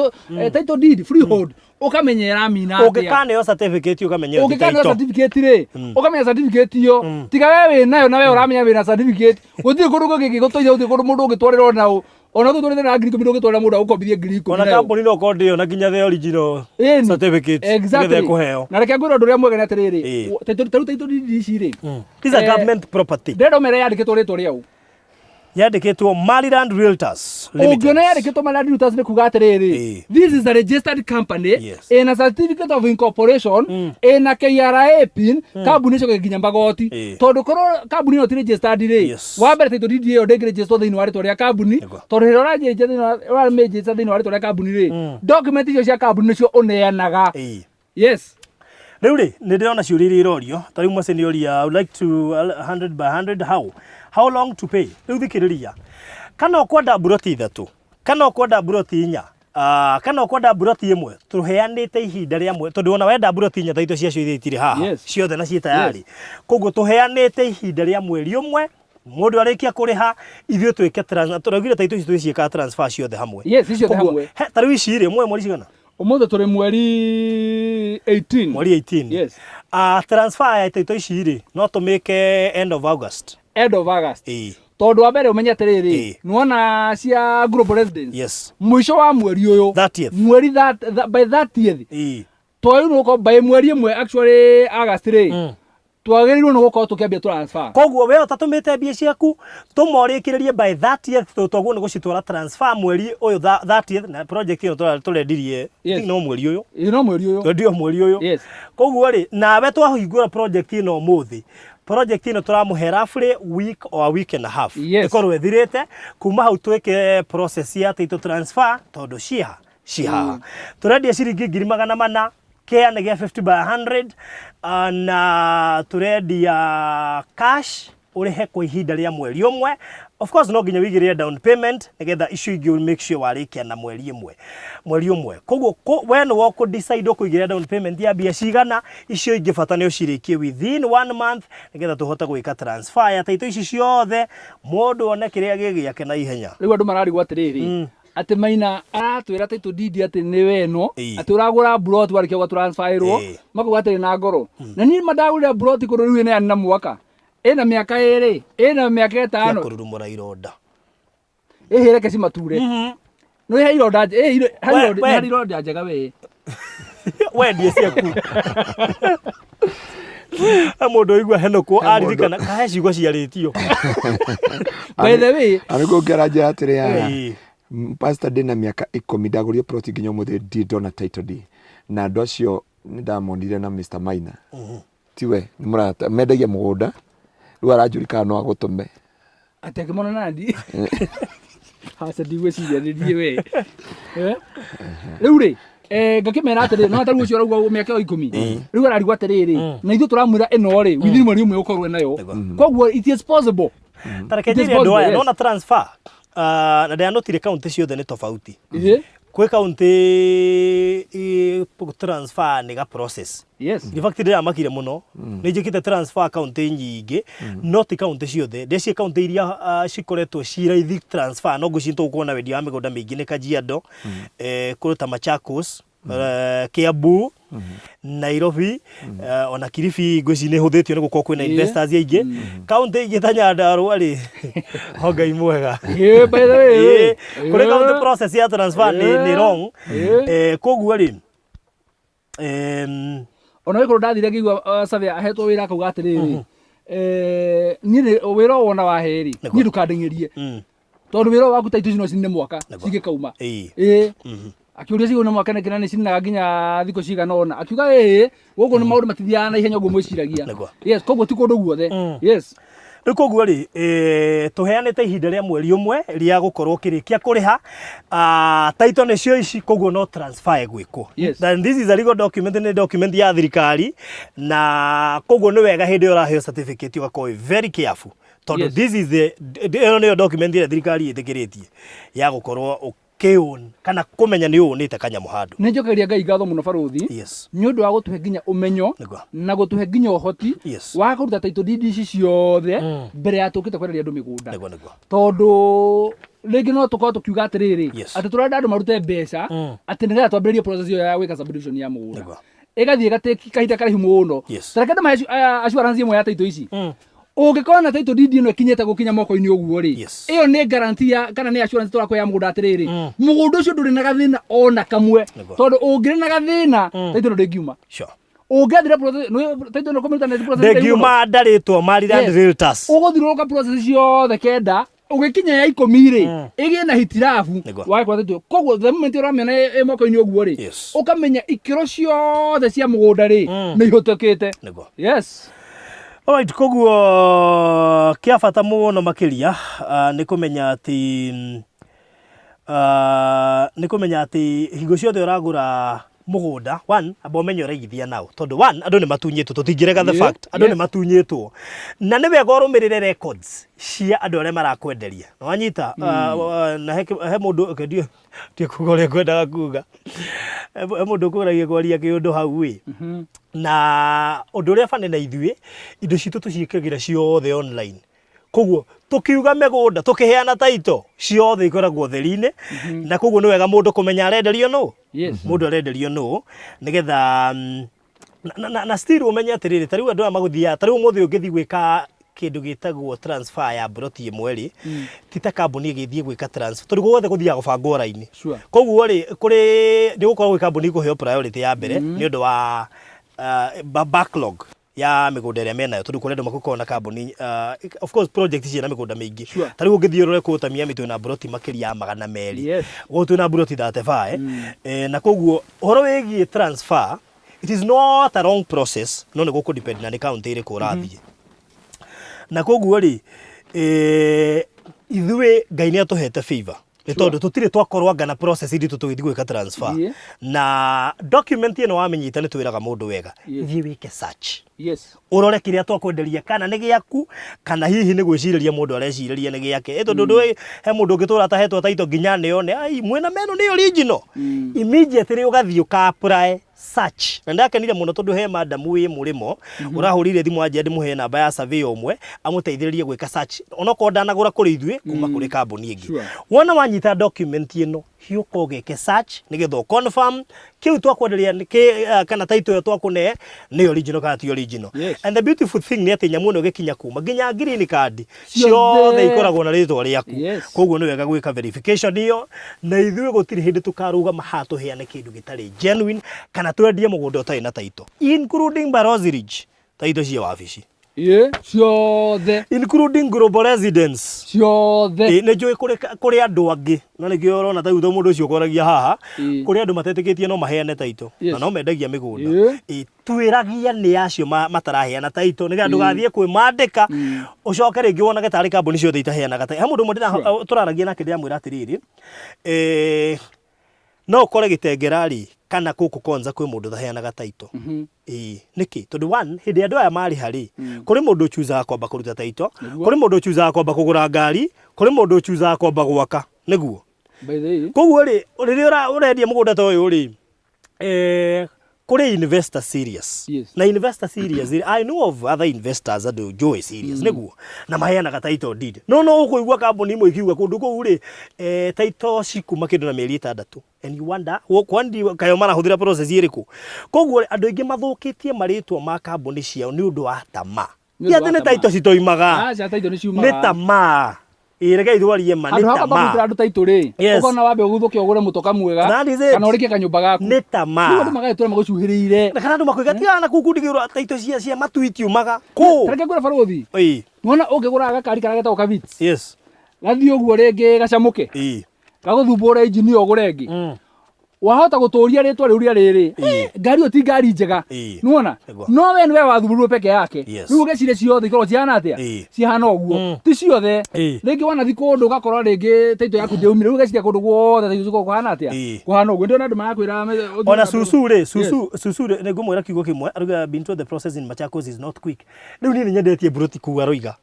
Speaker 4: title deed, freehold, ũkamenya ĩramina atĩa.
Speaker 3: Ũngĩkaneo certificate ũkamenya
Speaker 4: title. Ũngĩkaneo certificate rĩ, ũkamenya certificate ĩyo. Tiga wewe wĩnayo na wewe ũramenya wĩna certificate. Gũtirĩ kũndũ gũgĩgũteithia gũtirĩ kũndũ mũndũ ũngĩtwarĩrwo na ona gũtwarĩrwo na ngiri 10 ũngĩtwara mũndũ ũkombithie ngiri 10.
Speaker 3: Ona kambuni no kondio na nginya the original certificate.
Speaker 4: Exactly. Na reke ngwĩra ũndũ ũrĩa mwega nĩ atĩrĩrĩ. Title deed ici rĩ.
Speaker 3: These are government property.
Speaker 4: Ndĩrenda ũmere yandĩkĩtwo rĩtwa rĩaũ.
Speaker 3: Yandĩkĩtwo Maryland Realtors Limited.
Speaker 4: Ũngĩona yandĩkĩtwo Maryland Realtors nĩ kuga atĩrĩrĩ. This is a registered company in a certificate of incorporation in a KRA pin, kambuni icio nginya magoti. Tondũ korwo kambuni ĩno ti registered rĩ, wa mbere title deed ĩyo ndĩngĩ register thĩinĩ wa rĩtwa rĩa kambuni, tondũ hĩndĩ ũranjĩrĩria thĩinĩ wa register thĩinĩ wa rĩtwa rĩa kambuni rĩ, document icio cia kambuni nĩcio ũneanaga. Rĩu
Speaker 3: rĩ nĩ ndĩrona ciũria iria irorio, ta rĩu Mose nĩ ũria, I would like to 100 by 100 how long to pay. Rĩu thikĩrĩria, kana ũkwenda buroti ithatũ, kana ũkwenda buroti inya, kana ũkwenda buroti ĩmwe, tũheanĩte ihinda rĩamwe tondũ ona wenda buroti inya taito ciacio iria itirĩ haha ciothe na ciĩ tayari. Koguo tũheanĩte ihinda rĩa mweri ũmwe, mũndũ arĩkia kũrĩha ithuĩ twĩke transfer. Tũraugire taito ici twĩciĩka transfer ciothe hamwe.
Speaker 4: Ciothe hamwe.
Speaker 3: Ta rĩu ici rĩ mweri cigana?
Speaker 4: Ũmũthĩ tũrĩ mweri 18.
Speaker 3: Mweri 18. Transfer ya taito ici rĩ no tũmĩke end of August.
Speaker 4: End of August. Tondũ wa mbere ũmenye atĩrĩrĩ, nĩwona cia Global Residence. Mũico wa mweri ũyũ.
Speaker 3: 30th.
Speaker 4: Mweri by 30th. Twagĩrĩirwo gũkorwo by mweri ĩmwe actually August rĩ. Twagĩrĩirwo nĩ gũkorwo tũkĩambia transfer. Koguo
Speaker 3: we ũtatũmĩte mbia ciaku tũmorĩkĩrĩrie by 30th tũtogwo nĩ gũcitwara transfer mweri ũyũ 30th na project ĩyo tũrendirie no mweri ũyũ.
Speaker 4: No mweri ũyũ.
Speaker 3: Twendio mweri ũyũ. Koguo rĩ nawe twahingũra project ĩno ũmũthĩ. Project ĩno tũramũhe roughly week or a week and a half. Ĩkorwo ĩthirĩte kuma hau twĩke process ya title transfer tondũ ciha. Tũrendia ciringi 400 Care gĩa 50 by 100 na turendia cash ũrĩhe kwa ihinda rĩa mweri ũmwe. Of course no nginya wigĩrĩre down payment nĩgetha icio ingĩ make sure warĩkia na mweri ũmwe. Koguo we nĩ wako decide ũkũigĩrĩra down payment ya mbia cigana, icio ingĩ bata nĩ ũcirĩkie within 1 month nĩgetha tũhote gwĩka transfer ya taito ici ciothe mũndũ one kĩrĩa gĩgĩake na ihenya.
Speaker 4: Rĩu andũ mararigwo atĩrĩrĩ, atĩ Maina aratwĩra title deed atĩ nĩ weno, atĩ ũragũra buroti warĩkia gũtransferĩrwo, makuga atĩ na ngoro. Na niĩ mandagũrĩra buroti kũrũ rĩu ĩna na mwaka. Ĩna mĩaka 2, ĩna mĩaka 5.
Speaker 3: Kũrurumũra ironda.
Speaker 4: Reke cimature. No he ironda, hari ironda njega we.
Speaker 3: Wendie ciaku. Mũndũ aigua henoko aririkana kahe ciugo ciarĩtio.
Speaker 4: By the way,
Speaker 2: arĩgo ngaraja atĩrĩ Pastor ndĩna mĩaka 10 ndagũrire plot nginya ũmũthĩ ndona title deed. Na andũ acio nĩ ndamonire na Mr. Maina. Tiwe nĩ mũrata mendagia mũgũnda. Rĩu aranjũrika no agũtũme.
Speaker 4: Atekĩmona nandi. Hasa ndigwĩciria rĩrĩ we. Rĩu rĩ ngakĩmera atĩrĩ no atarĩ ũcio arauga mĩaka 10. Rĩu ararigwo atĩrĩrĩ na ithuĩ tũramwĩra ĩno rĩ within mweri ũmwe ũkorwo nayo. Koguo it is possible.
Speaker 3: Tarekejeria andũ aya no na transfer. Na ndianotire county ciothe nĩ tofauti. Kwĩ county transfer nĩ ga process. In fact ndĩramakire mũno. Nĩ njĩkĩte transfer county nyingĩ, no ti county ciothe. Ndeci county iria cikoretwo ciraithi transfer no ngũcitwo kuona wendia wa mĩgũnda mĩingĩ nĩ Kajiado, kũrĩ ta Machakos, Kiambu, Nairobi, ona Kilifi ngoci nĩ hũthĩtio nĩ gũkorwo kwĩna investors aingĩ. County ingĩ ta Nyandarua rĩ, Ngai mwega.
Speaker 4: By the way,
Speaker 3: kũrĩ county process ya transfer nĩ wrong. Koguo rĩ,
Speaker 4: ona wĩkorwo ndathire ngĩigua survey ahetwo wĩra akauga atĩrĩrĩ, niĩ wĩra wona waheri niĩ ndũkandeng'erie tondũ wĩra waku ta ito no cinine mwaka cigĩkauma. Akiuria cigo na mwaka nĩ cininaga nginya thikũ cigana ona, akiuga gũkũ nĩ maũndũ matithiaga na ihenya ũguo mwĩciragia. Yes, koguo ti kũndũ guothe. Yes.
Speaker 3: Rĩu koguo rĩ, tũheanĩte ihinda rĩa mweri ũmwe rĩa gũkorwo kĩrĩkia kũrĩha title nĩcio ici, koguo no transfer gwĩkwo. And this is a legal document, nĩ document ya thirikari, na koguo nĩ wega hĩndĩ ĩyo ũraheo certificate ũgakorwo very careful. Tondũ this is the nĩyo document ĩrĩa thirikari ĩtĩkĩrĩtie ya gũkorwo keon kana kumenya nĩ ũnĩte kanyamũ handũ.
Speaker 4: Nĩ njokeria Ngai ngatho mũno baruthi nĩ ũndũ wa gũtũhe nginya ũmenyo na gũtũhe nginya ũhoti wa kũruta title deed ici ciothe mbere ya tũkĩte kwereria andũ mĩgũnda. Tondũ rĩngĩ no tũkorwo tũkiuga atĩrĩrĩ atĩ tũrenda andũ marute mbeca atĩ nĩgetha twambĩrĩrie process ĩyo ya gwĩka subdivision ya mũgũnda. Ĩgathiĩ ĩgatake kahinda karaihu mũno. Tarekenda ma assurance ĩmwe ya title ici. Ũngĩkorwo na title deed ĩno ĩkinyĩte gũkinya moko-inĩ ũguo rĩ, ĩyo nĩ guarantee kana nĩ assurance tũrakwo ya mũgũnda atĩrĩrĩ, mũgũnda ũcio ndũrĩ na gathĩna ona kamwe. Tondũ ũngĩrĩ na gathĩna title ndĩngiuma. Ũngĩathire process title no community process
Speaker 3: ndĩngiuma ndarĩtwo marira realtors.
Speaker 4: Ũgũthiũrũrũka process ciothe kenda ũgĩkinya ya 10 rĩ ĩgĩe na hitirafu wagĩkora title. Koguo the moment ũramĩona ĩ moko-inĩ ũguo rĩ, ũkamenya ikĩro ciothe cia mũgũnda rĩ nĩ ihũtũkĩte. Yes.
Speaker 3: Alright, koguo kia bata mũno makĩria nĩ kũmenya atĩ hingo ciothe ũragũra mũgũnda, one amba ũmenye ũraigithia naũ, tondũ one andũ nĩ matunyĩtwo, tũtingĩrega the fact andũ nĩ matunyĩtwo, na nĩ wega ũrũmĩrĩre records cia andũ arĩa marakwenderia. Na wanyita na he mũndũ kendio tie kuga ũrĩa kwendaga kuga, he mũndũ ũkũragia kwaria kĩũndũ hau ĩ, na ũndũ ũrĩa bane na ithuĩ indo citũ tũciĩkagĩra ciothe online. Koguo tukiuga mĩgũnda tũkĩheana title ciothe ikoragwo theri-inĩ, na koguo nĩ wega mũndũ kũmenya arenderio nũ, mũndũ arenderio nũ, nĩgetha na still ũmenye atĩrĩrĩ, ta rĩu andũ aya magũthiaga, ta rĩu ũmũthĩ ũngĩthiĩ gwĩka kĩndũ gĩtagwo transfer ya broti ĩmwe rĩ, ti ta kambuni ĩgĩthiĩ gwĩka transfer, tondũ guothe gũthiaga gũbangwo raini. Koguo rĩ kũrĩ nĩ gũkorwo gwĩ kambuni ikũheo priority ya mbere nĩ ũndũ wa backlog ya mĩgũnda ĩrĩa menayo, tondũ kũrĩ andũ makoragwo na kambuni of course project ici na mĩgũnda mĩingĩ. Ta rĩu ũngĩthiĩ ũrore kũtamia mĩtwe na broti makĩria ya 200 gũtũ na broti 35 na koguo ũhoro wĩgiĩ transfer, it is not a long process, no nĩ gũkũdepend na nĩ county ĩrĩkũ ũrathiĩ. Na koguo rĩ ithuĩ Ngai nĩ atũhete favor nĩ tondũ tũtirĩ twakorwo ngana process iritũ tũgĩthiĩ gwĩka transfer, na document ĩno wamenyita nĩ twĩraga mũndũ wega thiĩ wĩke search. Ũrore kĩrĩa twakwenderia kana nĩ gĩaku kana hihi nĩ gwĩcirĩria mũndũ arecirĩria nĩ gĩake. Tondũ ndũĩ he mũndũ ũngĩtũra atahetwo title nginya nĩone ai mwena meno nĩ original, immediately ũgathiĩ ũka apply search. Na ndakenire mũno tondũ he madam wĩ mũrĩmo ũrahũrire thimũ anje ndĩmũhe namba ya surveyor ũmwe amũteithĩrĩrie gwĩka search, onokorwo ndanagũra kũrĩ ithuĩ kuma kũrĩ kambuni ĩngĩ. Wona wanyita document ĩno hiũka ũgeke search nĩgetha confirm kĩu twakwenderia kana title ĩyo twakũne nĩ original kana ti original. And the beautiful thing nĩ atĩ nyamũ ĩno ĩgĩkinya kuma nginya green card ciothe ikoragwo na rĩtwa rĩaku. Koguo nĩ wega gwĩka verification ĩyo, na ithuĩ gũtirĩ hĩndĩ tũkarũgama haha tũheane kĩndũ gĩtarĩ genuine kana twendie mũgũnda ũtarĩ na title, including Barozi Ridge title cia wabici ciothe, including global residence ciothe. Nĩ njũĩ kũrĩ andũ angĩ na nĩkĩo ũrona ta mũndũ ũcio ũkoragia haha kũrĩ andũ matetĩkĩtie no maheane title na no mendagia mĩgũnda. Twĩragia nĩ acio mataraheana title nĩgetha ndũgathiĩ kwĩmandĩka ũcoke rĩngĩ wonage tarĩ kambuni ciothe itaheanaga title. He mũndũ ũmwe tũraragia nake ndĩramwĩra atĩrĩrĩ, no ũkore Gĩtengerari kana kũkũ Konza kwĩ mũndũ ũtaheanaga title. Nĩkĩ? Tondũ one hĩndĩ andũ aya marĩha rĩ, kũrĩ mũndũ ũchuzaga kwamba kũruta title, kũrĩ mũndũ ũchuzaga kwamba kũgũra ngari, kũrĩ mũndũ ũchuzaga kwamba gwaka. Nĩguo koguo rĩ rĩrĩa ũrendia mũgũnda ta ũyũ rĩ, kuri investor serious.
Speaker 4: Yes.
Speaker 3: Na investor serious, I know of other investors that do joy serious niguo na maheana ka title deed. No ukuigua kambuni imwe ikiuga kundu ku ri title cikuma kindu na mieri 6 and you wonder kwandi kayo marahuthira process iriku. Koguo andu ingi mathukitie maritwa ma kambuni ciao ni undu wa tama. Ya tene title citoimaga.
Speaker 4: Title ni ciumaga.
Speaker 3: Ni tama. Irege ithwarie ma ni tama.
Speaker 4: Haka bakutira andu title ri. Ukona wabe uguthuke ugure mutoka mwega. Kana urike kanyumba gaku.
Speaker 3: Ni tama.
Speaker 4: Ni andu magaitwa magucuhirire.
Speaker 3: Na kana andu makuigatia na kukundigirwa title cia matwiti umaga. Ko.
Speaker 4: Tareke ngura farothi.
Speaker 3: Oi.
Speaker 4: Nona ukigura agakari kana getao kavits.
Speaker 3: Yes.
Speaker 4: Gathi uguo ringi gacamuke. Gaguthumbura engineer ugure ngi. Wahota guturia ritwa riu riri ngari oti ngari njega nuona no we niwe wathumburwo peke yake riu ugecire ciothe ikorwo ciana atia cihana uguo ti ciothe ringi wana thi kundu gakorwo ringi taito yaku ndiumire riu ugecire kundu guothe taito ciko kuhana atia kuhana uguo ndio andu marakwira
Speaker 3: ona susu ni ngumwira kiugo kimwe aruga been told the process in Machakos is not quick riu ni nyendetie broti kuwa roiga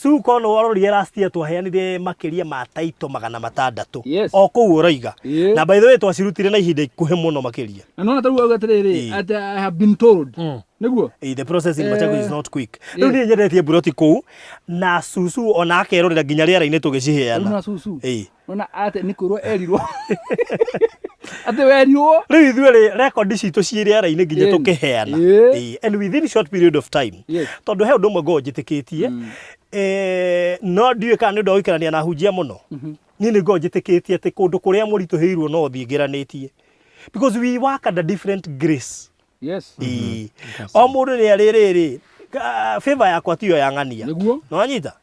Speaker 3: Su kono warori last year twaheanire makiria ma taito 600 o kou roiga na by the way twacirutire na ihinda ikuhe muno makiria
Speaker 4: na nona taru auga tiriri I have been told niguo
Speaker 3: the process in Machakos is not quick riu ni nyendetie broti kou na susu ona akerorera nginya riera-ini tugiciheana
Speaker 4: na susu nona ate nikurwo erirwo ate werirwo
Speaker 3: riu ithuĩ record citu ci riera-ini nginya tukiheana and within short period of time tondu he undu mwe ngo njitikitie no ndiwe kana ndo ikarania na hunjia muno ni ngo njitikitie ati kundu kuria murituhirwo no thiingiranitie because we work at a different grace o mundu ni aririri favor yakwa tiyo ya ng'ania no anyita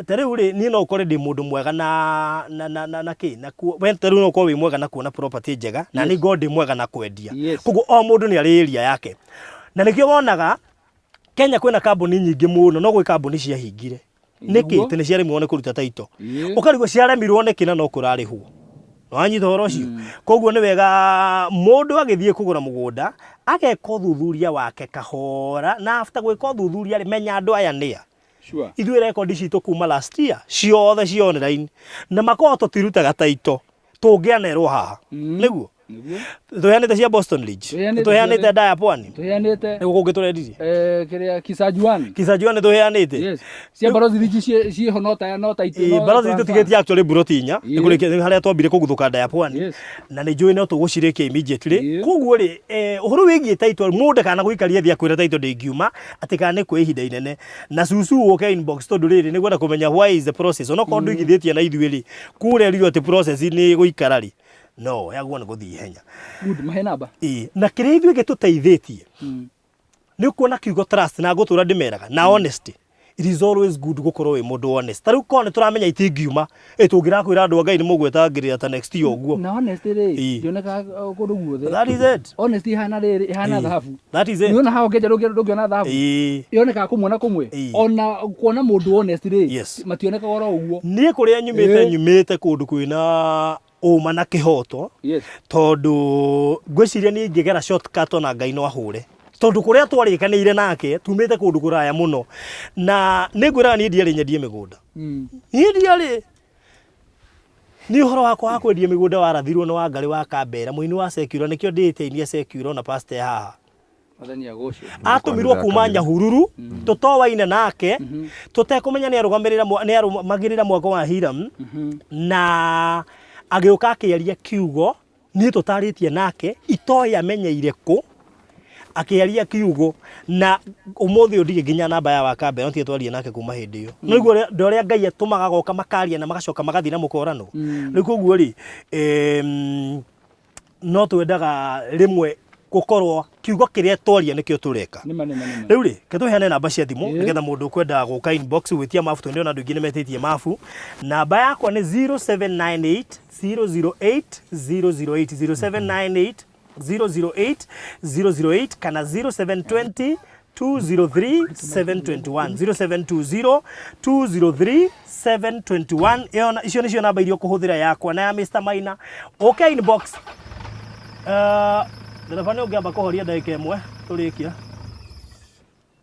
Speaker 3: tariu ri ni no ukore ndi mundu mwega na ki na we tariu no ukore wi mwega na kuona property njega na ni ngo ndi mwega na kwendia koguo o mundu ni ariria yake na nikio wonaga Kenya kwina kambuni nyingi muno no gwi kambuni cia hingire niki tene ciare muone kuruta taito ukarigwo ciaremirwo nikina no kurarihwo no anyita horo ucio koguo ni wega mundu agithie kugura mugunda ageka uthuthuria wake kahora na after gwika uthuthuria ri menya andu aya nia ithuĩ record citu kuma last year ciothe ci online na makorwo tutirutaga taito tungianerwo haha niguo tuheanite cia Boston Ridge tuheanite Daya Pwani
Speaker 4: tuheanite
Speaker 3: niguo kungi turendirie
Speaker 4: kiria Kisajuani
Speaker 3: tuheanite
Speaker 4: cia Barozi Ridge ci honota ya nota itu
Speaker 3: Barozi Ridge tigetie actually buroti inya nikurikia haria twambire kuguthuka Daya Pwani na ni njui no tugucirikia immediately koguo ri uhuru wigie title mundu kana guikaria thia kwira title ndingiuma ati kana ni kwa ihinda inene na susu uke inbox tondu riri ni gwenda kumenya why is the process ono kondu igithitie na ithuĩ ri kure rio ati process ni guikara ri no yaguo ni guthii henya
Speaker 4: good mahenaba
Speaker 3: na kire ithuĩ gituteithitie ni kuona kiugo trust na gutura ndimeraga na honesty it is always good gukorwo wi mundu honest tariu kone turamenya itingiuma tungirakwira andu Ngai ni mugwetangirira ta next year uguo
Speaker 4: na honesty ri yoneka kundu guothe
Speaker 3: that is it
Speaker 4: honesty hana riri hana dhahabu
Speaker 3: that is it
Speaker 4: yona hao keja rugiona dhahabu yoneka kumwona kumwe ona kuona mundu honest ri mationeka oro uguo
Speaker 3: nie kuria nyumite kundu kwina uma na kihoto tondu ngwiciria ni ngigera shortcut ona Ngai no ahure tondu kuria twarikanire nake tumite kundu kuraya muno na ningwira ni ndiari nyendie migunda ni ndiari ni horo wakwa wa kwendia migunda warathirwo no wa Ngai wa Kambera muini wa Secure nikio nditeinie Secure na pastor haha atumirwo kuma Nyahururu tutowaine nake tutekumenya ni arugamagirira mwako wa Hiram na agiuka akiaria kiugo ni tutaritie nake itoya amenyeire ku akiaria kiugo na umuthi undige nginya namba ya Wakambera no tie twarie nake kuma hindi iyo no iguo ndoria Ngai atumaga goka makaria na magacoka magathi na mukorano riu koguo ri no twendaga rimwe gukorwo kiugo kiria twaria nikio tureka riu ri ketuheane namba cia thimu nigetha mundu ukwenda guka inbox witia mafu twende na andu ingi nimetitie mafu namba yakwa ni 0798 008 008 0798 008 kana 0720 203 721 0720 203 721 icio nicio namba irio kuhuthira yakwa na ya Mr Maina okay inbox nderefani ungiamba kuhoria ndagika imwe turikia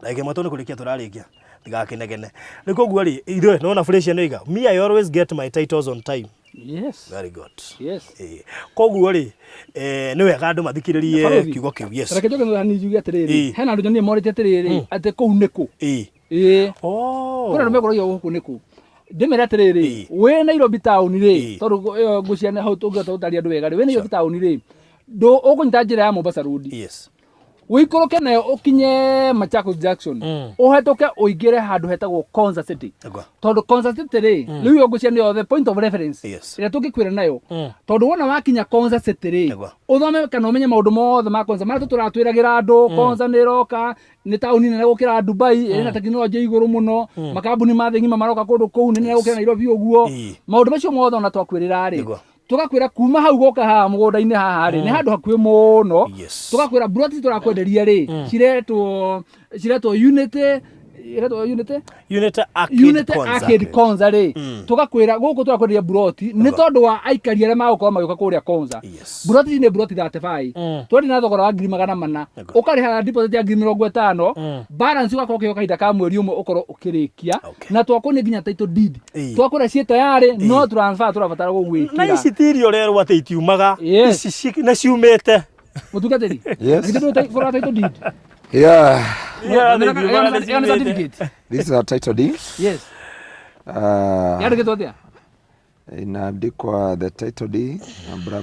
Speaker 3: ndagika imwe tone kurikia turarikia tigakinegene nikoguo ri ithuĩ nona fresh ino iga me I always get my titles on time Yes. Very good.
Speaker 4: Yes.
Speaker 3: Koguo ri ni wega andu mathikiririe kiugo kiu. Yes.
Speaker 4: Reke njoke ngani njuge atiriri. Hena andu nyonie morite atiriri ate kou niku. Oh. Kuna ndume koroyo guku niku. Ndimera atiriri we Nairobi town ri tondu nguciane hau tungata utaria andu wega ri we Nairobi town ri ndo ukunyita njira ya Mombasa Road.
Speaker 3: Yes.
Speaker 4: Wikoroke nayo ukinye Machakos Jackson uhetoke uingire handu hetagwo Konza City tondu Konza City ri riu yoguciane yo the point of reference ira tukikwira nayo tondu wona wakinya Konza City ri uthome kana umenye maundu mothe ma Konza mara turatwiragira andu Konza ni roka ni tauni nene gukira Dubai ina teknology iguru muno makambuni mathe ngima maroka kundu kou nene gukira Nairobi uguo maundu macio mothe ona twakwirira ri tugakwira kuma hau goka ha mugunda-ini haha ri ni handu hakuhi muno tugakwira buroti turakwenderia ri ciretwo Unity Arcade Konza ri tugakwira guku turakwenderia buroti ni tondu wa aikari aria magukorwo magioka kuria Konza buroti ni buroti 35 twari na thogora wa 400 ukariha deposit ya 50 balance ugakorwo ukioka kahinda ka mweri umwe ukorwo ukirikia na twakoni nginya title deed twakwira cie tayari no transfer turabatara gugwikira
Speaker 3: na ici tirio rero ati itiumaga ici na ciumete
Speaker 4: mutungatiri ngindo title deed
Speaker 2: certificate. This is our title deed.
Speaker 4: Yes. Yandikitwo
Speaker 2: inaandikwa the title deed bra.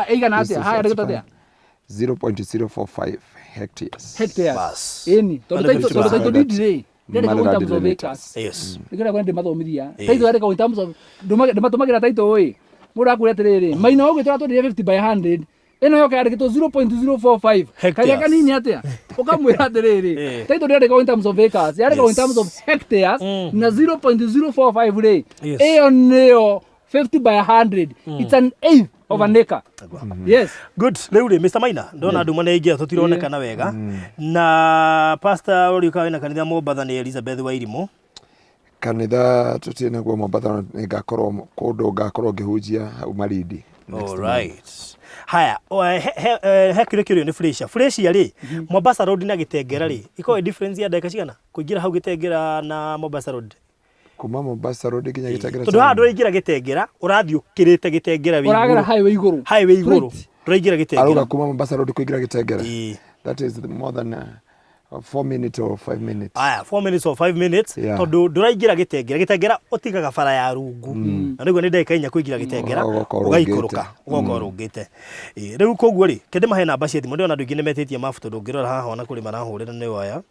Speaker 4: Igana atia yandikitwo atia
Speaker 2: 0.045 hectares.
Speaker 4: Bas. Eni tondu title deed ri ndeka in terms of acres. Yes. Ndikira kwende mathomithia. Title yandika in terms of ndumatumagira title oi. Mura kuria atiriri maina ogu twatwenderia 50 by 100 eno yoka yandikitwo 0.045 kaya kanini atia ukamwira atiriri title yandika in terms of acres yandika in terms of hectares na 0.045 ri eyo neo 50 by 100 it's an eighth of an acre. Yes.
Speaker 3: Good. Leure Mr. Maina ndona andu manengia tutironekana wega na pastor uriuka wina kanitha Mombasa ni Elizabeth Wairimu
Speaker 2: kanitha tutina gwa Mombasa ngakorwo kundu ngakorwo ngihunjia hau Marindi.
Speaker 3: All right. Haya he kirio ni Fresha ri Mombasa Road na Gitengera ri iko difference ya dakika cigana kuingira hau Gitengera na Mombasa Road
Speaker 2: kuma Mombasa Road nginya Gitengera
Speaker 3: tondu handu ingira Gitengera urathii ukirite Gitengera wi
Speaker 4: uragera highway iguru
Speaker 3: uraingira Gitengera
Speaker 2: aruga kuma Mombasa Road kuingira Gitengera that is more than 4 minutes or 5 minutes.
Speaker 3: 4 minutes or 5 minutes. Tondu nduraingira Gitengera utigaga bara ya rungu. Na niguo ni ndeka inya kuingira Gitengera ugaikoroka ugakorungite. Riu koguo ri kende mahe namba cia thimu ndiona andu ingi nimetetie mabuto ndungirora haha ona kuri marahurira ni waya.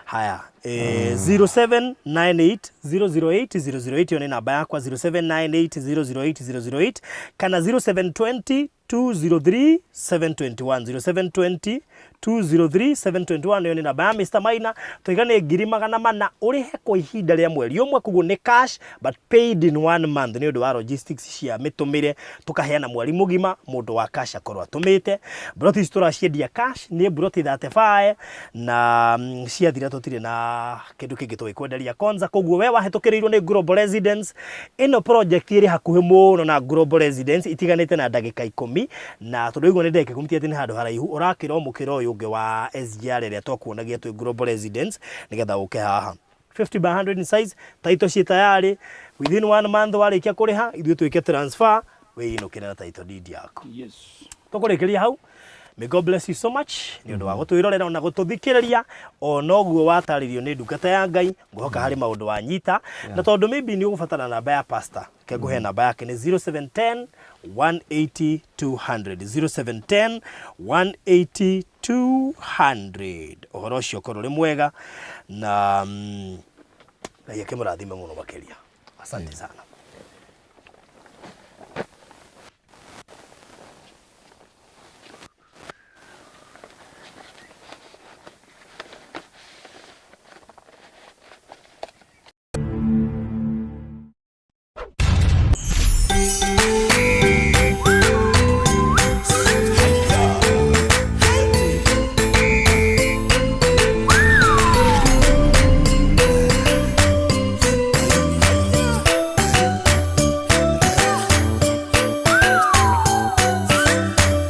Speaker 3: Haya 0798008008 yone namba yakwa 0798008008 kana 0720 203 721 0720 yone namba ya Mr. Maina tuigane 2,400 urihe kwa ihinda ria mweri umwe kuguo ni cash but paid in 1 month ni undu wa logistics cia mitumire tukaheana mweri mugima mundu wa cash akorwa atumite broti turaciendia cash ni broti 35 na ciathira tutire na kindu kingi twikwenderia Konza koguo we wahetukirirwo ni Global Residence ino project iri hakuhi muno na Global Residence itiganite na ndagika 10 na tondu igwo ni ndeke kumtia ati ni handu haraihu urakira mukiro uyu ungi wa SGR ria twakuonagia twi Global Residence nigetha uke haha 50 by 100 in size title sheet tayari within 1 month warikia kuriha ithu twike transfer we inukira na title deed yako.
Speaker 4: Yes.
Speaker 3: Tukurekeria hau. May God bless you so much. Ni undu wa gutwirorera na gututhikiriria ona oguo wataririo ni ndungata ya Ngai ngoka hari maundu wa nyita na tondu maybe ni ugubatana namba ya pastor ke guhe namba yake ni 0710 180 200 0710 180 200 ohoro cio korore mwega na yake murathime muno makeria. Asante sana.